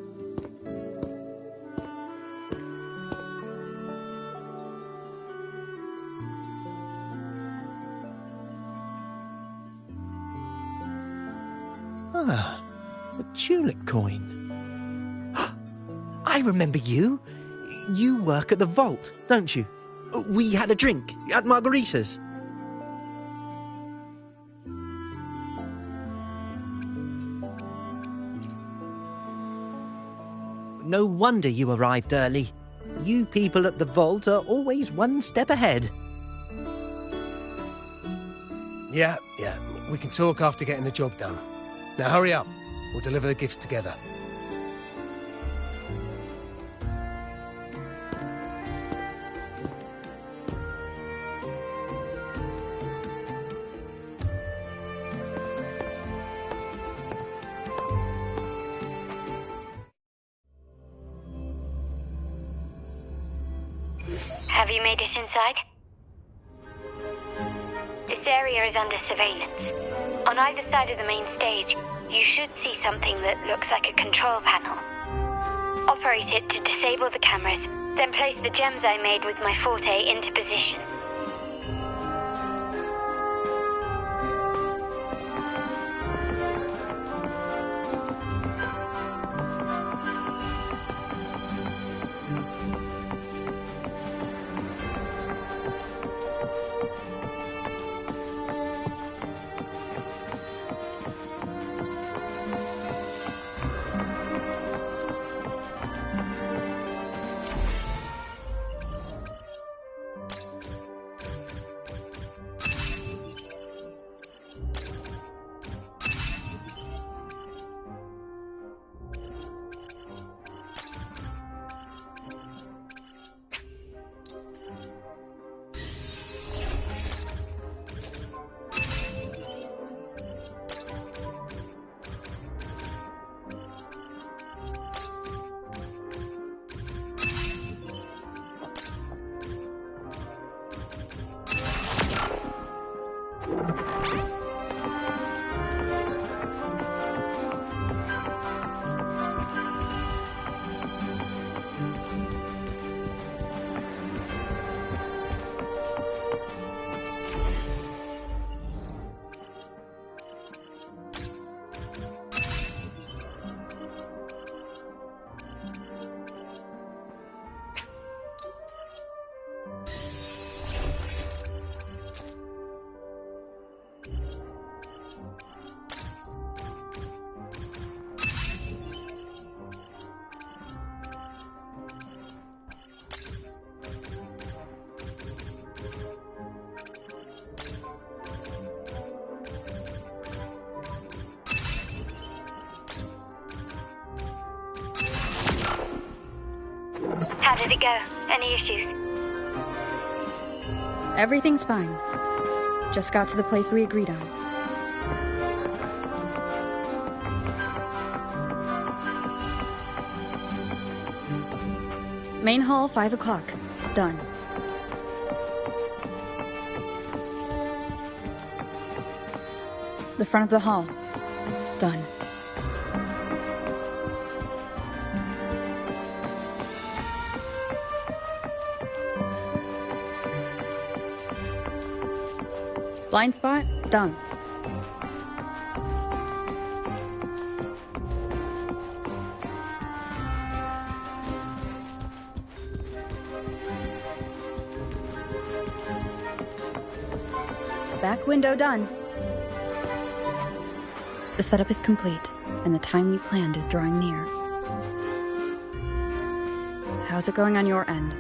Ah, a tulip coin. I remember you. You work at the vault, don't you? We had a drink at Margarita's. No wonder you arrived early. You people at the vault are always one step ahead. Yeah, we can talk after getting the job done. Now hurry up. We'll deliver the gifts together. Have you made it inside? This area is under surveillance. On either side of the main stage, you should see something that looks like a control panel. Operate it to disable the cameras, then place the gems I made with my forte into position. How did it go? Any issues? Everything's fine. Just got to the place we agreed on. Main hall, 5 o'clock. Done. The front of the hall. Done. Blind spot? Done. Back window done. The setup is complete, and the time we planned is drawing near. How's it going on your end?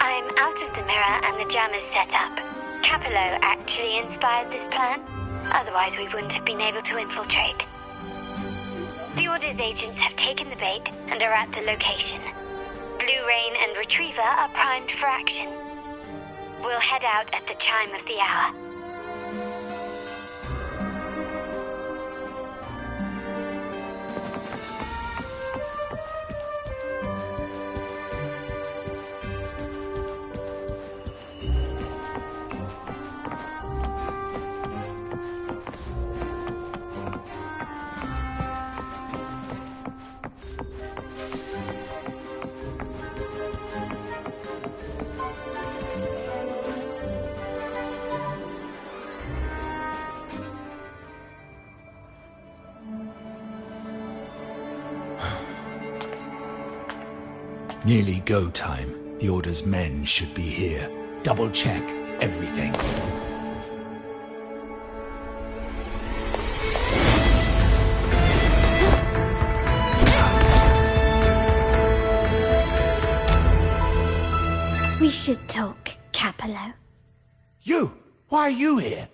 I'm out of the mirror and the jam is set up. Capello actually inspired this plan. Otherwise we wouldn't have been able to infiltrate. The Order's agents have taken the bait and are at the location. Blue Rain and Retriever are primed for action. We'll head out at the chime of the hour. Nearly go time. The Order's men should be here. Double check everything. We should talk, Capello. You! Why are you here?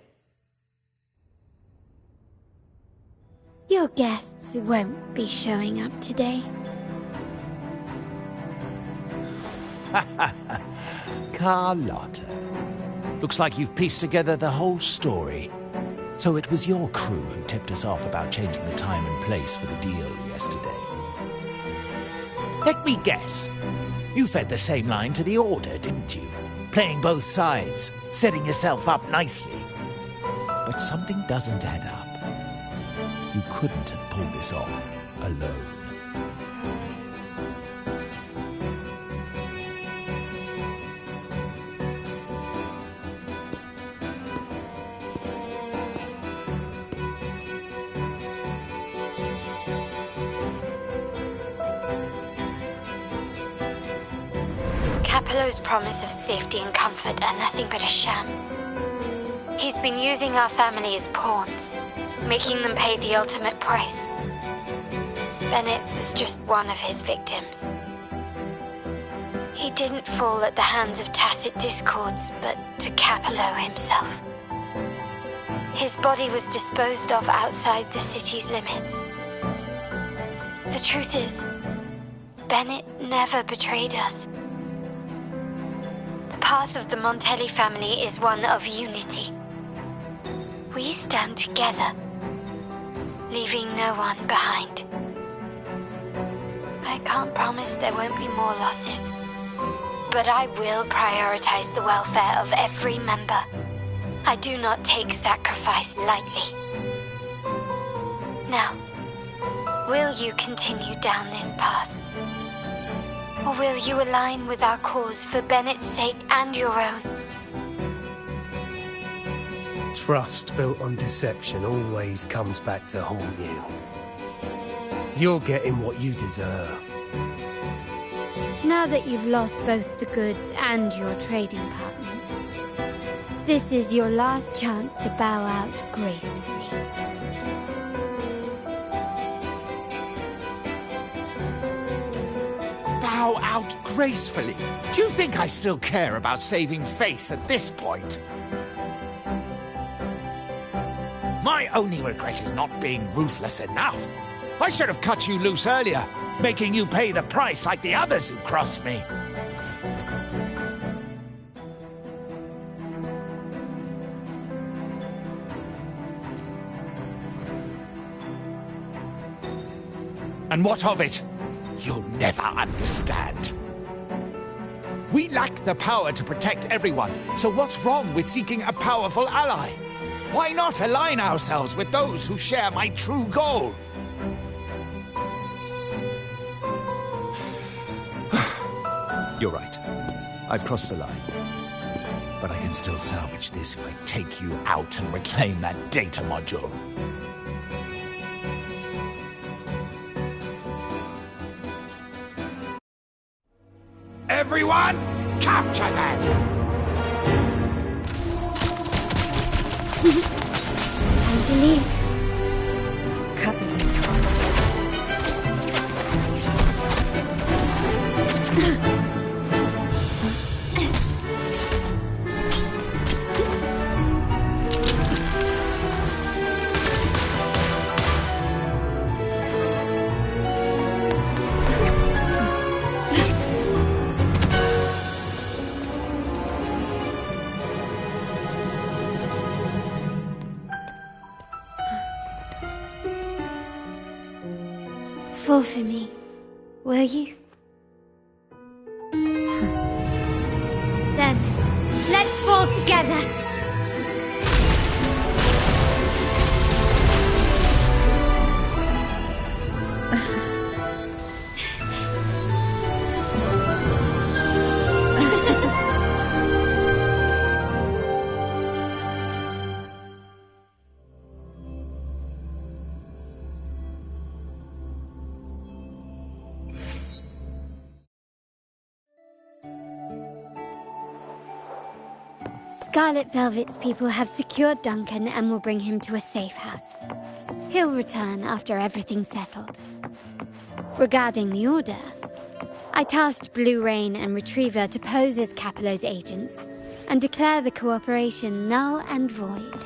Your guests won't be showing up today. Carlotta. Looks like you've pieced together the whole story. So it was your crew who tipped us off about changing the time and place for the deal yesterday. Let me guess. You fed the same line to the Order, didn't you? Playing both sides, setting yourself up nicely. But something doesn't add up. You couldn't have pulled this off alone. Capello's promise of safety and comfort are nothing but a sham. He's been using our family as pawns, making them pay the ultimate price. Bennett was just one of his victims. He didn't fall at the hands of tacit discords, but to Capello himself. His body was disposed of outside the city's limits. The truth is, Bennett never betrayed us. The path of the Montelli family is one of unity. We stand together, leaving no one behind. I can't promise there won't be more losses, but I will prioritize the welfare of every member. I do not take sacrifice lightly. Now, will you continue down this path? Or will you align with our cause for Bennett's sake and your own? Trust built on deception always comes back to haunt you. You're getting what you deserve. Now that you've lost both the goods and your trading partners, this is your last chance to bow out gracefully. Bow out gracefully? Do you think I still care about saving face at this point? My only regret is not being ruthless enough. I should have cut you loose earlier. making you pay the price like the others who crossed me. And what of it? You'll never understand. We lack the power to protect everyone, so what's wrong with seeking a powerful ally? Why not align ourselves with those who share my true goal? You're right. I've crossed the line. But I can still salvage this if I take you out and reclaim that data module. Everyone, capture them! Time to leave. Fall for me, will you? Then, let's fall together! Scarlet Velvet's people have secured Duncan and will bring him to a safe house. He'll return after everything's settled. Regarding the Order, I tasked Blue Rain and Retriever to pose as Capello's agents and declare the cooperation null and void.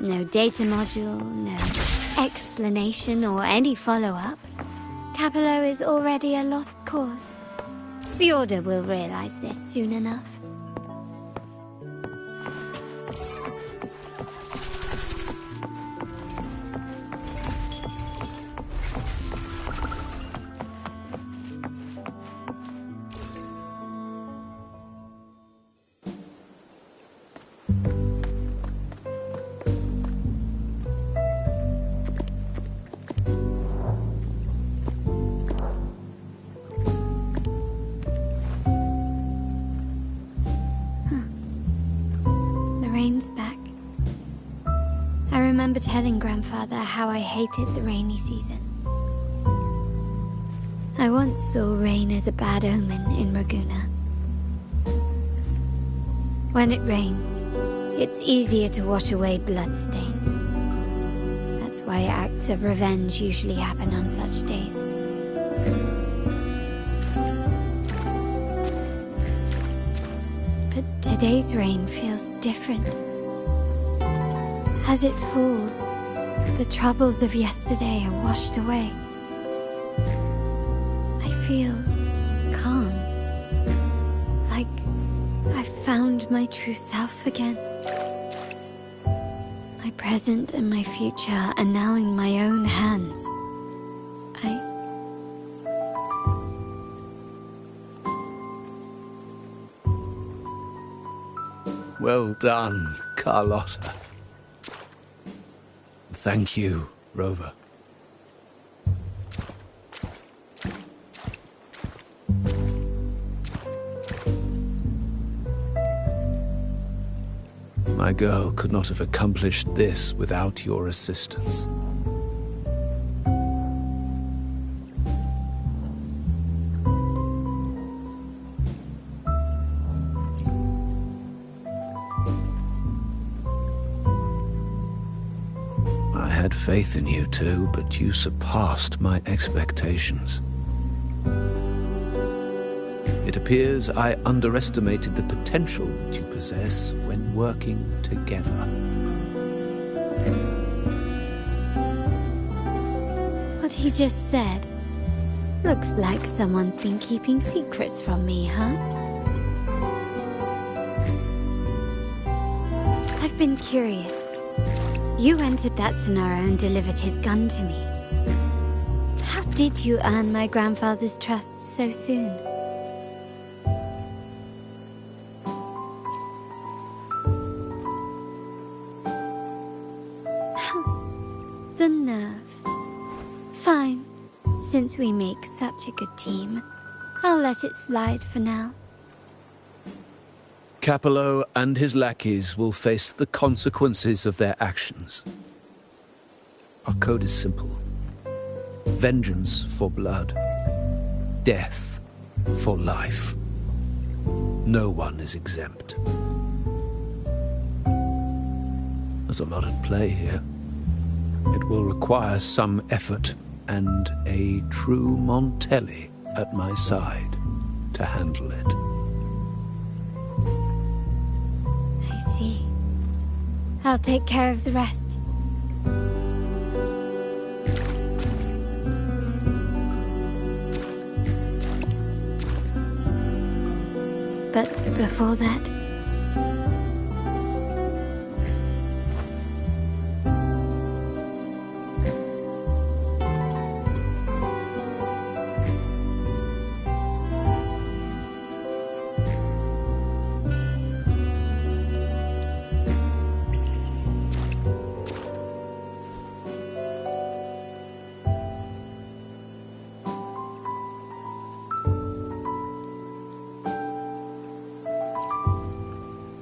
No data module, no explanation or any follow-up. Capello is already a lost cause. The Order will realize this soon enough. Back. I remember telling Grandfather how I hated the rainy season. I once saw rain as a bad omen in Raguna. When it rains, it's easier to wash away bloodstains. That's why acts of revenge usually happen on such days. But today's rain feels different. As it falls, the troubles of yesterday are washed away. I feel calm, like I found my true self again. My present and my future are now in my own hands. Well done, Carlotta. Thank you, Rover. My girl could not have accomplished this without your assistance. I had faith in you too, but you surpassed my expectations. It appears I underestimated the potential that you possess when working together. What he just said Looks like someone's been keeping secrets from me, huh? I've been curious. You entered that Sonara and delivered his gun to me. How did you earn my grandfather's trust so soon? The nerve. Fine. Since we make such a good team, I'll let it slide for now. Capello and his lackeys will face the consequences of their actions. Our code is simple. Vengeance for blood. Death for life. No one is exempt. There's a lot at play here. It will require some effort and a true Montelli at my side to handle it. I see. I'll take care of the rest. But before that...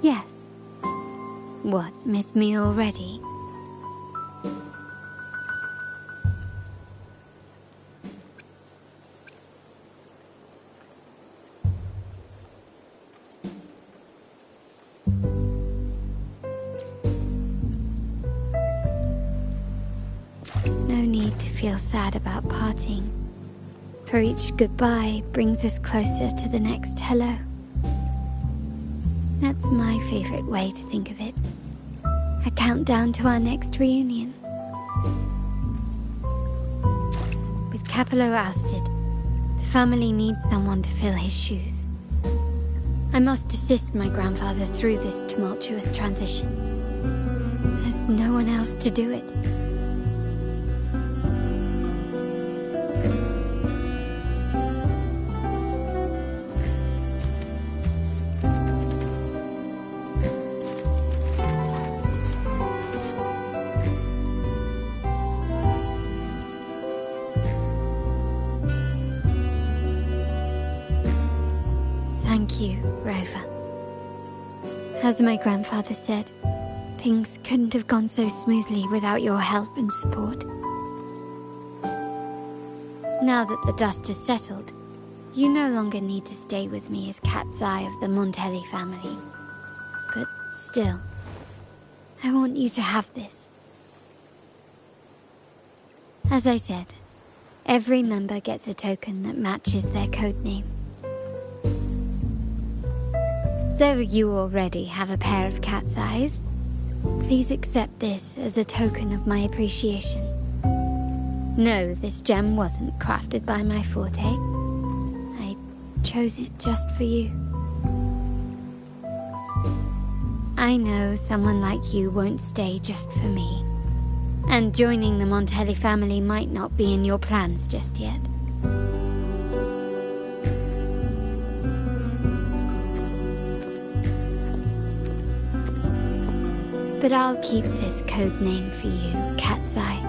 Yes. What, miss me already? No need to feel sad about parting, for each goodbye brings us closer to the next hello. That's my favorite way to think of it. A countdown to our next reunion. With Capello ousted, the family needs someone to fill his shoes. I must assist my grandfather through this tumultuous transition. There's no one else to do it. Thank you, Rover. As my grandfather said, things couldn't have gone so smoothly without your help and support. Now that the dust has settled, you no longer need to stay with me as Cat's Eye of the Montelli family. But still, I want you to have this. As I said, every member gets a token that matches their code name. Though you already have a pair of cat's eyes, please accept this as a token of my appreciation. No, this gem wasn't crafted by my forte. I chose it just for you. I know someone like you won't stay just for me, and joining the Montelli family might not be in your plans just yet. But I'll keep this code name for you, Cat's Eye.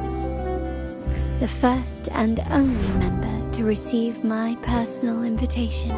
The first and only member to receive my personal invitation.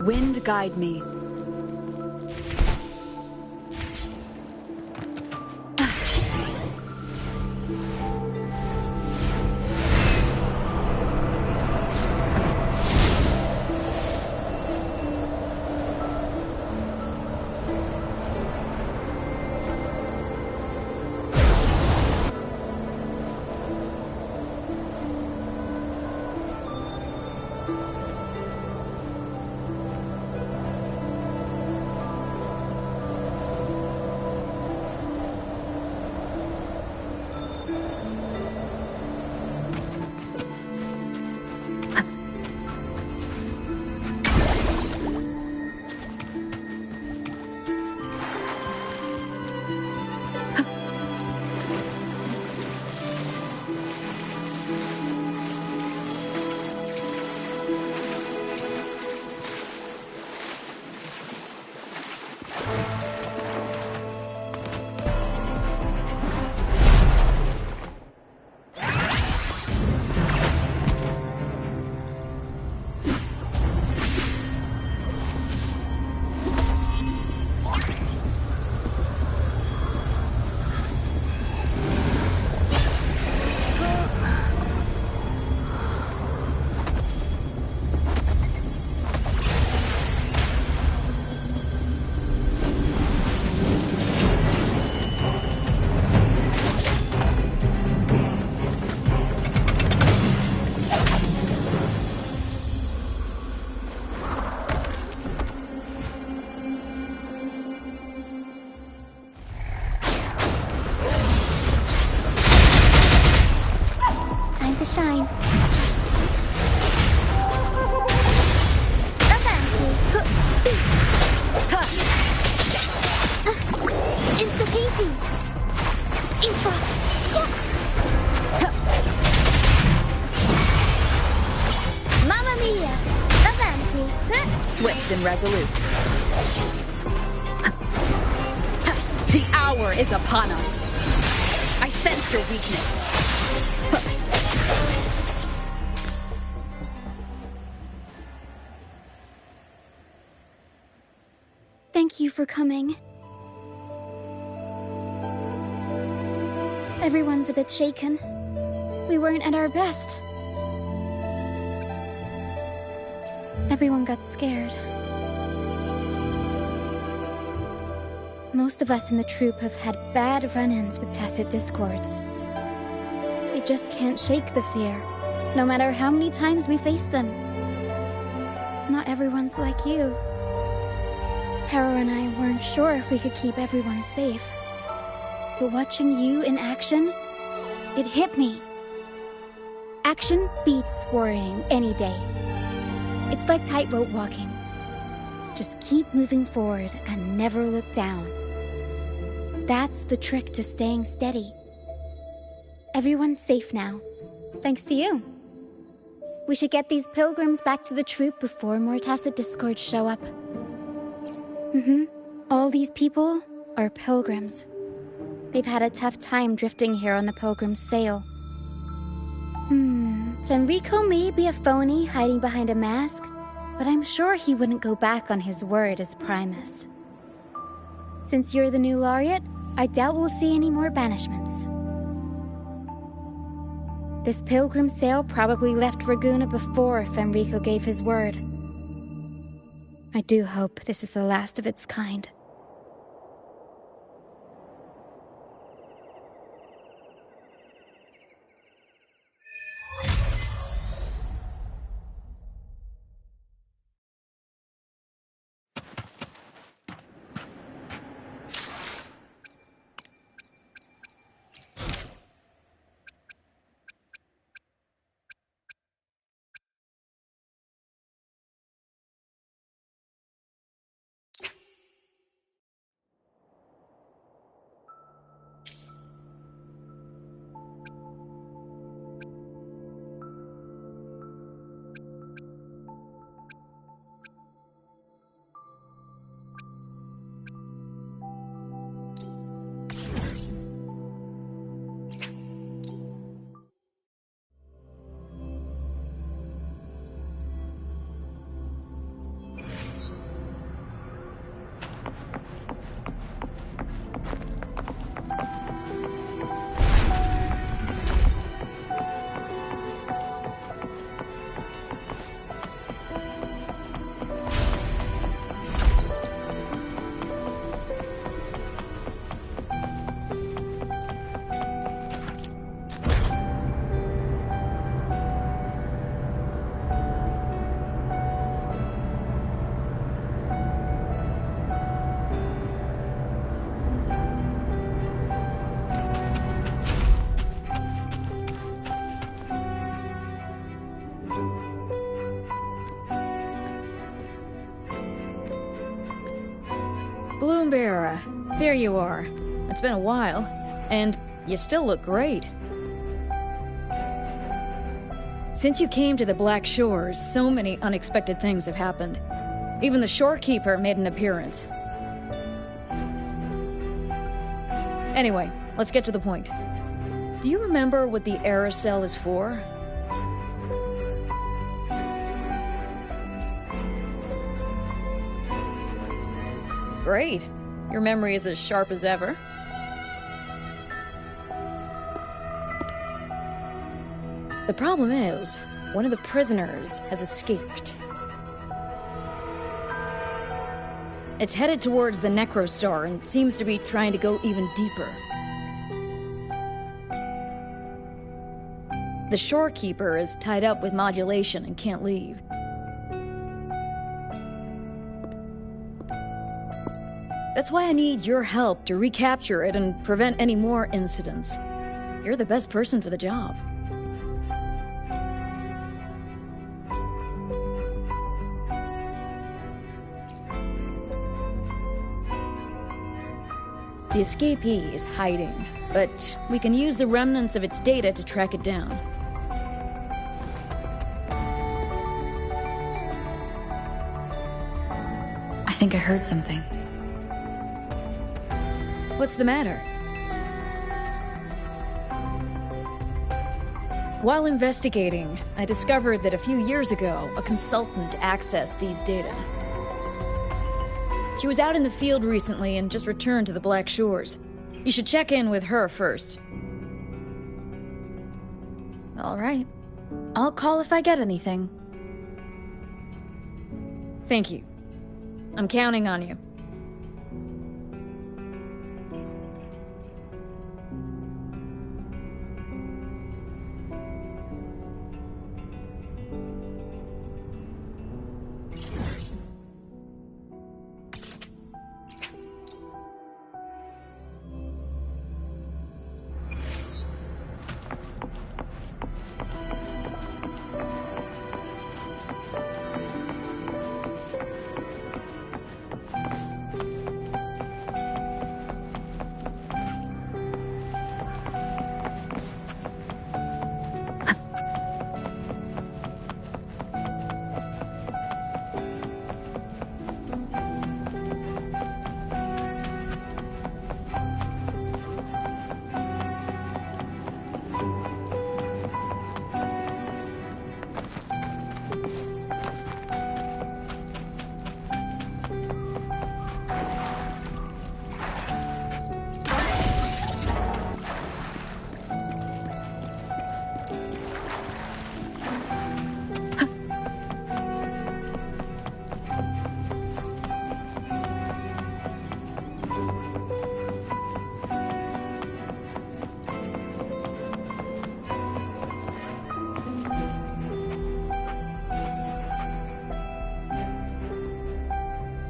Wind guide me. To shine. Avanti. Insta painting. Infra. Mamma mia. Avanti. Swift and resolute. The hour is upon us. I sense your weakness. Thank you for coming. Everyone's a bit shaken. We weren't at our best. Everyone got scared. Most of us in the troupe have had bad run-ins with tacit discords. They just can't shake the fear, no matter how many times we face them. Not everyone's like you. Harrow and I weren't sure if we could keep everyone safe. But watching you in action, it hit me. Action beats worrying any day. It's like tightrope walking. Just keep moving forward and never look down. That's the trick to staying steady. Everyone's safe now, thanks to you. We should get these pilgrims back to the troop before more tacit discords show up. All these people are pilgrims. They've had a tough time drifting here on the pilgrim's sail. Fenrico may be a phony hiding behind a mask, but I'm sure he wouldn't go back on his word as Primus. Since you're the new laureate, I doubt we'll see any more banishments. This pilgrim sail probably left Raguna before Fenrico gave his word. I do hope this is the last of its kind. Balloon Bearer, there you are. It's been a while, and you still look great. Since you came to the Black Shores, so many unexpected things have happened. Even the shorekeeper made an appearance. Anyway, let's get to the point. Do you remember what the aerosol is for? Great. Your memory is as sharp as ever. The problem is, one of the prisoners has escaped. It's headed towards the Necrostar and seems to be trying to go even deeper. The shorekeeper is tied up with modulation and can't leave. That's why I need your help to recapture it and prevent any more incidents. You're the best person for the job. The escapee is hiding, but we can use the remnants of its data to track it down. I think I heard something. What's the matter? While investigating, I discovered that a few years ago, a consultant accessed these data. She was out in the field recently and just returned to the Black Shores. You should check in with her first. All right. I'll call if I get anything. Thank you. I'm counting on you.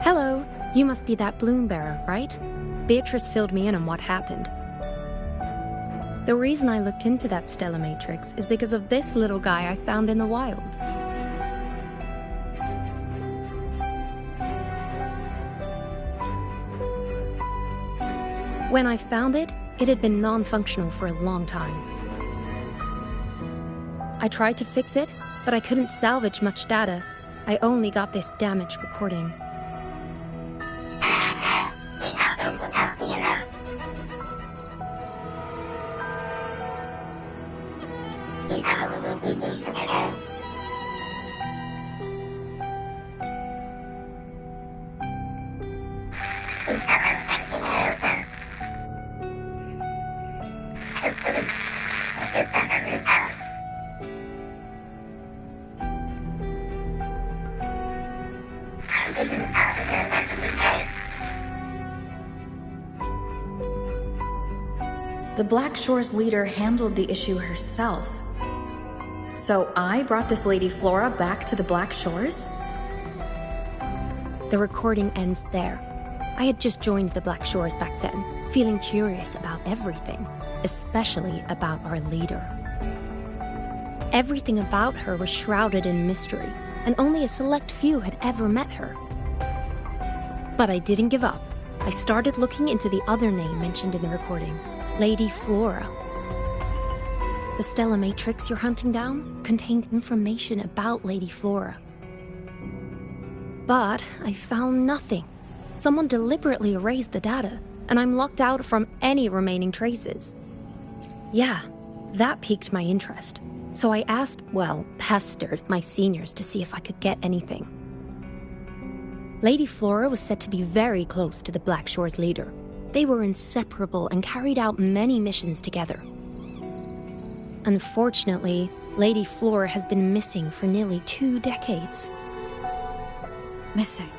Hello, you must be that balloon bearer, right? Beatrice filled me in on what happened. The reason I looked into that Stella Matrix is because of this little guy I found in the wild. When I found it, it had been non-functional for a long time. I tried to fix it, but I couldn't salvage much data. I only got this damaged recording. The Black Shores leader handled the issue herself. So I brought this lady Flora back to the Black Shores? The recording ends there. I had just joined the Black Shores back then, feeling curious about everything, especially about our leader. Everything about her was shrouded in mystery, and only a select few had ever met her. But I didn't give up. I started looking into the other name mentioned in the recording, Lady Flora. The Stella Matrix you're hunting down contained information about Lady Flora. But I found nothing. Someone deliberately erased the data, and I'm locked out from any remaining traces. Yeah, that piqued my interest. So I pestered my seniors to see if I could get anything. Lady Flora was said to be very close to the Black Shore's leader. They were inseparable and carried out many missions together. Unfortunately, Lady Flora has been missing for nearly 2 decades. Missing.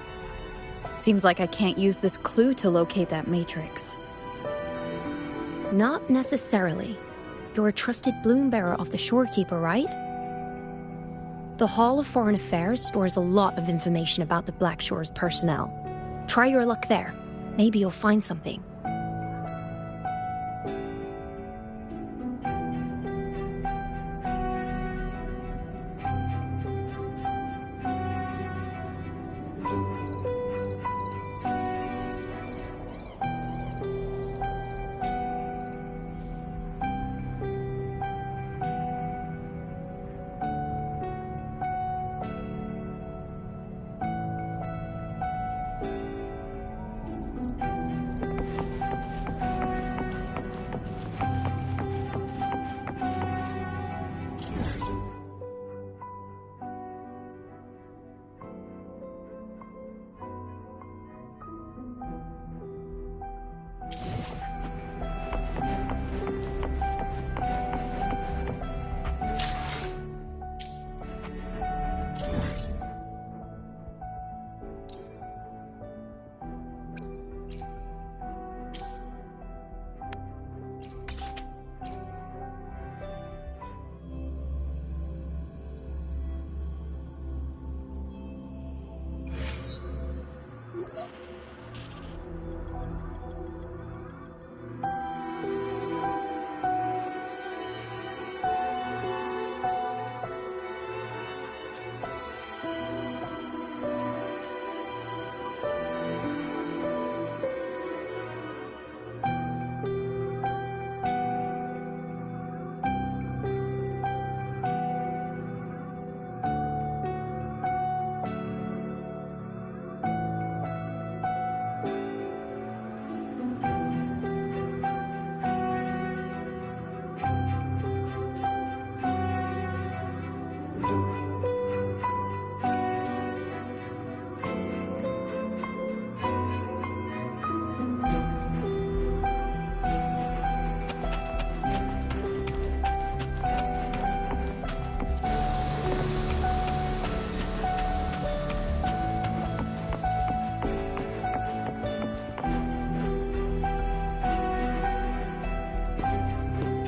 Seems like I can't use this clue to locate that matrix. Not necessarily. You're a trusted bloom-bearer of the Shorekeeper, right? The Hall of Foreign Affairs stores a lot of information about the Black Shore's personnel. Try your luck there. Maybe you'll find something.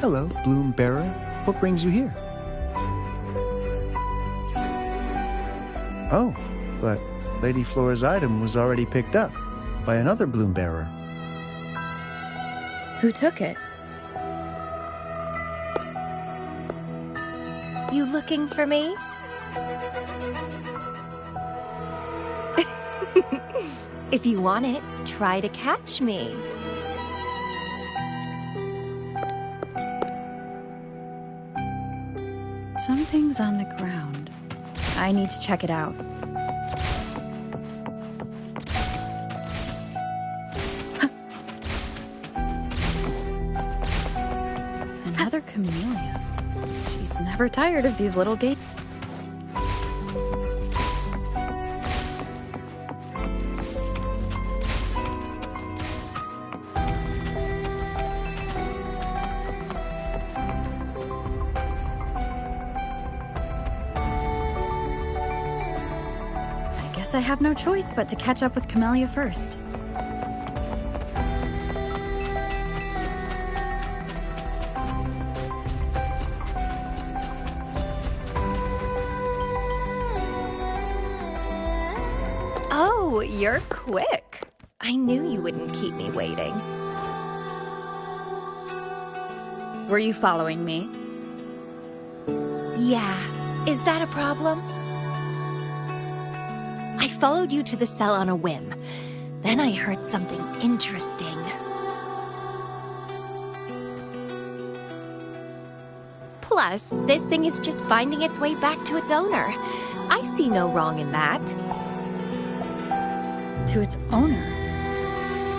Hello, Bloom Bearer. What brings you here? Oh, but Lady Flora's item was already picked up by another Bloom Bearer. Who took it? You looking for me? If you want it, try to catch me. Something's on the ground. I need to check it out. Another chameleon. She's never tired of these little games. I have no choice but to catch up with Camellia first. Oh, you're quick. I knew you wouldn't keep me waiting. Were you following me? Yeah. Is that a problem? I followed you to the cell on a whim. Then I heard something interesting. Plus, this thing is just finding its way back to its owner. I see no wrong in that. To its owner?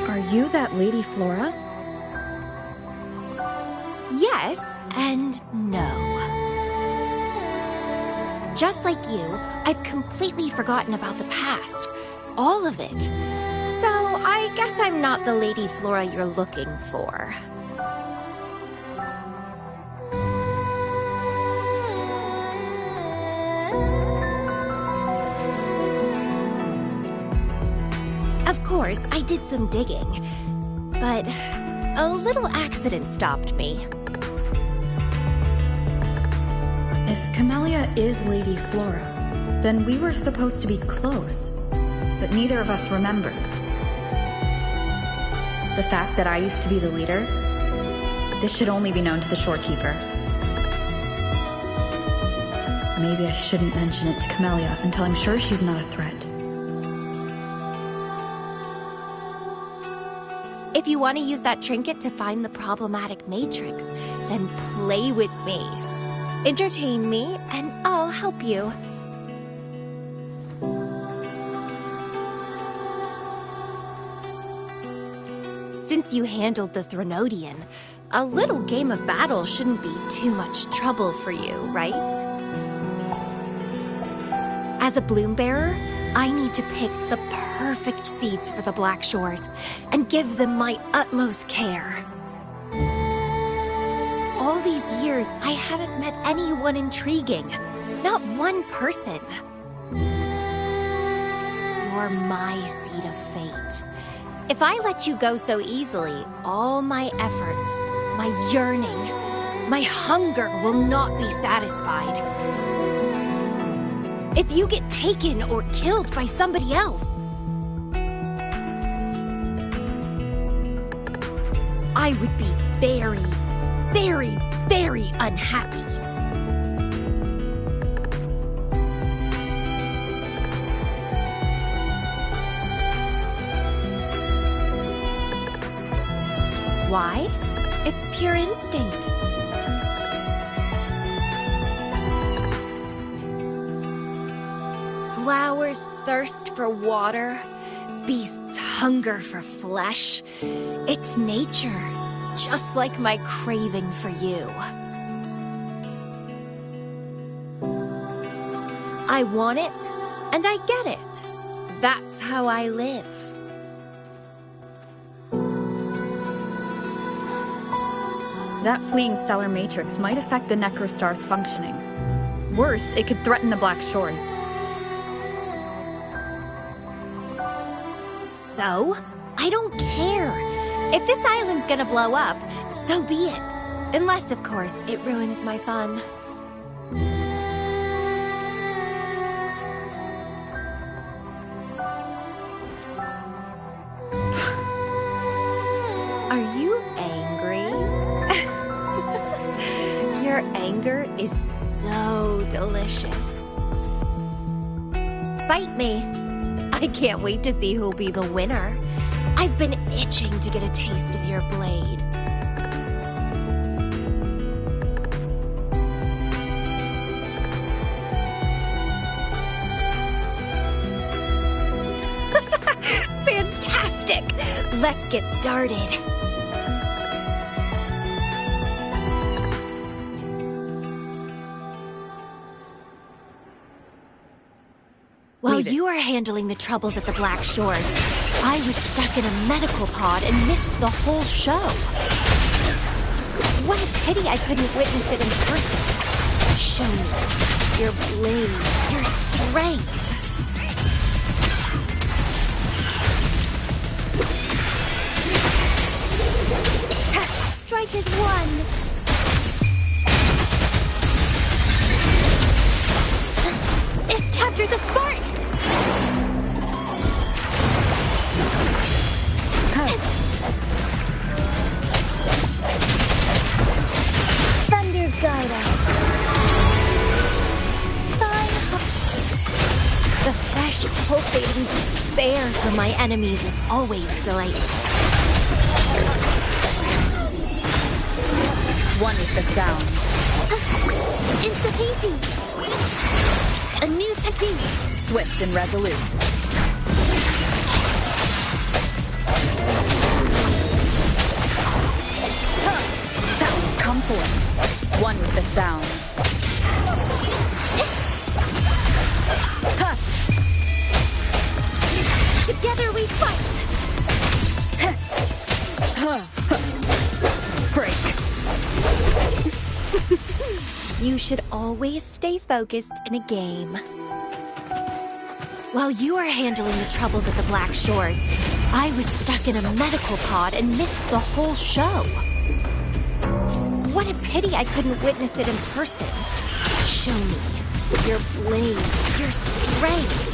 Are you that Lady Flora? Yes and no. Just like you, I've completely forgotten about the past. All of it. So, I guess I'm not the Lady Flora you're looking for. Of course, I did some digging, but a little accident stopped me. If Camellia is Lady Flora, then we were supposed to be close, but neither of us remembers. The fact that I used to be the leader, this should only be known to the shorekeeper. Maybe I shouldn't mention it to Camellia until I'm sure she's not a threat. If you want to use that trinket to find the problematic matrix, then play with me. Entertain me, and I'll help you. Since you handled the Threnodian, a little game of battle shouldn't be too much trouble for you, right? As a bloom bearer, I need to pick the perfect seeds for the Black Shores and give them my utmost care. All these years, I haven't met anyone intriguing. Not one person. You're my seed of fate. If I let you go so easily, all my efforts, my yearning, my hunger will not be satisfied. If you get taken or killed by somebody else, I would be very, very, very unhappy. Why? It's pure instinct. Flowers thirst for water, beasts hunger for flesh. It's nature, just like my craving for you. I want it, and I get it. That's how I live. That fleeing stellar matrix might affect the Necrostar's functioning. Worse, it could threaten the Black Shores. So? I don't care. If this island's gonna blow up, so be it. Unless, of course, it ruins my fun. Are you angry? Your anger is so delicious. Fight me. I can't wait to see who'll be the winner. I've been itching to get a taste of your blade. Fantastic! Let's get started. While you were handling the troubles at the Black Shores, I was stuck in a medical pod and missed the whole show. What a pity I couldn't witness it in person. Show me your blade, your strength. Strike is one. It captured the spark! Thunder guide us. The fresh pulsating despair from my enemies is always delightful. One with the sound. Insta-painting! A new technique! Swift and resolute. Sounds come forth. One with the sound. Together we fight! Break. You should always stay focused in a game. While you were handling the troubles at the Black Shores, I was stuck in a medical pod and missed the whole show. What a pity I couldn't witness it in person. Show me your blade, your strength.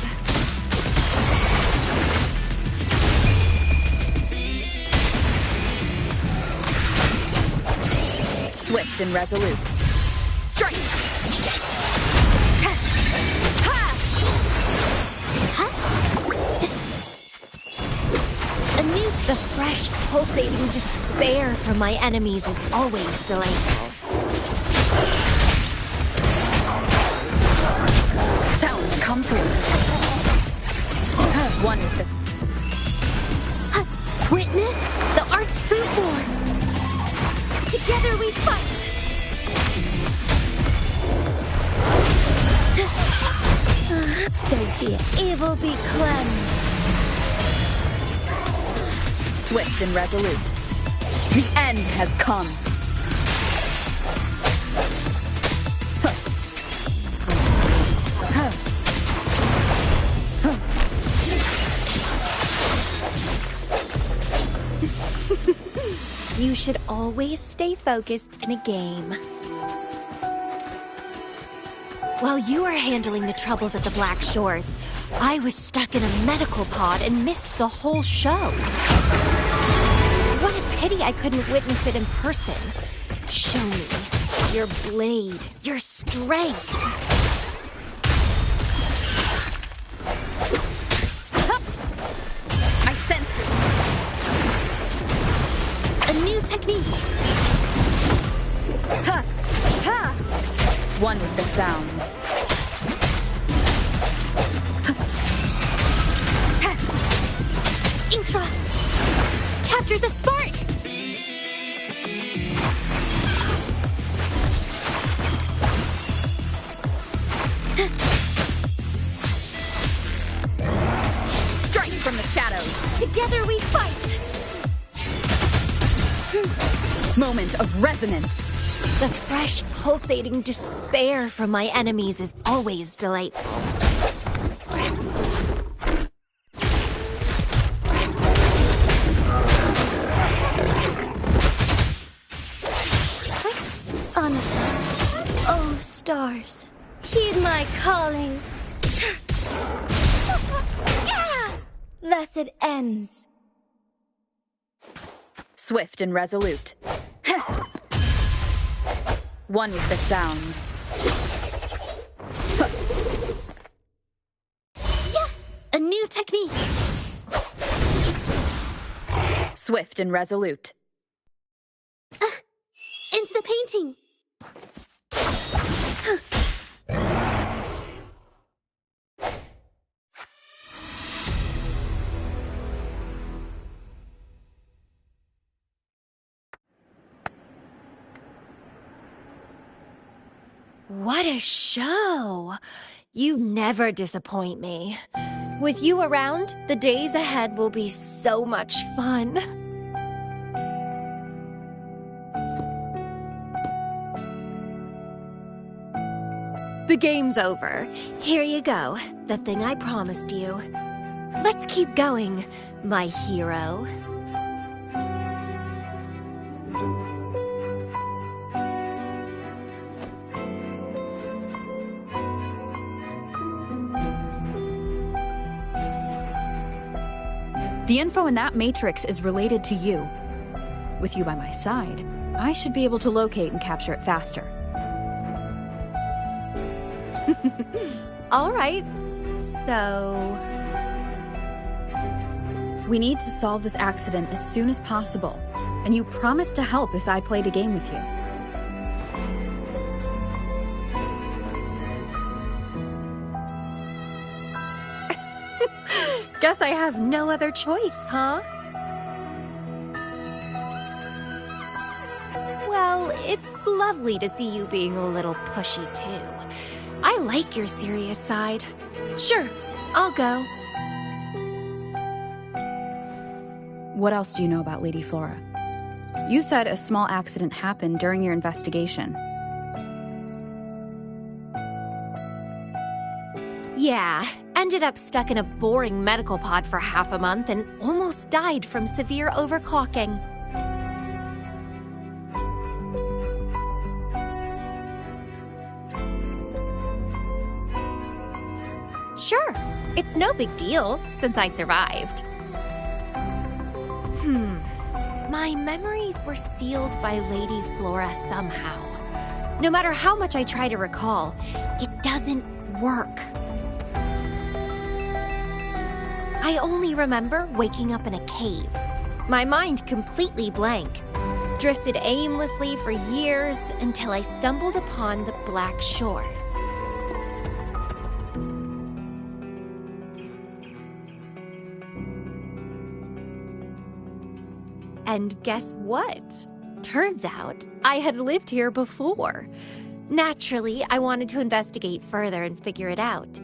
Swift and resolute. Strike! The fresh, pulsating despair from my enemies is always delightful. Sounds come forth. One with the... Witness the art's true form. Together we fight. Sophia, evil be cleansed. Swift and resolute. The end has come. You should always stay focused in a game. While you were handling the troubles at the Black Shores, I was stuck in a medical pod and missed the whole show. What a pity I couldn't witness it in person. Show me your blade, your strength. I sense it. A new technique. Ha! Ha! One with the sounds. Ink drops! Capture the spark! Strike from the shadows! Together we fight! Moment of resonance! The fresh, pulsating despair from my enemies is always delightful. Oh, stars, heed my calling. Thus it ends. Swift and resolute. One with the sounds. A new technique. Swift and resolute. Into the painting. What a show! You never disappoint me. With you around, the days ahead will be so much fun. The game's over. Here you go, the thing I promised you. Let's keep going, my hero. The info in that matrix is related to you. With you by my side, I should be able to locate and capture it faster. All right. So, We need to solve this accident as soon as possible. And you promised to help if I played a game with you. Guess I have no other choice, huh? Well, it's lovely to see you being a little pushy, too. I like your serious side. Sure, I'll go. What else do you know about Lady Flora? You said a small accident happened during your investigation. Yeah, ended up stuck in a boring medical pod for half a month and almost died from severe overclocking. Sure, it's no big deal since I survived. My memories were sealed by Lady Flora somehow. No matter how much I try to recall, it doesn't work. I only remember waking up in a cave. My mind completely blank. Drifted aimlessly for years until I stumbled upon the Black Shores. And guess what? Turns out I had lived here before. Naturally, I wanted to investigate further and figure it out.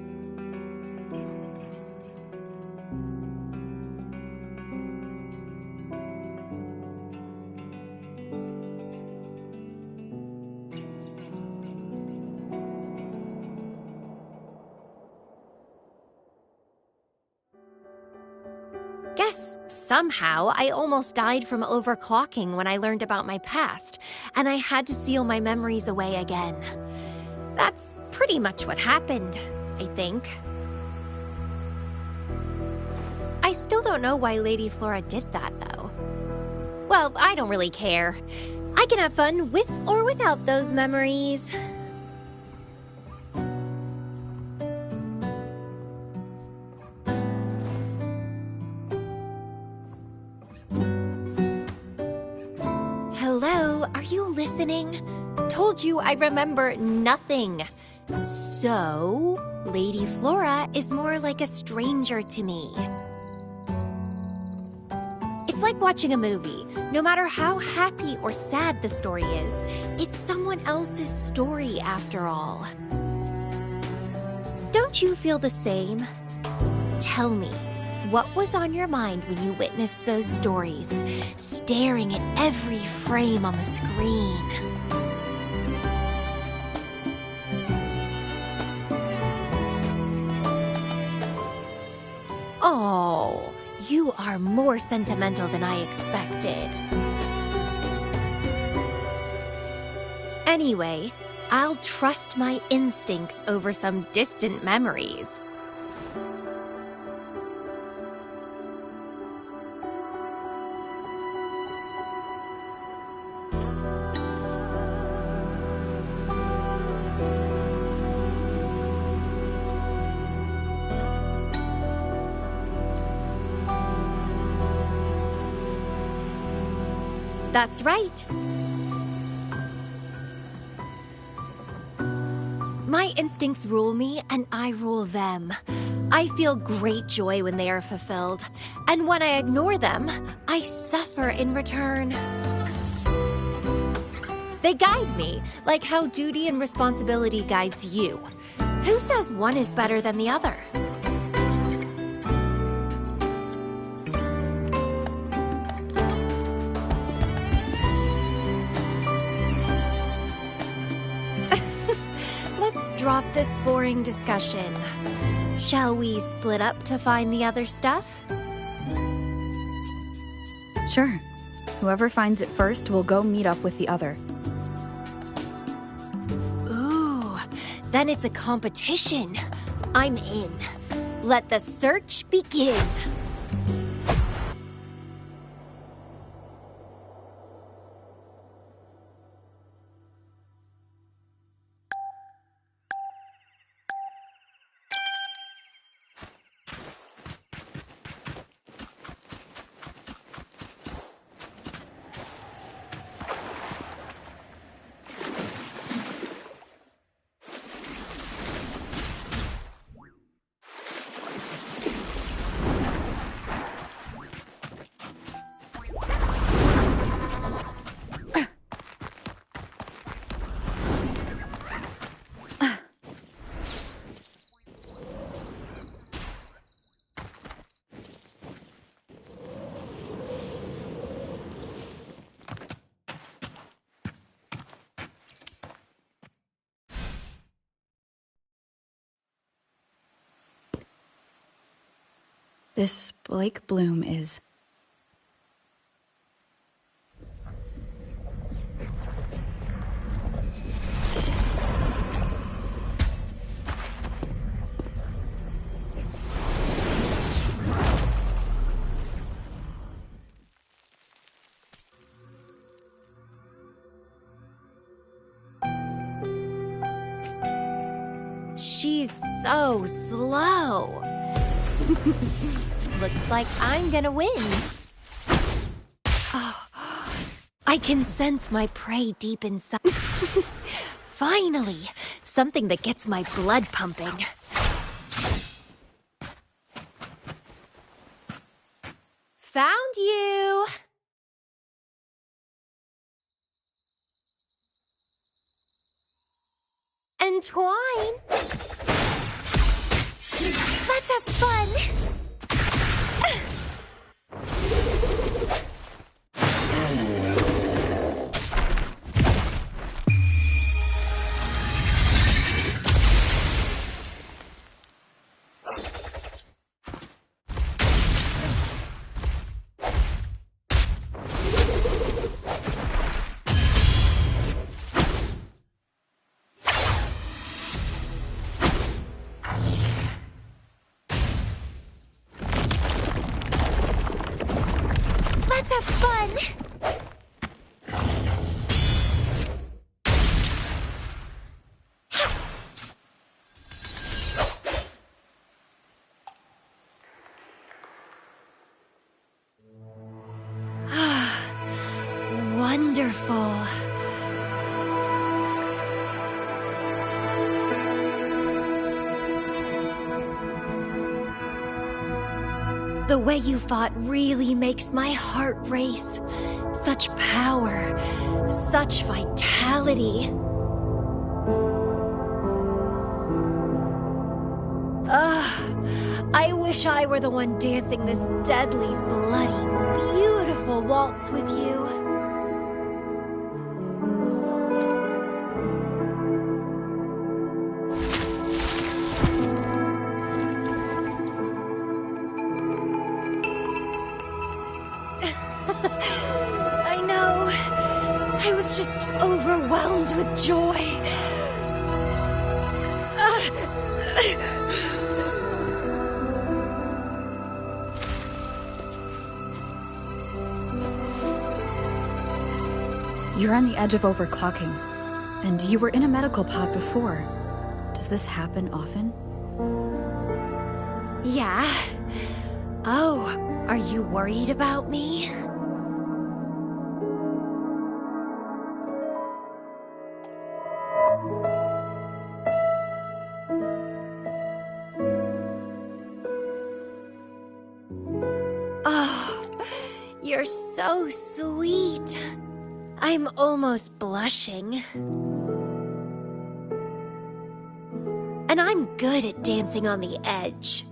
Guess somehow I almost died from overclocking when I learned about my past, and I had to seal my memories away again. That's pretty much what happened, I think. I still don't know why Lady Flora did that, though. Well, I don't really care. I can have fun with or without those memories. Hello, are you listening? Told you I remember nothing. So, Lady Flora is more like a stranger to me. It's like watching a movie. No matter how happy or sad the story is, it's someone else's story after all. Don't you feel the same? Tell me, what was on your mind when you witnessed those stories, staring at every frame on the screen? Oh, you are more sentimental than I expected. Anyway, I'll trust my instincts over some distant memories. That's right. My instincts rule me, and I rule them. I feel great joy when they are fulfilled, and when I ignore them, I suffer in return. They guide me, like how duty and responsibility guides you. Who says one is better than the other? Drop this boring discussion. Shall we split up to find the other stuff? Sure. Whoever finds it first will go meet up with the other. Ooh, then it's a competition. I'm in. Let the search begin. This Blake Bloom is... She's so slow. Looks like I'm gonna win. Oh, I can sense my prey deep inside. Finally, something that gets my blood pumping. Found you! Entwine! Let's have fun! Let's have fun! Wonderful. The way you fought really makes my heart race. Such power, such vitality. I wish I were the one dancing this deadly, bloody, beautiful waltz with you. I know. I was just overwhelmed with joy. You're on the edge of overclocking, and you were in a medical pod before. Does this happen often? Yeah. Oh, are you worried about me? Oh, you're so sweet. I'm almost blushing. And I'm good at dancing on the edge.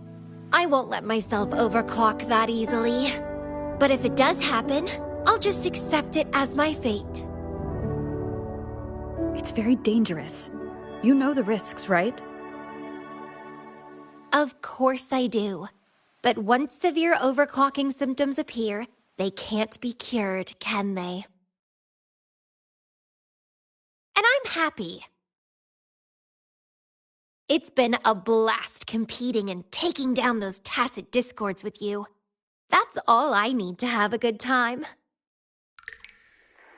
I won't let myself overclock that easily. But if it does happen, I'll just accept it as my fate. It's very dangerous. You know the risks, right? Of course I do. But once severe overclocking symptoms appear, they can't be cured, can they? And I'm happy. It's been a blast competing and taking down those tacit discords with you. That's all I need to have a good time.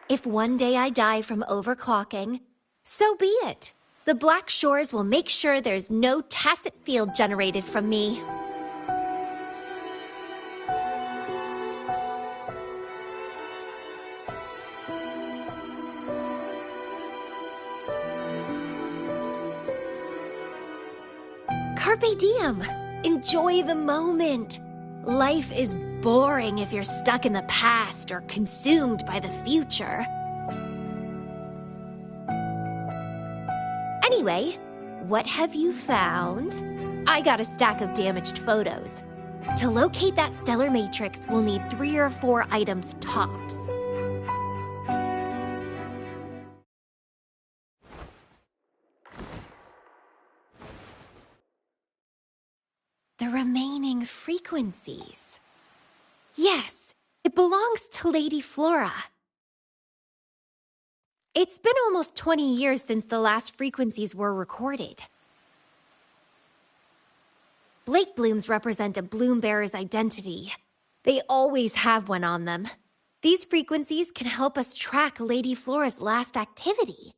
If one day I die from overclocking, so be it. The Black Shores will make sure there's no tacit field generated from me. Carpe diem. Enjoy the moment. Life is boring if you're stuck in the past or consumed by the future. Anyway, what have you found? I got a stack of damaged photos. To locate that stellar matrix, we'll need 3 or 4 items tops. the remaining frequencies. Yes, it belongs to Lady Flora. It's been almost 20 years since the last frequencies were recorded. Blake blooms represent a bloom bearer's identity. They always have one on them. These frequencies can help us track Lady Flora's last activity.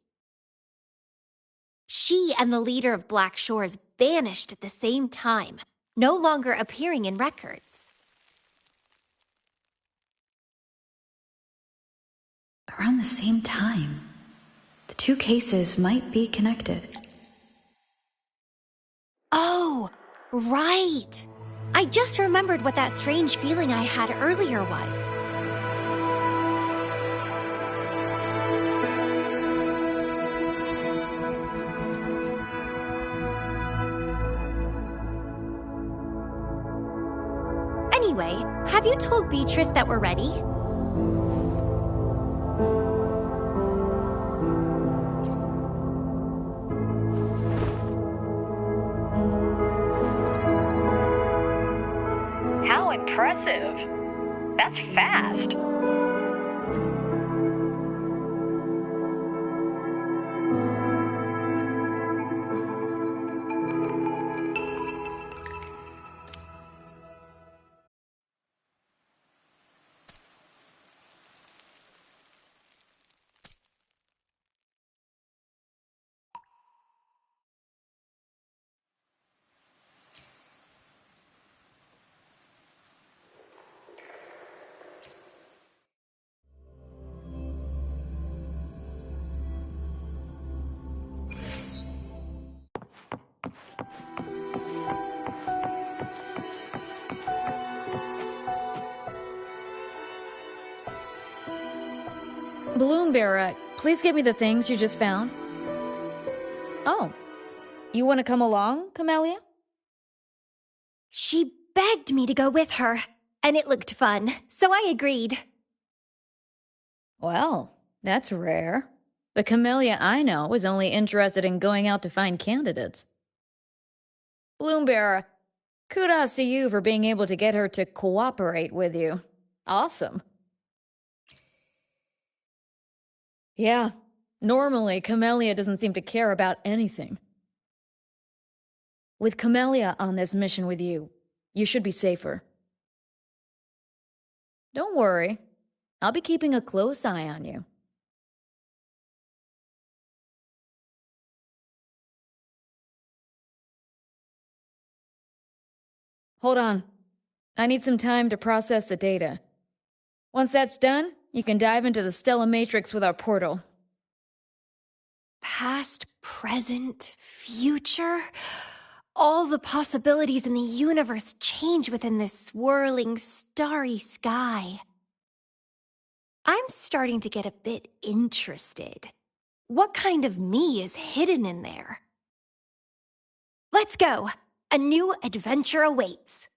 She and the leader of Black Shores vanished at the same time, no longer appearing in records. Around the same time, the two cases might be connected. Oh, right! I just remembered what that strange feeling I had earlier was. Anyway, have you told Beatrice that we're ready? How impressive. That's fast. Balloon Bearer, please give me the things you just found. Oh, you want to come along, Camellia? She begged me to go with her, and it looked fun, so I agreed. Well, that's rare. The Camellia I know is only interested in going out to find candidates. Balloon Bearer, kudos to you for being able to get her to cooperate with you. Awesome. Yeah, normally Camellia doesn't seem to care about anything. With Camellia on this mission with you, you should be safer. Don't worry, I'll be keeping a close eye on you. Hold on. I need some time to process the data. Once that's done, you can dive into the Stella Matrix with our portal. Past, present, future. All the possibilities in the universe change within this swirling, starry sky. I'm starting to get a bit interested. What kind of me is hidden in there? Let's go! A new adventure awaits.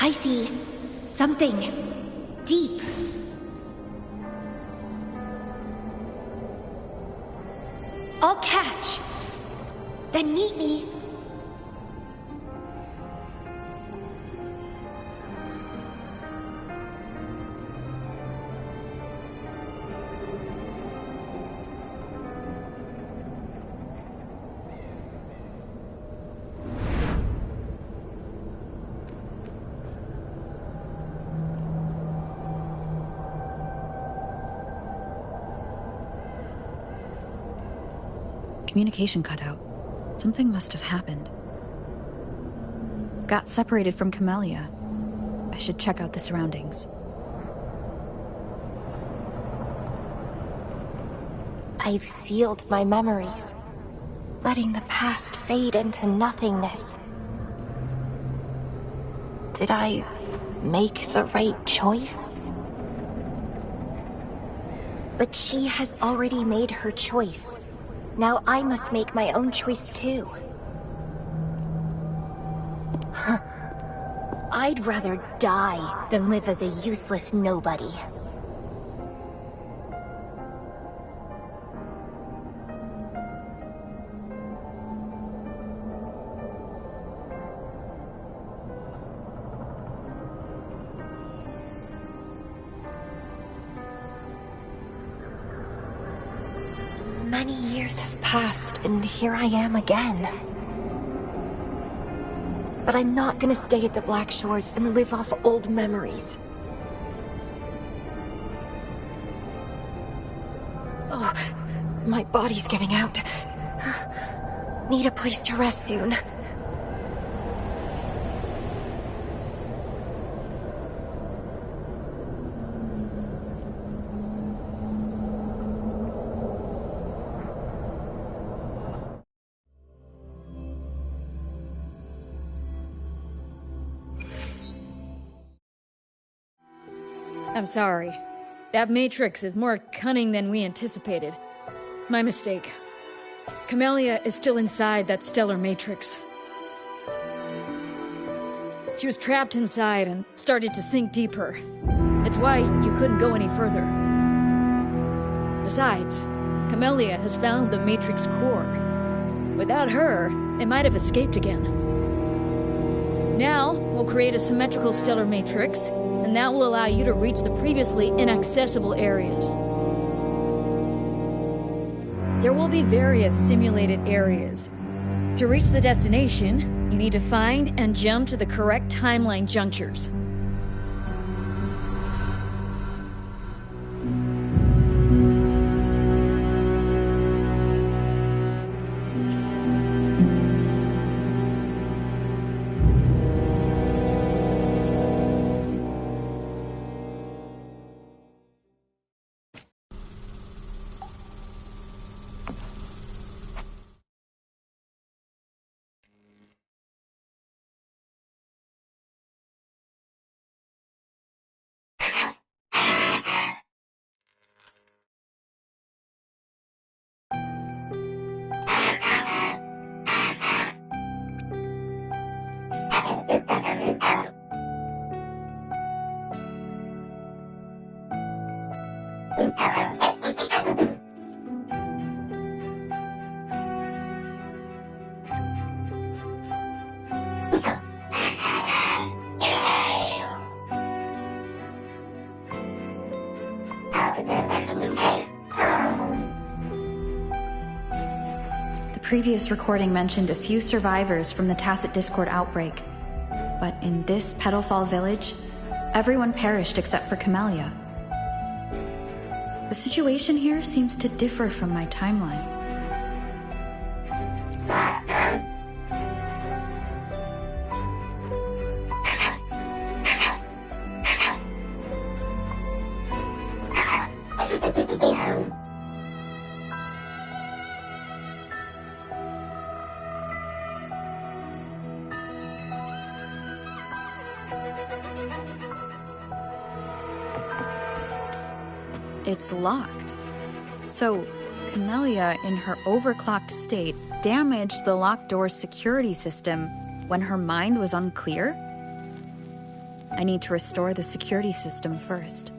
I see something deep. I'll catch. Then meet me. Communication cut out. Something must have happened. got separated from Camellia. I should check out the surroundings. I've sealed my memories, letting the past fade into nothingness. Did I make the right choice? But she has already made her choice. Now I must make my own choice too. I'd rather die than live as a useless nobody. Many years have passed, and here I am again. But I'm not gonna stay at the Black Shores and live off old memories. Oh, my body's giving out. Need a place to rest soon. I'm sorry. That matrix is more cunning than we anticipated. My mistake. Camellia is still inside that stellar matrix. She was trapped inside and started to sink deeper. It's why you couldn't go any further. Besides, Camellia has found the matrix core. Without her, it might have escaped again. Now, we'll create a symmetrical stellar matrix, and that will allow you to reach the previously inaccessible areas. There will be various simulated areas. To reach the destination, you need to find and jump to the correct timeline junctures. The previous recording mentioned a few survivors from the Tacit Discord outbreak, but in this Petalfall village, everyone perished except for Camellia. The situation here seems to differ from my timeline. It's locked. So, Camellia, in her overclocked state, damaged the locked door's security system when her mind was unclear? I need to restore the security system first.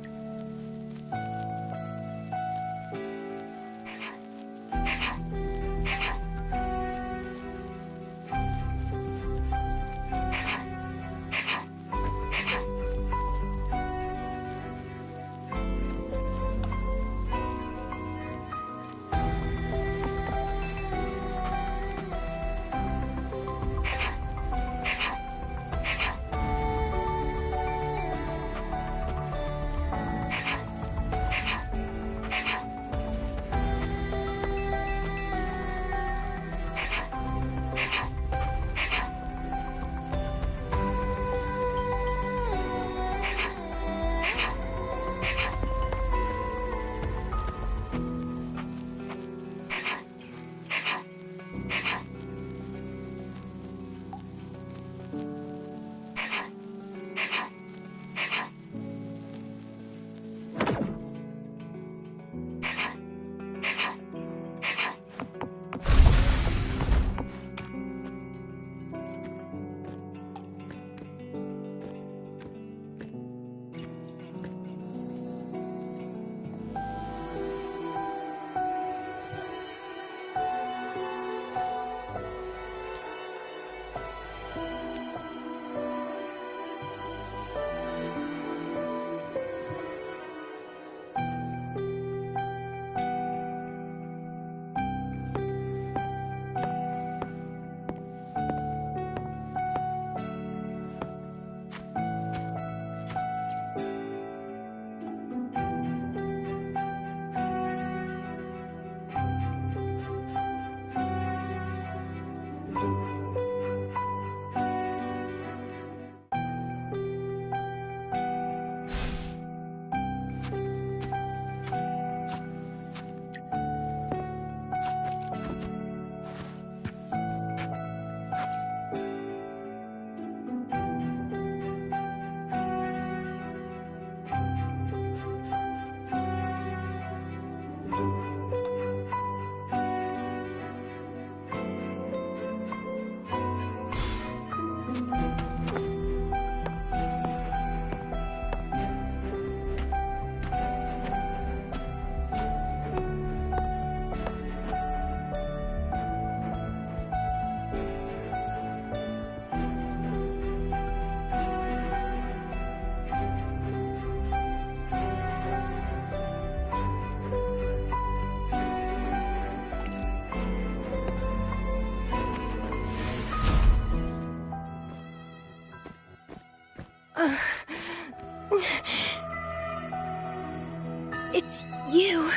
It's you.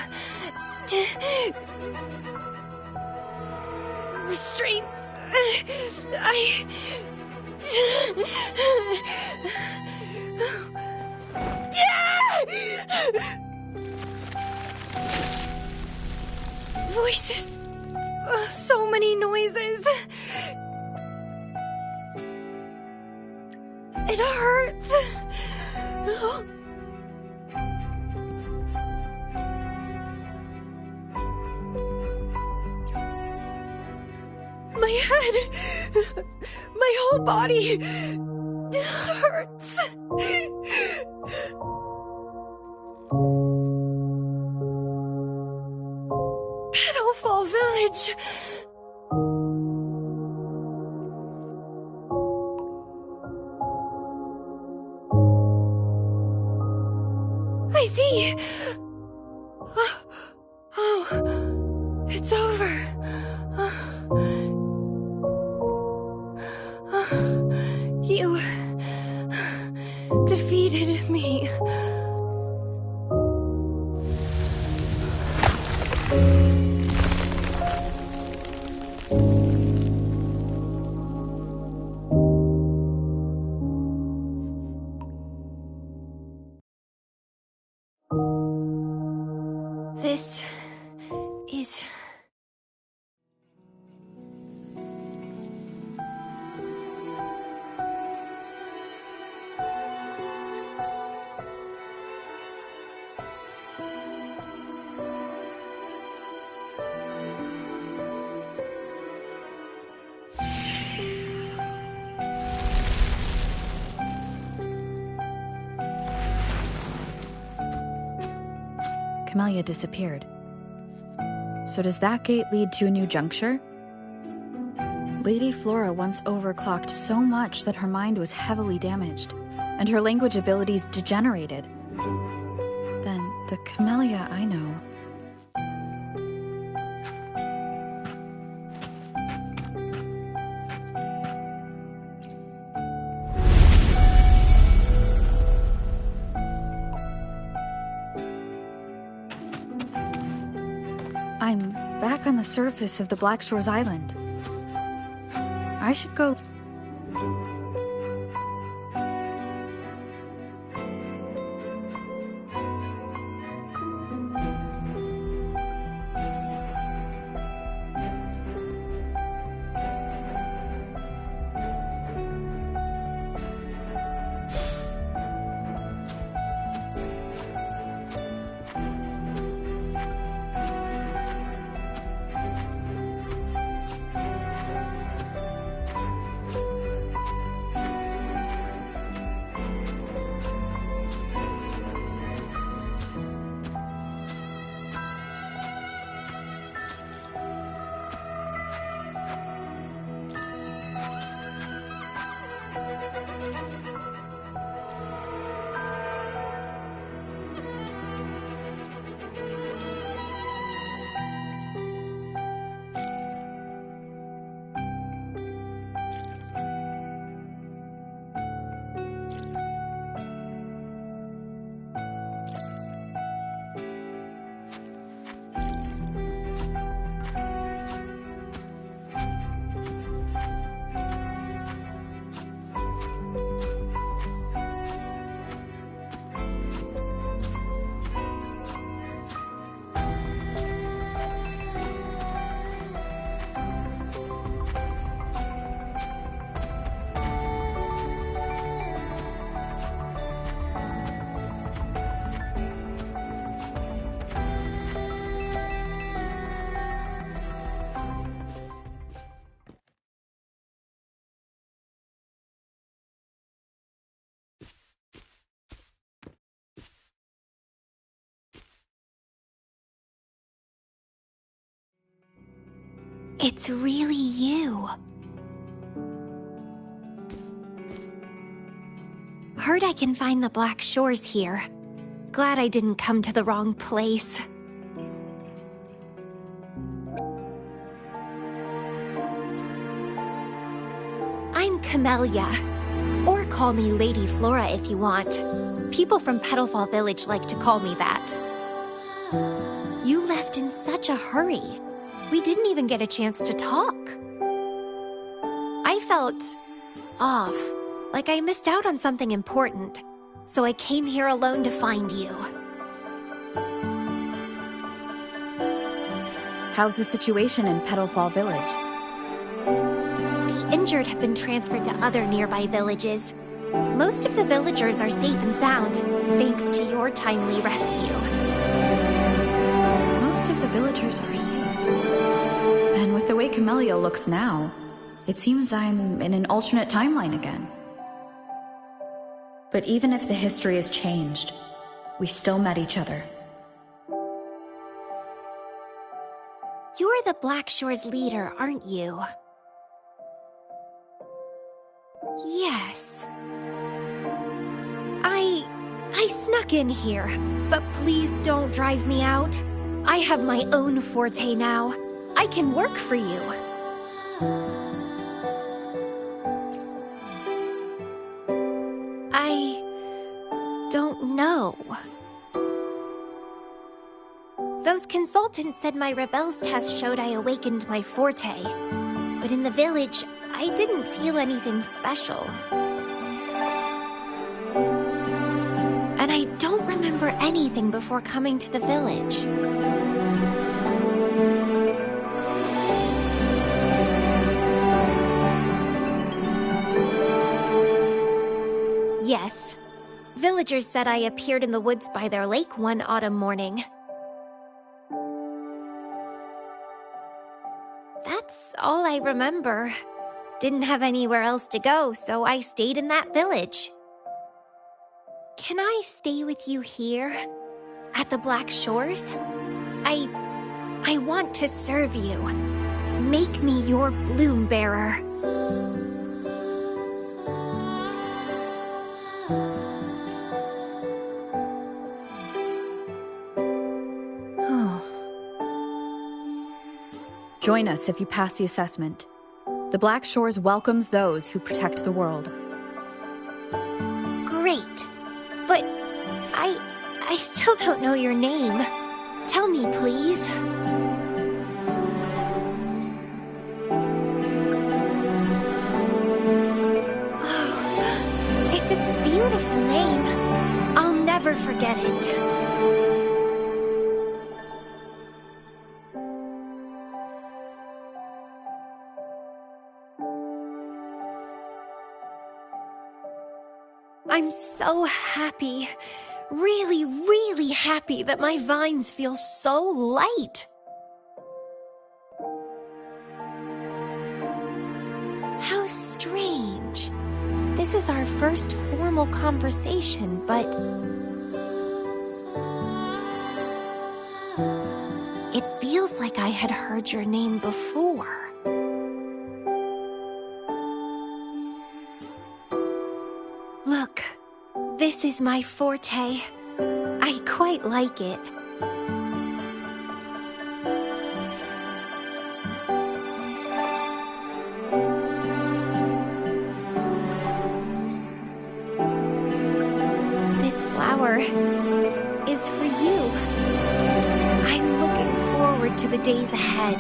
Restraints. Voices. So many noises. It hurts. My head, my whole body hurts. Petalfall Village. I see. Oh, it's over. You defeated me. This is... Camellia disappeared. So does that gate lead to a new juncture? Lady Flora once overclocked so much that her mind was heavily damaged, and her language abilities degenerated. Then the Camellia I know... I'm back on the surface of the Black Shores Island. I should go... It's really you. Heard I can find the Black Shores here. Glad I didn't come to the wrong place. I'm Camellia. Or call me Lady Flora if you want. People from Petalfall Village like to call me that. You left in such a hurry. We didn't even get a chance to talk. I felt off, like I missed out on something important. So I came here alone to find you. How's the situation in Petalfall Village? The injured have been transferred to other nearby villages. Most of the villagers are safe and sound, thanks to your timely rescue. Most of the villagers are safe. And with the way Camellia looks now, it seems I'm in an alternate timeline again. But even if the history has changed, we still met each other. You're the Black Shore's leader, aren't you? Yes. I snuck in here, but please don't drive me out. I have my own forte now. I can work for you. I don't know. Those consultants said my rebels test showed I awakened my forte. But in the village, I didn't feel anything special. And I don't remember anything before coming to the village. Yes. Villagers said I appeared in the woods by their lake one autumn morning. That's all I remember. Didn't have anywhere else to go, so I stayed in that village. Can I stay with you here? At the Black Shores? I want to serve you. Make me your bloom bearer. Join us if you pass the assessment. The Black Shores welcomes those who protect the world. Great. But I still don't know your name. Tell me, please. Oh, it's a beautiful name. I'll never forget it. I'm so happy, really, really happy that my vines feel so light. How strange. This is our first formal conversation, but it feels like I had heard your name before. Look, this is my forte. I quite like it. This flower is for you. I'm looking forward to the days ahead.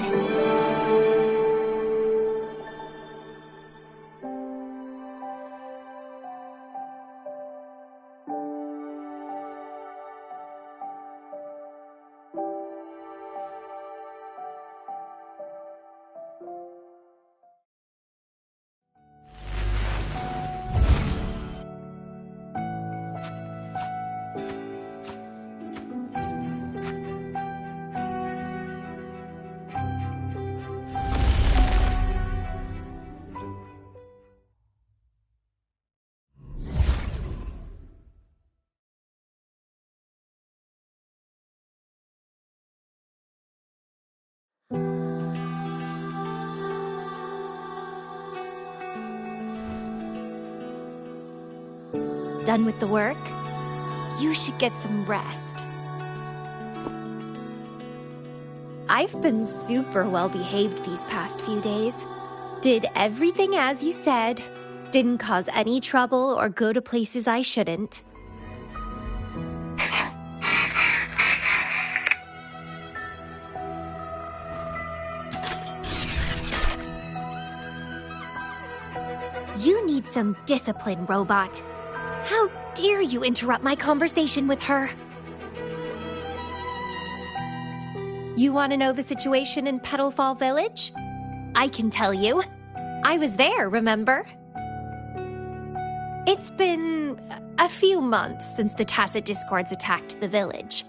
Done with the work? You should get some rest. I've been super well behaved these past few days. Did everything as you said. Didn't cause any trouble or go to places I shouldn't. You need some discipline, robot. How dare you interrupt my conversation with her? You want to know the situation in Petalfall Village? I can tell you. I was there, remember? It's been a few months since the Tacit Discords attacked the village.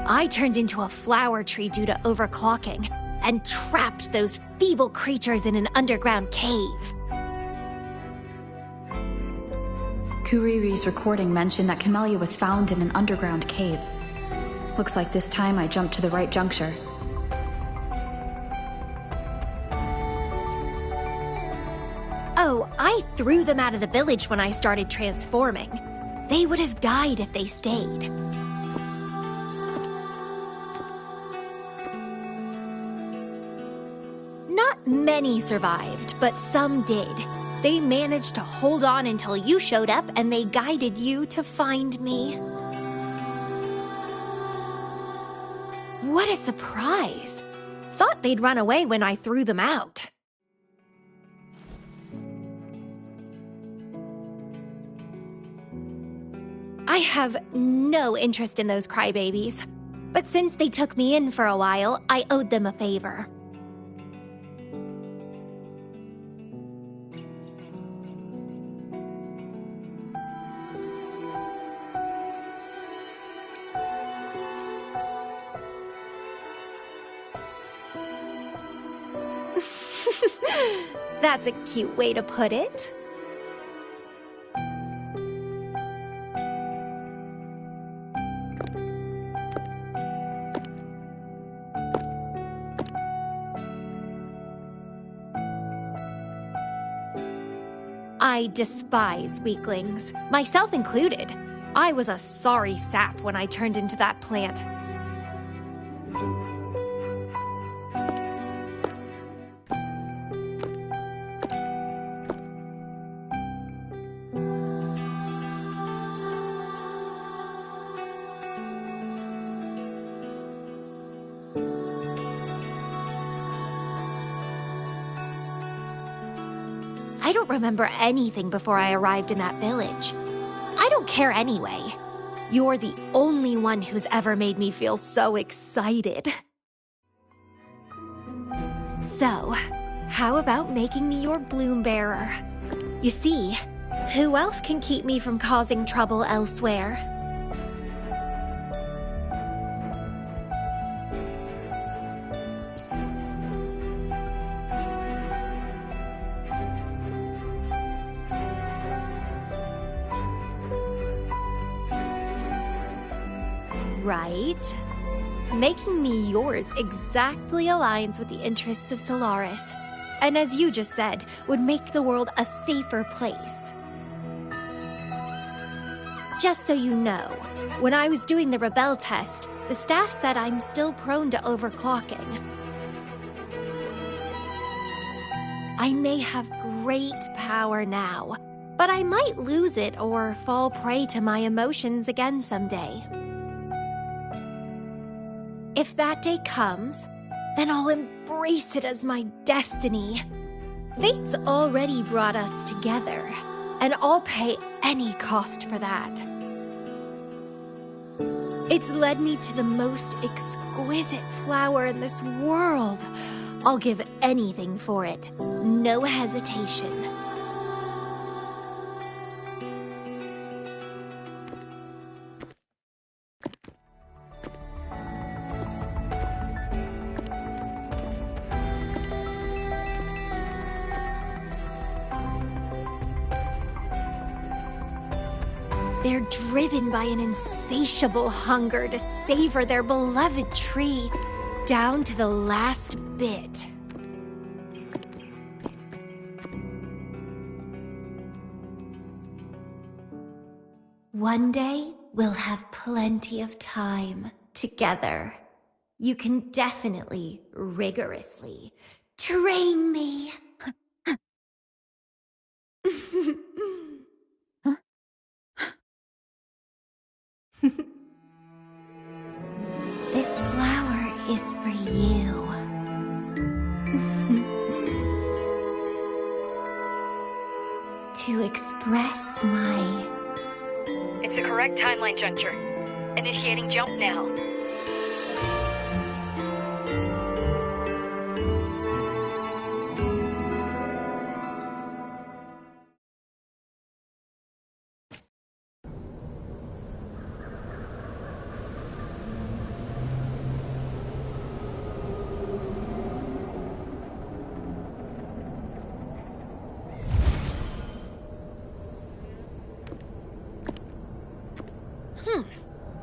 I turned into a flower tree due to overclocking and trapped those feeble creatures in an underground cave. Kuriri's recording mentioned that Camellia was found in an underground cave. Looks like this time I jumped to the right juncture. Oh, I threw them out of the village when I started transforming. They would have died if they stayed. Not many survived, but some did. They managed to hold on until you showed up and they guided you to find me. What a surprise! Thought they'd run away when I threw them out. I have no interest in those crybabies, but since they took me in for a while, I owed them a favor. That's a cute way to put it. I despise weaklings, myself included. I was a sorry sap when I turned into that plant. I don't remember anything before I arrived in that village. I don't care anyway. You're the only one who's ever made me feel so excited. So, how about making me your bloom bearer? You see, who else can keep me from causing trouble elsewhere? Right? Making me yours exactly aligns with the interests of Solaris, and as you just said, would make the world a safer place. Just so you know, when I was doing the Rebel test, the staff said I'm still prone to overclocking. I may have great power now, but I might lose it or fall prey to my emotions again someday. If that day comes, then I'll embrace it as my destiny. Fate's already brought us together, and I'll pay any cost for that. It's led me to the most exquisite flower in this world. I'll give anything for it, no hesitation. They're driven by an insatiable hunger to savor their beloved tree, down to the last bit. One day, we'll have plenty of time together. You can definitely, rigorously, train me. This flower is for you. express my... It's the correct timeline juncture. Initiating jump now.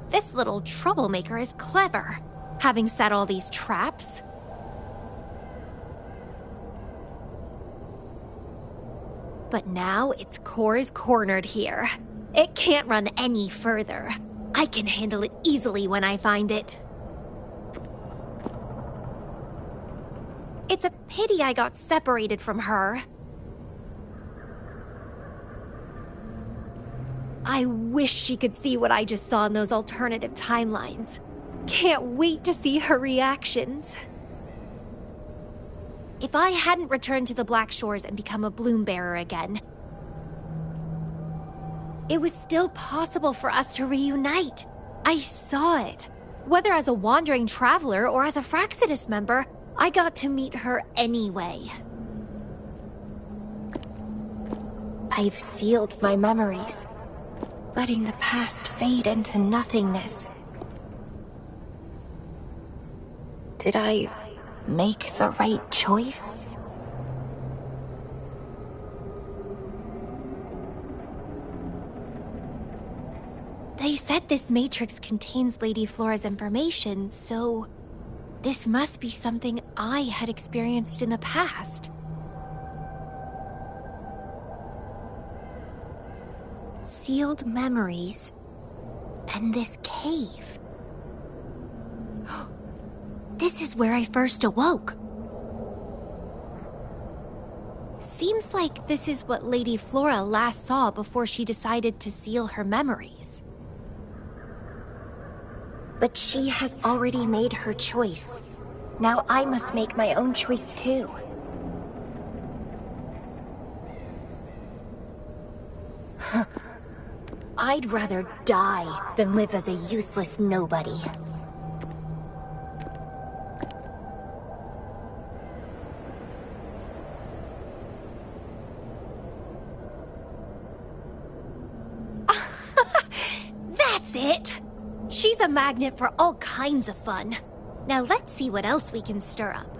This little troublemaker is clever, having set all these traps. But now its core is cornered here. It can't run any further. I can handle it easily when I find it. It's a pity I got separated from her. I wish she could see what I just saw in those alternative timelines. Can't wait to see her reactions. If I hadn't returned to the Black Shores and become a bloom bearer again, it was still possible for us to reunite. I saw it. Whether as a wandering traveler or as a Fraxidus member, I got to meet her anyway. I've sealed my memories, letting the past fade into nothingness. Did I make the right choice? They said this matrix contains Lady Flora's information, so this must be something I had experienced in the past. Sealed memories, and this cave. This is where I first awoke. Seems like this is what Lady Flora last saw before she decided to seal her memories. But she has already made her choice. Now I must make my own choice too. I'd rather die than live as a useless nobody. That's it! She's a magnet for all kinds of fun. Now let's see what else we can stir up.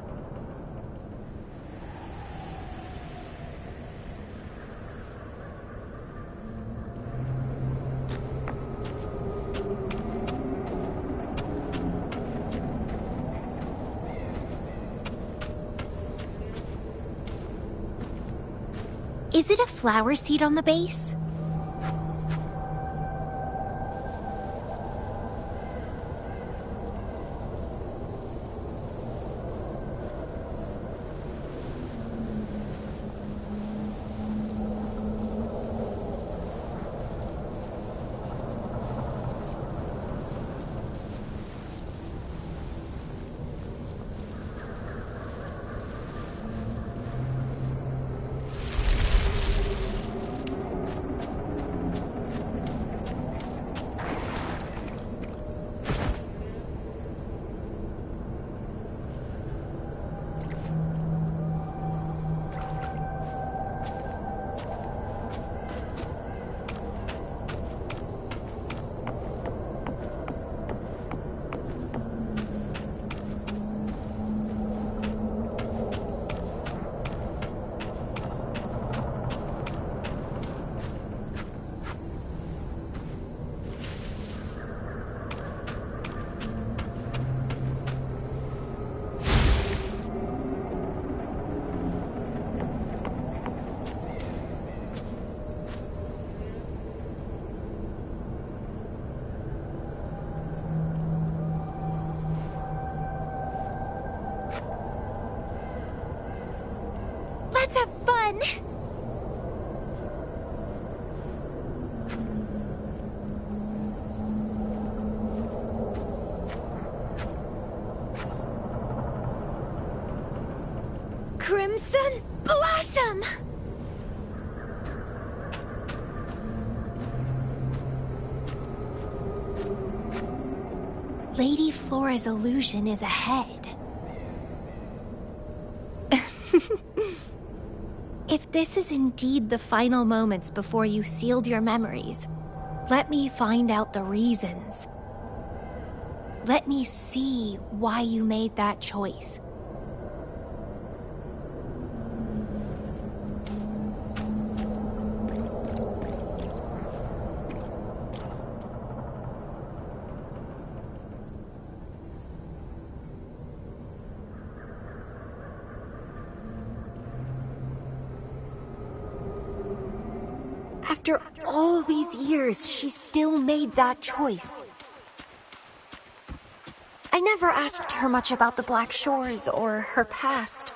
Is it a flower seed on the base? Let's have fun! Crimson Blossom! Lady Flora's illusion is ahead. If this is indeed the final moments before you sealed your memories, let me find out the reasons. Let me see why you made that choice. After all these years, she still made that choice. I never asked her much about the Black Shores or her past.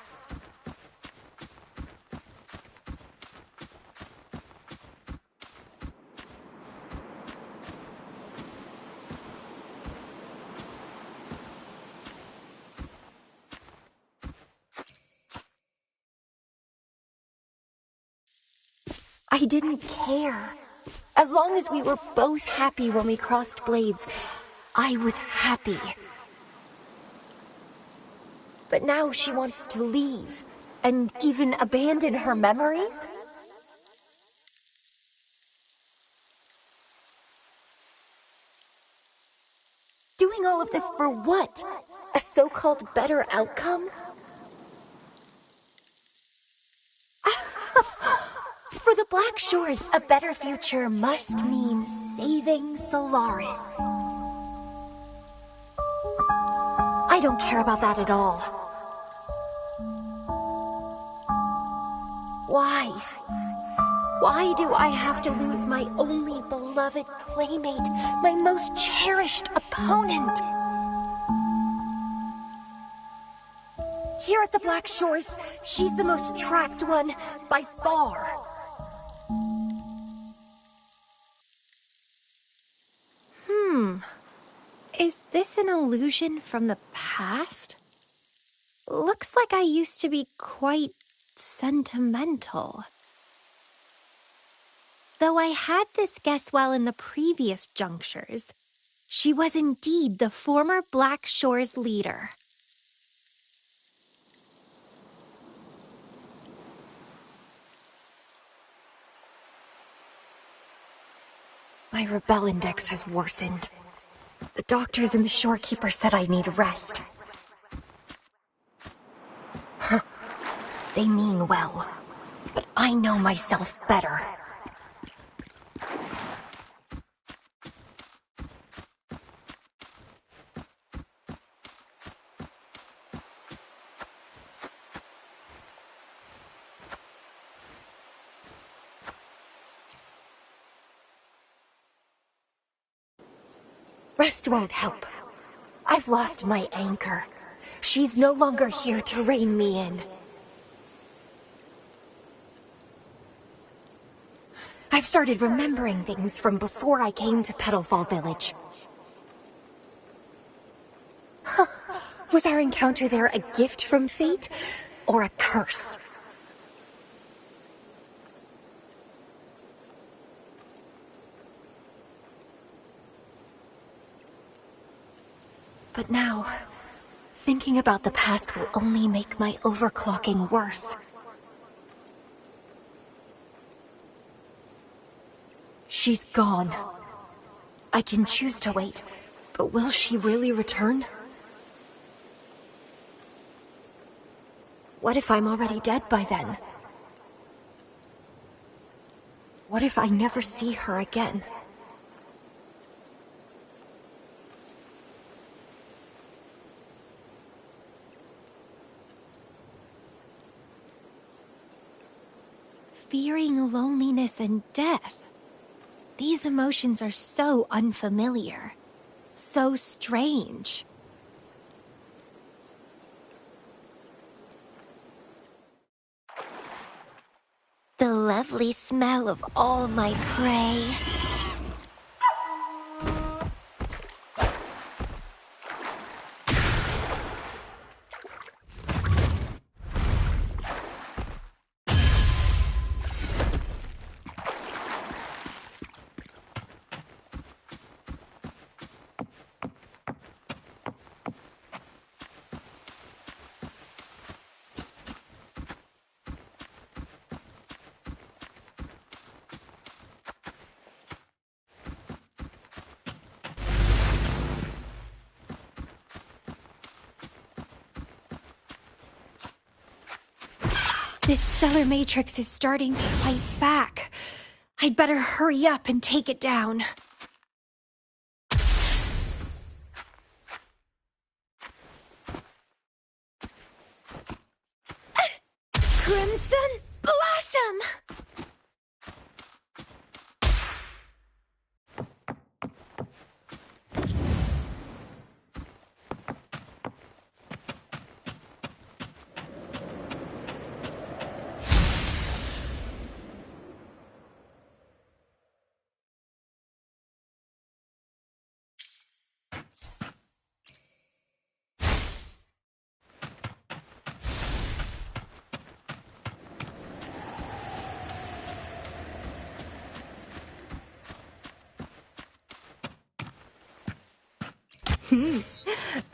I didn't care. As long as we were both happy when we crossed blades, I was happy. But now she wants to leave, and even abandon her memories? Doing all of this for what? A so-called better outcome? For the Black Shores, a better future must mean saving Solaris. I don't care about that at all. Why? Why do I have to lose my only beloved playmate, my most cherished opponent? Here at the Black Shores, she's the most trapped one by far. Is this an illusion from the past? Looks like I used to be quite sentimental. Though I had this guess well in the previous junctures, she was indeed the former Black Shores leader. My rebel index has worsened. The doctors and the shorekeeper said I need rest. Huh. They mean well, but I know myself better. Rest won't help. I've lost my anchor. She's no longer here to rein me in. I've started remembering things from before I came to Petalfall Village. Was our encounter there a gift from fate, or a curse? But now, thinking about the past will only make my overclocking worse. She's gone. I can choose to wait, but will she really return? What if I'm already dead by then? What if I never see her again? Fearing loneliness and death. These emotions are so unfamiliar, so strange. The lovely smell of all my prey. This stellar matrix is starting to fight back. I'd better hurry up and take it down. Crimson Blossom!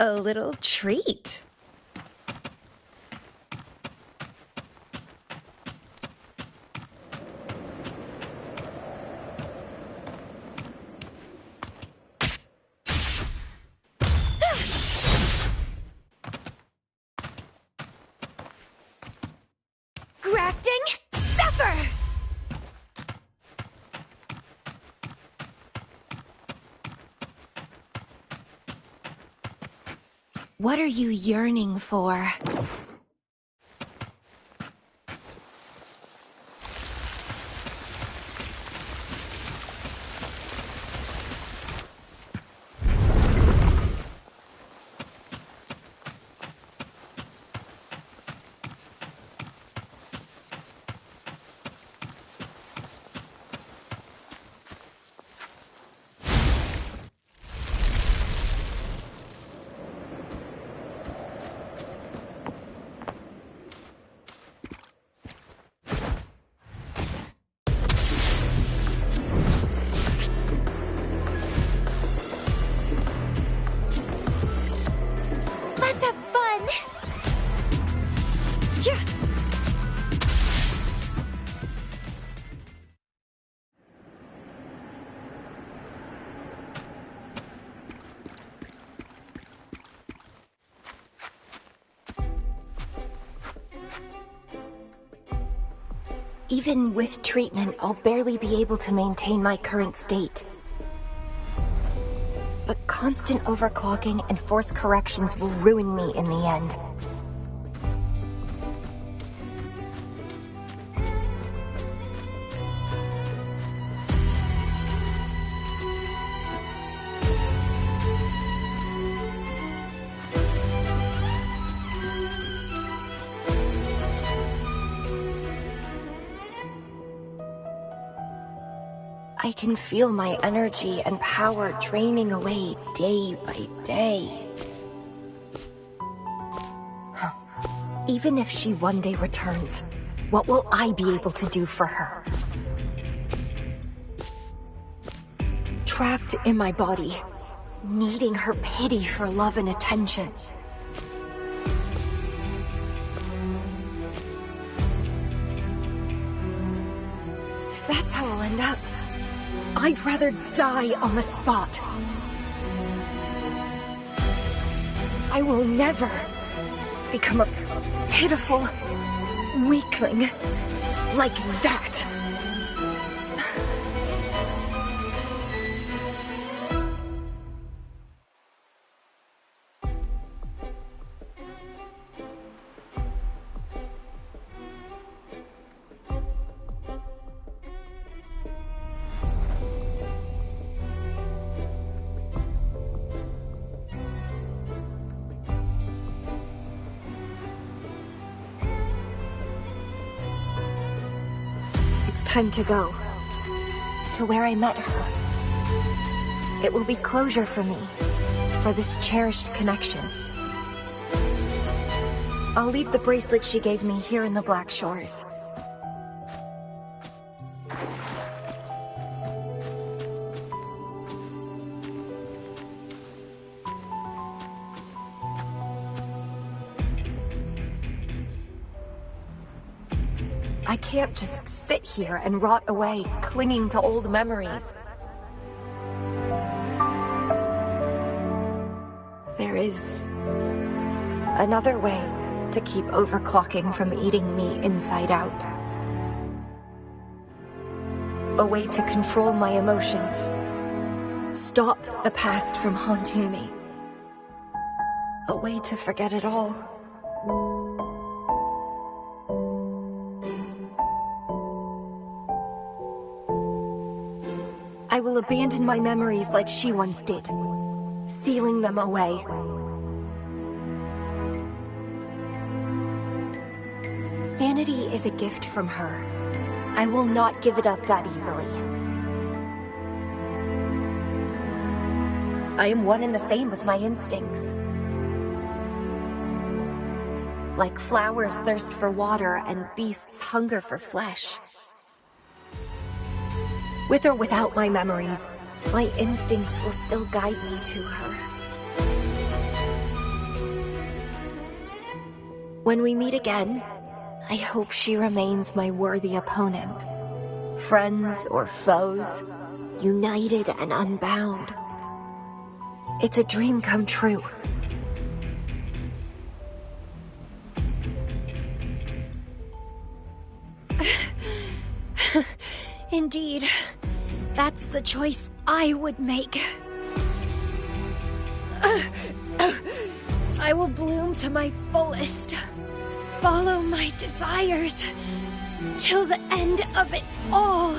A little treat. Grafting, suffer! What are you yearning for? Let's have fun! Yeah! Even with treatment, I'll barely be able to maintain my current state. But constant overclocking and forced corrections will ruin me in the end. I can feel my energy and power draining away day by day. Even if she one day returns, what will I be able to do for her? Trapped in my body, needing her pity for love and attention. If that's how I'll end up, I'd rather die on the spot. I will never become a pitiful weakling like that. It's time to go. To where I met her. It will be closure for me. For this cherished connection. I'll leave the bracelet she gave me here in the Black Shores. I can't just sit here and rot away, clinging to old memories. There is another way. to keep overclocking from eating me inside out. A way to control my emotions. Stop the past from haunting me. A way to forget it all. I will abandon my memories like she once did, sealing them away. Sanity is a gift from her. I will not give it up that easily. I am one and the same with my instincts. Like flowers thirst for water and beasts hunger for flesh. With or without my memories, my instincts will still guide me to her. When we meet again, I hope she remains my worthy opponent. Friends or foes, united and unbound. It's a dream come true. Indeed, that's the choice I would make. I will bloom to my fullest. Follow my desires till the end of it all.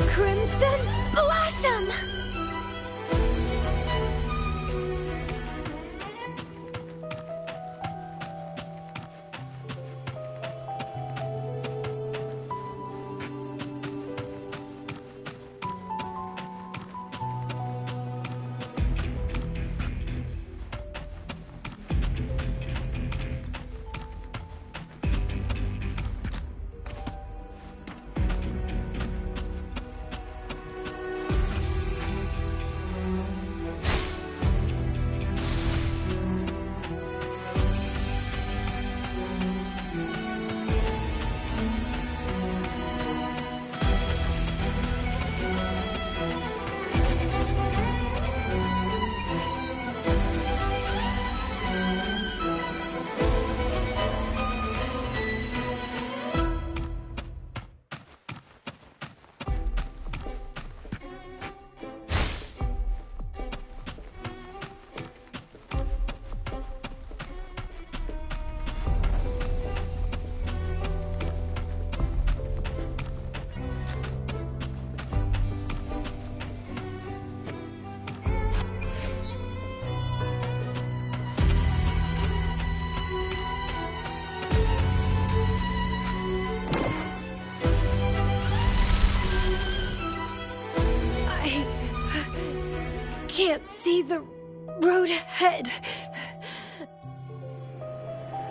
Crimson Blossom! Can't see the road ahead.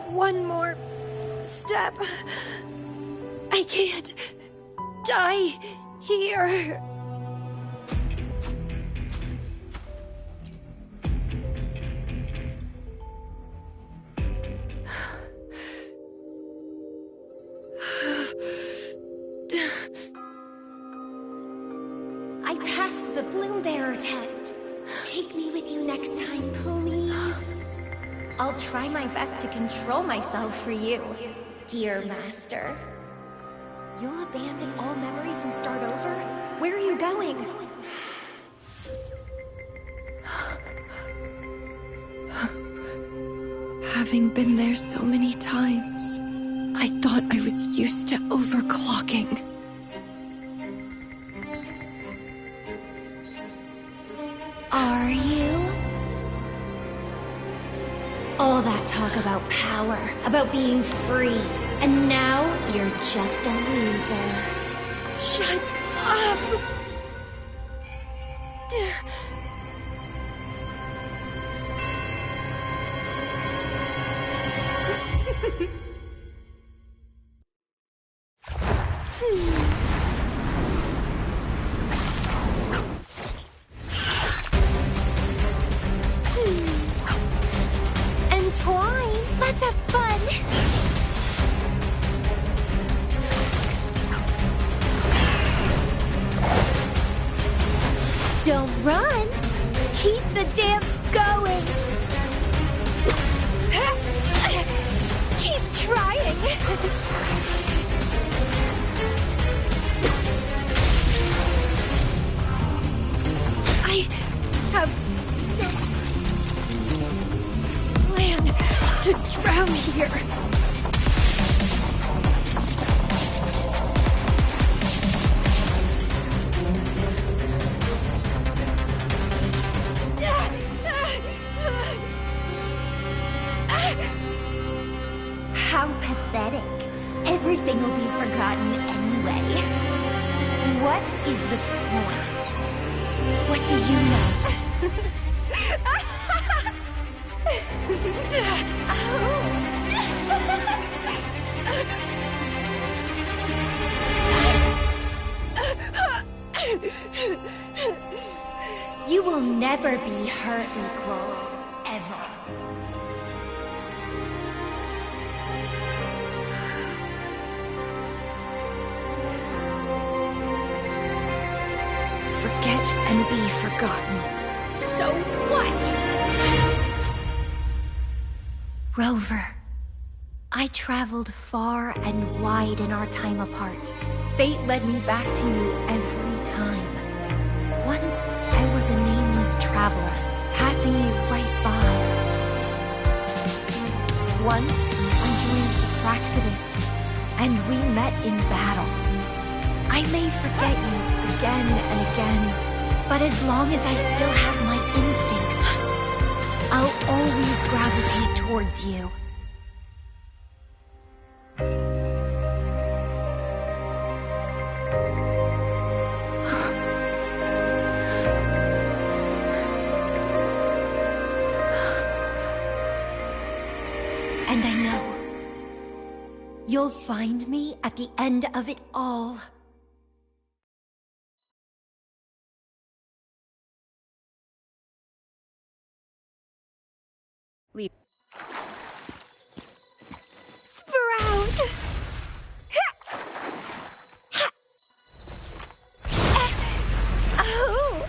One more step. I can't die here. I passed the Bloom Bearer test. Take me with you next time, please. I'll try my best to control myself for you, dear master. You'll abandon all memories and start over? Where are you going? Having been there so many times, I thought I was used to overclocking. Are you? All that talk about power power, about being free. And now you're just a loser. Shut up! Entwine, let's have fun! Don't run! Keep the dance going! Keep trying! I have no plan to drown here. How pathetic. Everything will be forgotten anyway. What is the point? What do you know? You will never be her equal, ever. Forget and be forgotten. So what? Rover, I traveled far and wide in our time apart. Fate led me back to you every time. Once, I was a nameless traveler, passing you right by. Once, I joined the Praxidus, and we met in battle. I may forget you again and again, but as long as I still have my instincts, I'll always gravitate towards you. And I know you'll find me at the end of it all. Leave. Sprout! Oh!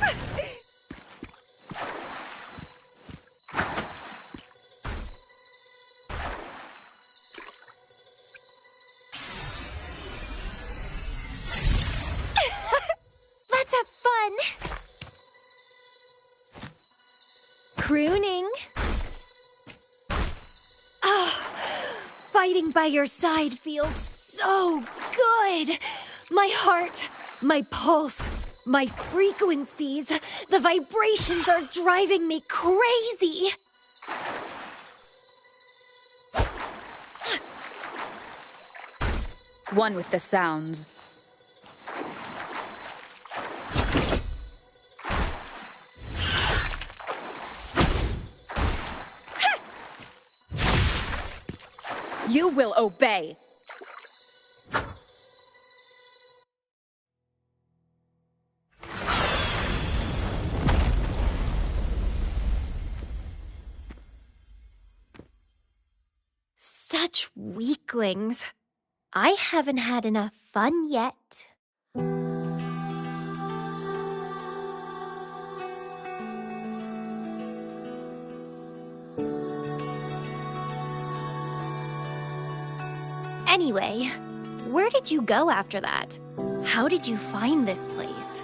Let's have fun! Crooning. Fighting by your side feels so good. My heart, my pulse, my frequencies, the vibrations are driving me crazy. One with the sounds. You will obey. Such weaklings. I haven't had enough fun yet. Anyway, where did you go after that? How did you find this place?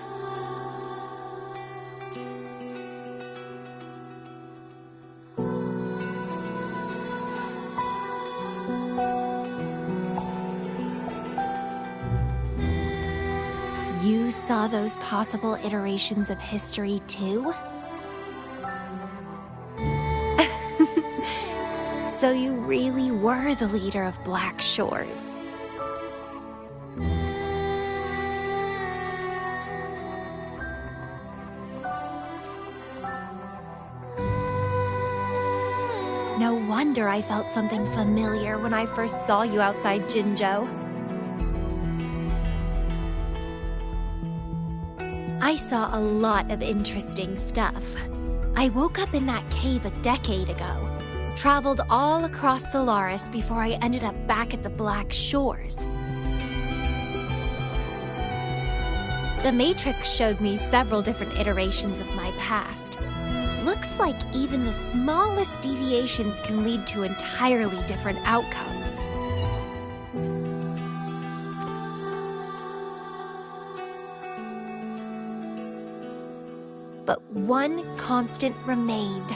You saw those possible iterations of history too? So you really were the leader of Black Shores. No wonder I felt something familiar when I first saw you outside Jinzhou. I saw a lot of interesting stuff. I woke up in that cave a decade ago, traveled all across Solaris before I ended up back at the Black Shores. The Matrix showed me several different iterations of my past. Looks like even the smallest deviations can lead to entirely different outcomes. But one constant remained.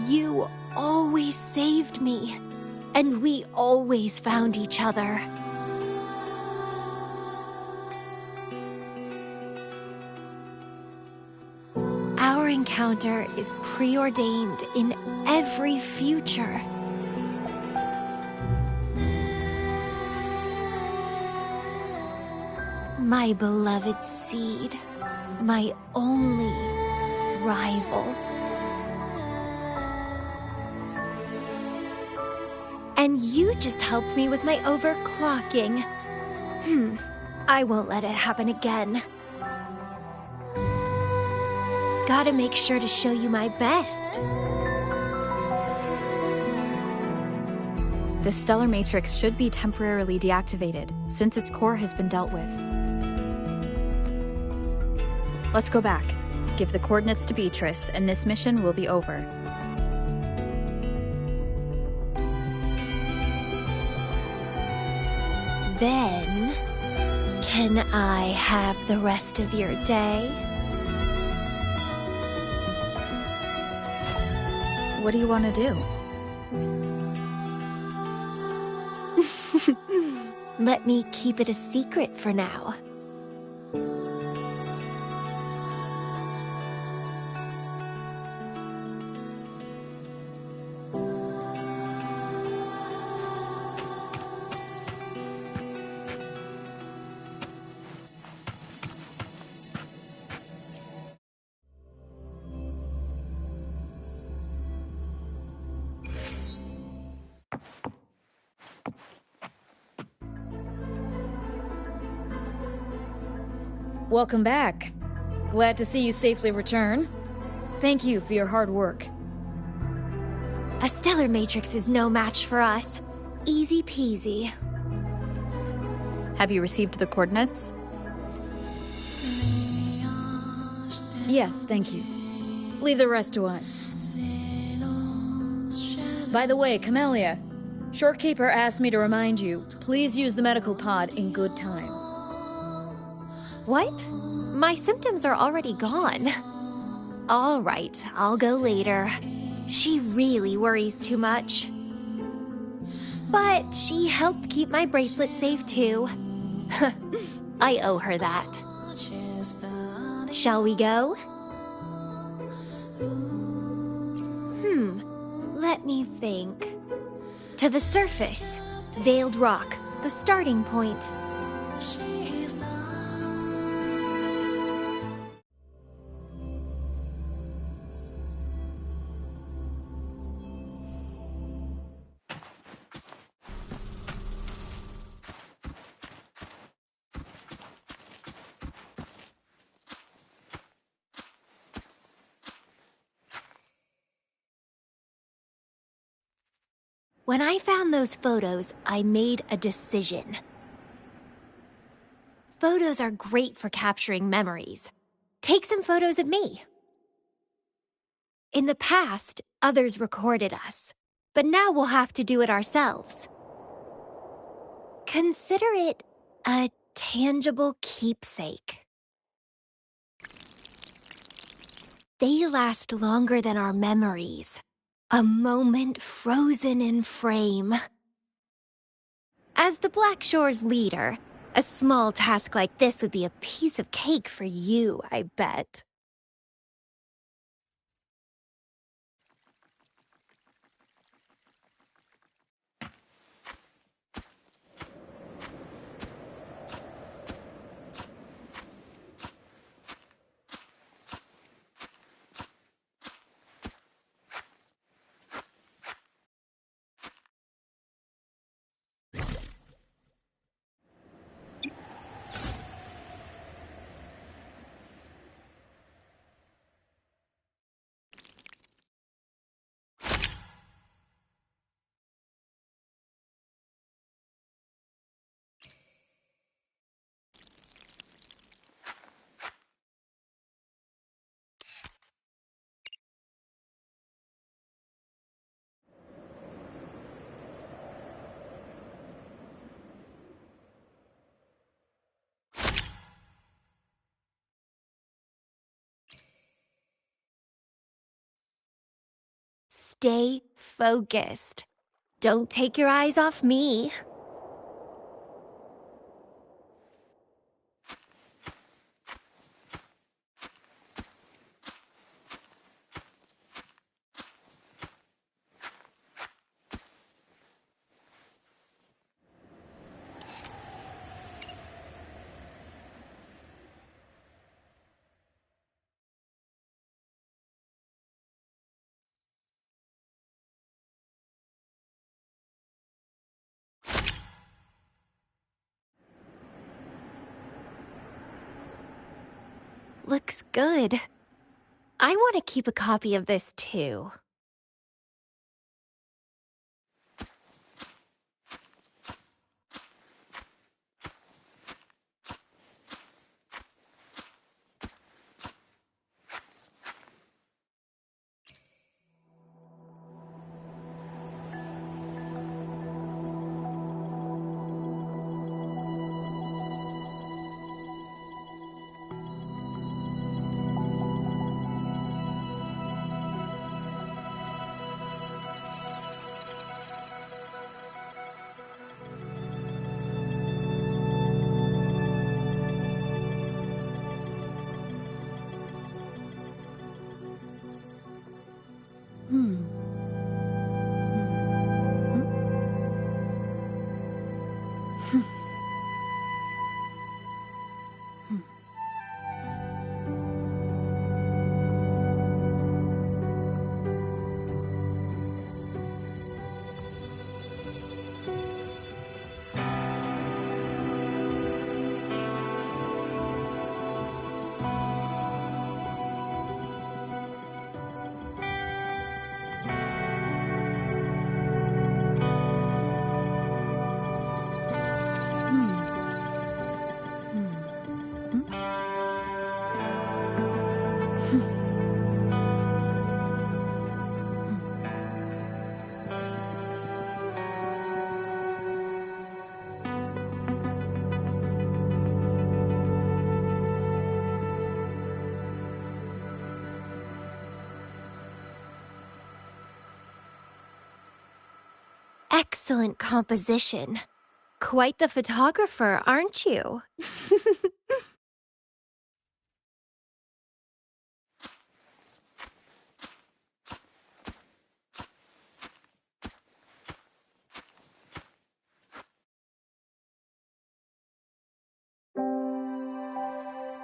You always saved me, and we always found each other. Our encounter is preordained in every future. My beloved seed, my only rival. And you just helped me with my overclocking. I won't let it happen again. Gotta make sure to show you my best. The stellar matrix should be temporarily deactivated, since its core has been dealt with. Let's go back. Give the coordinates to Beatrice, and this mission will be over. Then, can I have the rest of your day? What do you want to do? Let me keep it a secret for now. Welcome back. Glad to see you safely return. Thank you for your hard work. A stellar matrix is no match for us. Easy peasy. Have you received the coordinates? Yes, thank you. Leave the rest to us. By the way, Camellia, Shorekeeper asked me to remind you, please use the medical pod in good time. What? My symptoms are already gone. All right, I'll go later. She really worries too much. But she helped keep my bracelet safe too. I owe her that. Shall we go? Let me think. To the surface. Veiled Rock, the starting point. When I found those photos, I made a decision. Photos are great for capturing memories. Take some photos of me. In the past, others recorded us, but now we'll have to do it ourselves. Consider it a tangible keepsake. They last longer than our memories. A moment frozen in frame. As the Black Shores leader, a small task like this would be a piece of cake for you, I bet. Stay focused. Don't take your eyes off me. Looks good. I want to keep a copy of this too. Excellent composition. Quite the photographer, aren't you?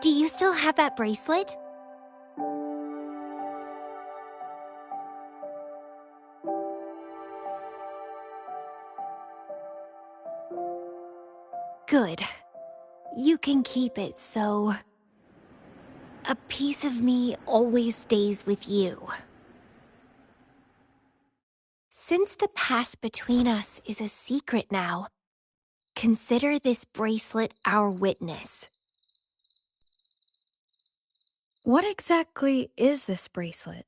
Do you still have that bracelet? Good. You can keep it, so a piece of me always stays with you. Since the past between us is a secret now, consider this bracelet our witness. What exactly is this bracelet?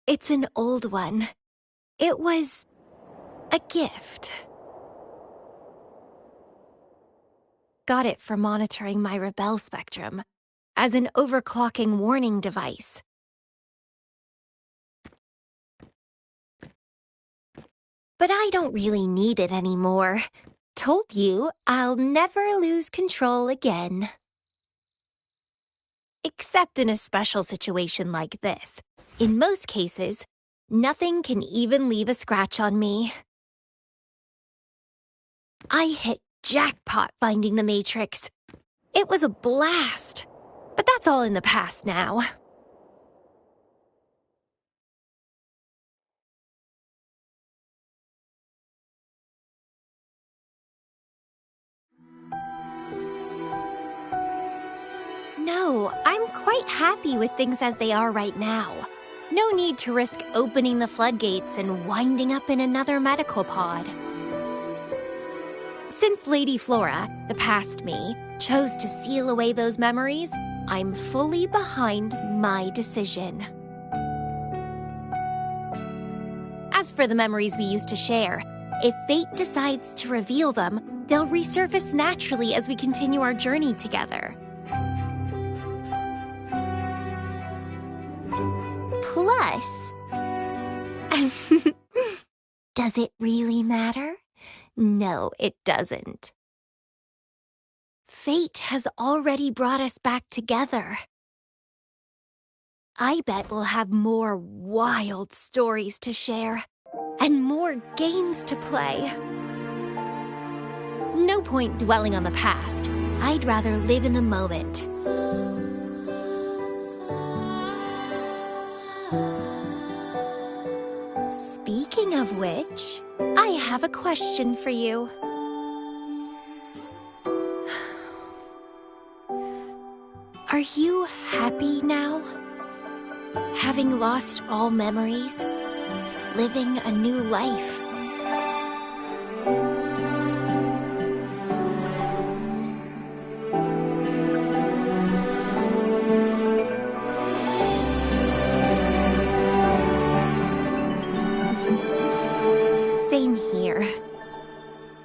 It's an old one. It was a gift. Got it for monitoring my rebel spectrum, as an overclocking warning device. But I don't really need it anymore. Told you I'll never lose control again. Except in a special situation like this. In most cases, nothing can even leave a scratch on me. I hit jackpot finding the Matrix. It was a blast. But that's all in the past now. No, I'm quite happy with things as they are right now. No need to risk opening the floodgates and winding up in another medical pod. Since Lady Flora, the past me, chose to seal away those memories, I'm fully behind my decision. As for the memories we used to share, if fate decides to reveal them, they'll resurface naturally as we continue our journey together. us. Does it really matter? No, it doesn't. Fate has already brought us back together. I bet we'll have more wild stories to share, and more games to play. No point dwelling on the past. I'd rather live in the moment. Speaking of which, I have a question for you. Are you happy now? Having lost all memories, living a new life. Same here.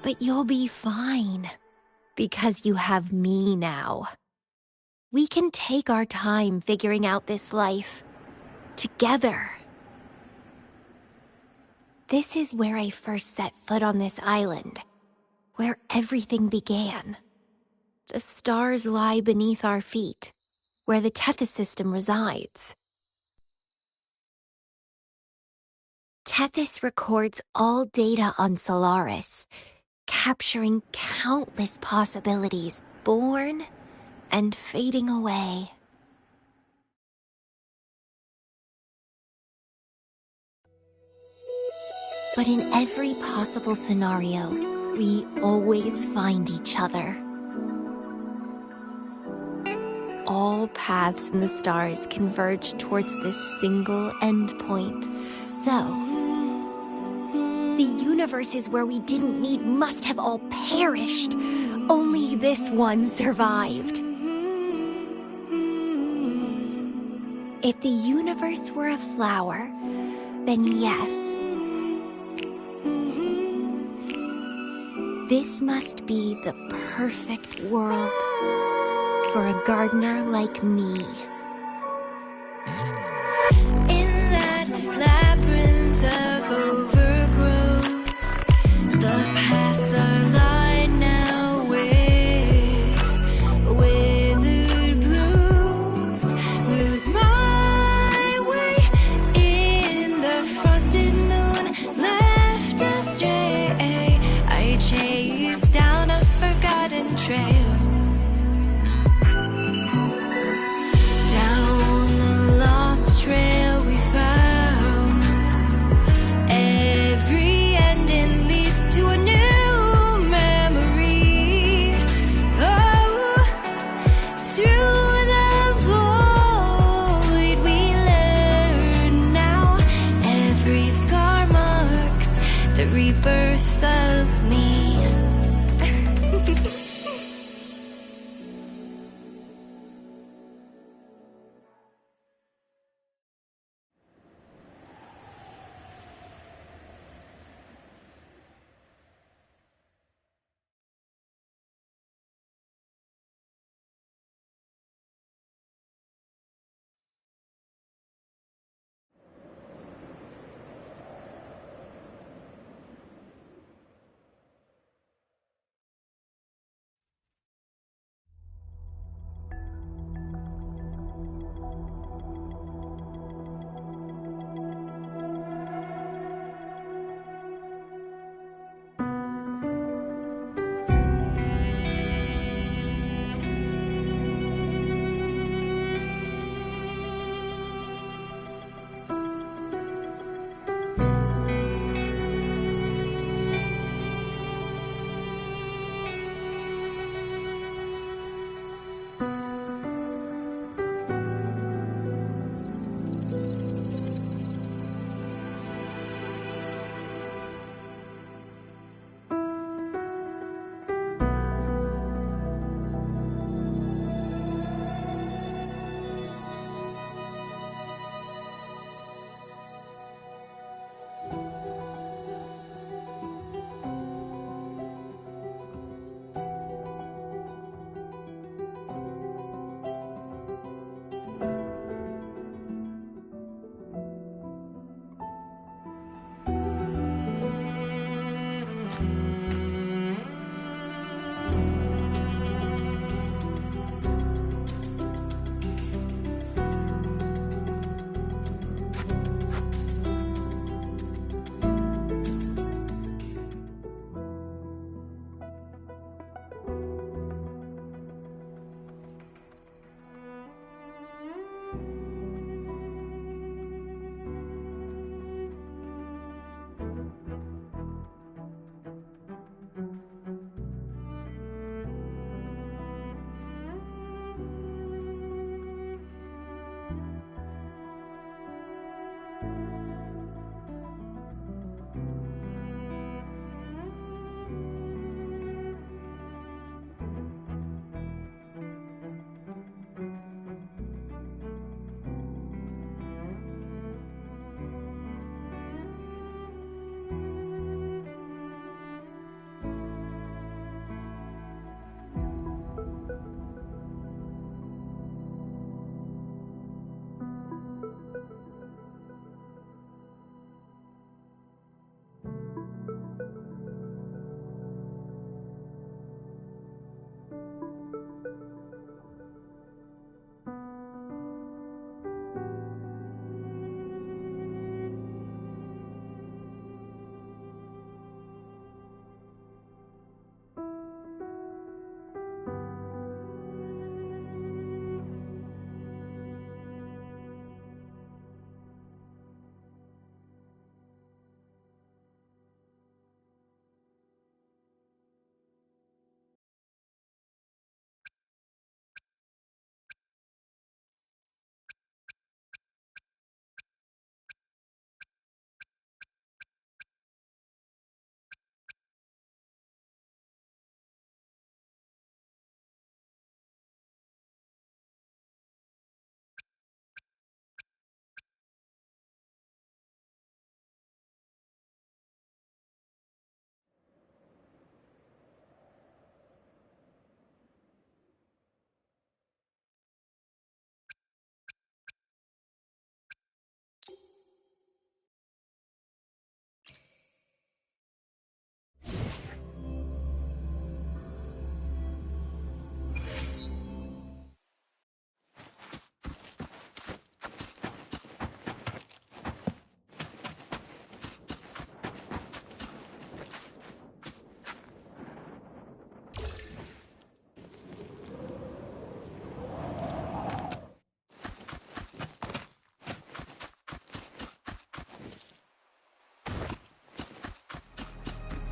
But you'll be fine, because you have me now. We can take our time figuring out this life. Together. This is where I first set foot on this island, where everything began. The stars lie beneath our feet, where the Tethys system resides. Tethys records all data on Solaris, capturing countless possibilities born and fading away. But in every possible scenario, we always find each other. All paths in the stars converge towards this single endpoint. So, the universes where we didn't meet must have all perished. Only this one survived. If the universe were a flower, then yes. This must be the perfect world for a gardener like me. In that labyrinth of overgrowth, the paths are lined now with withered blooms. Lose my way in the frosted moon, left astray. I chase down a forgotten trail. Down the lost trail we found. Every ending leads to a new memory. Oh, through the void we learn now. Every scar marks the rebirth of me.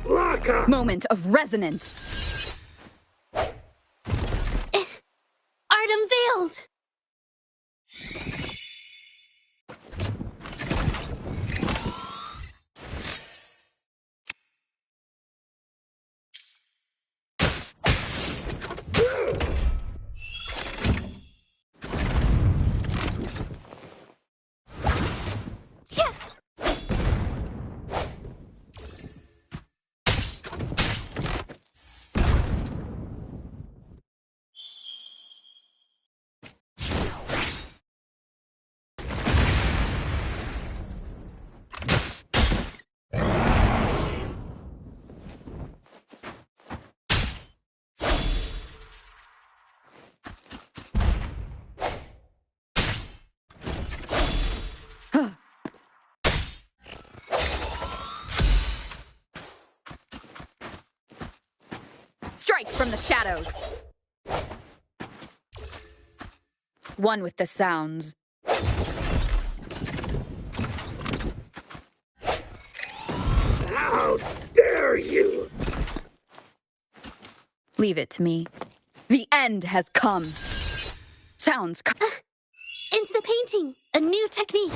Moment of resonance. Art unveiled! Strike from the shadows. One with the sounds. How dare you! Leave it to me. The end has come. Sounds. Into the painting! A new technique!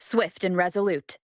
Swift and resolute.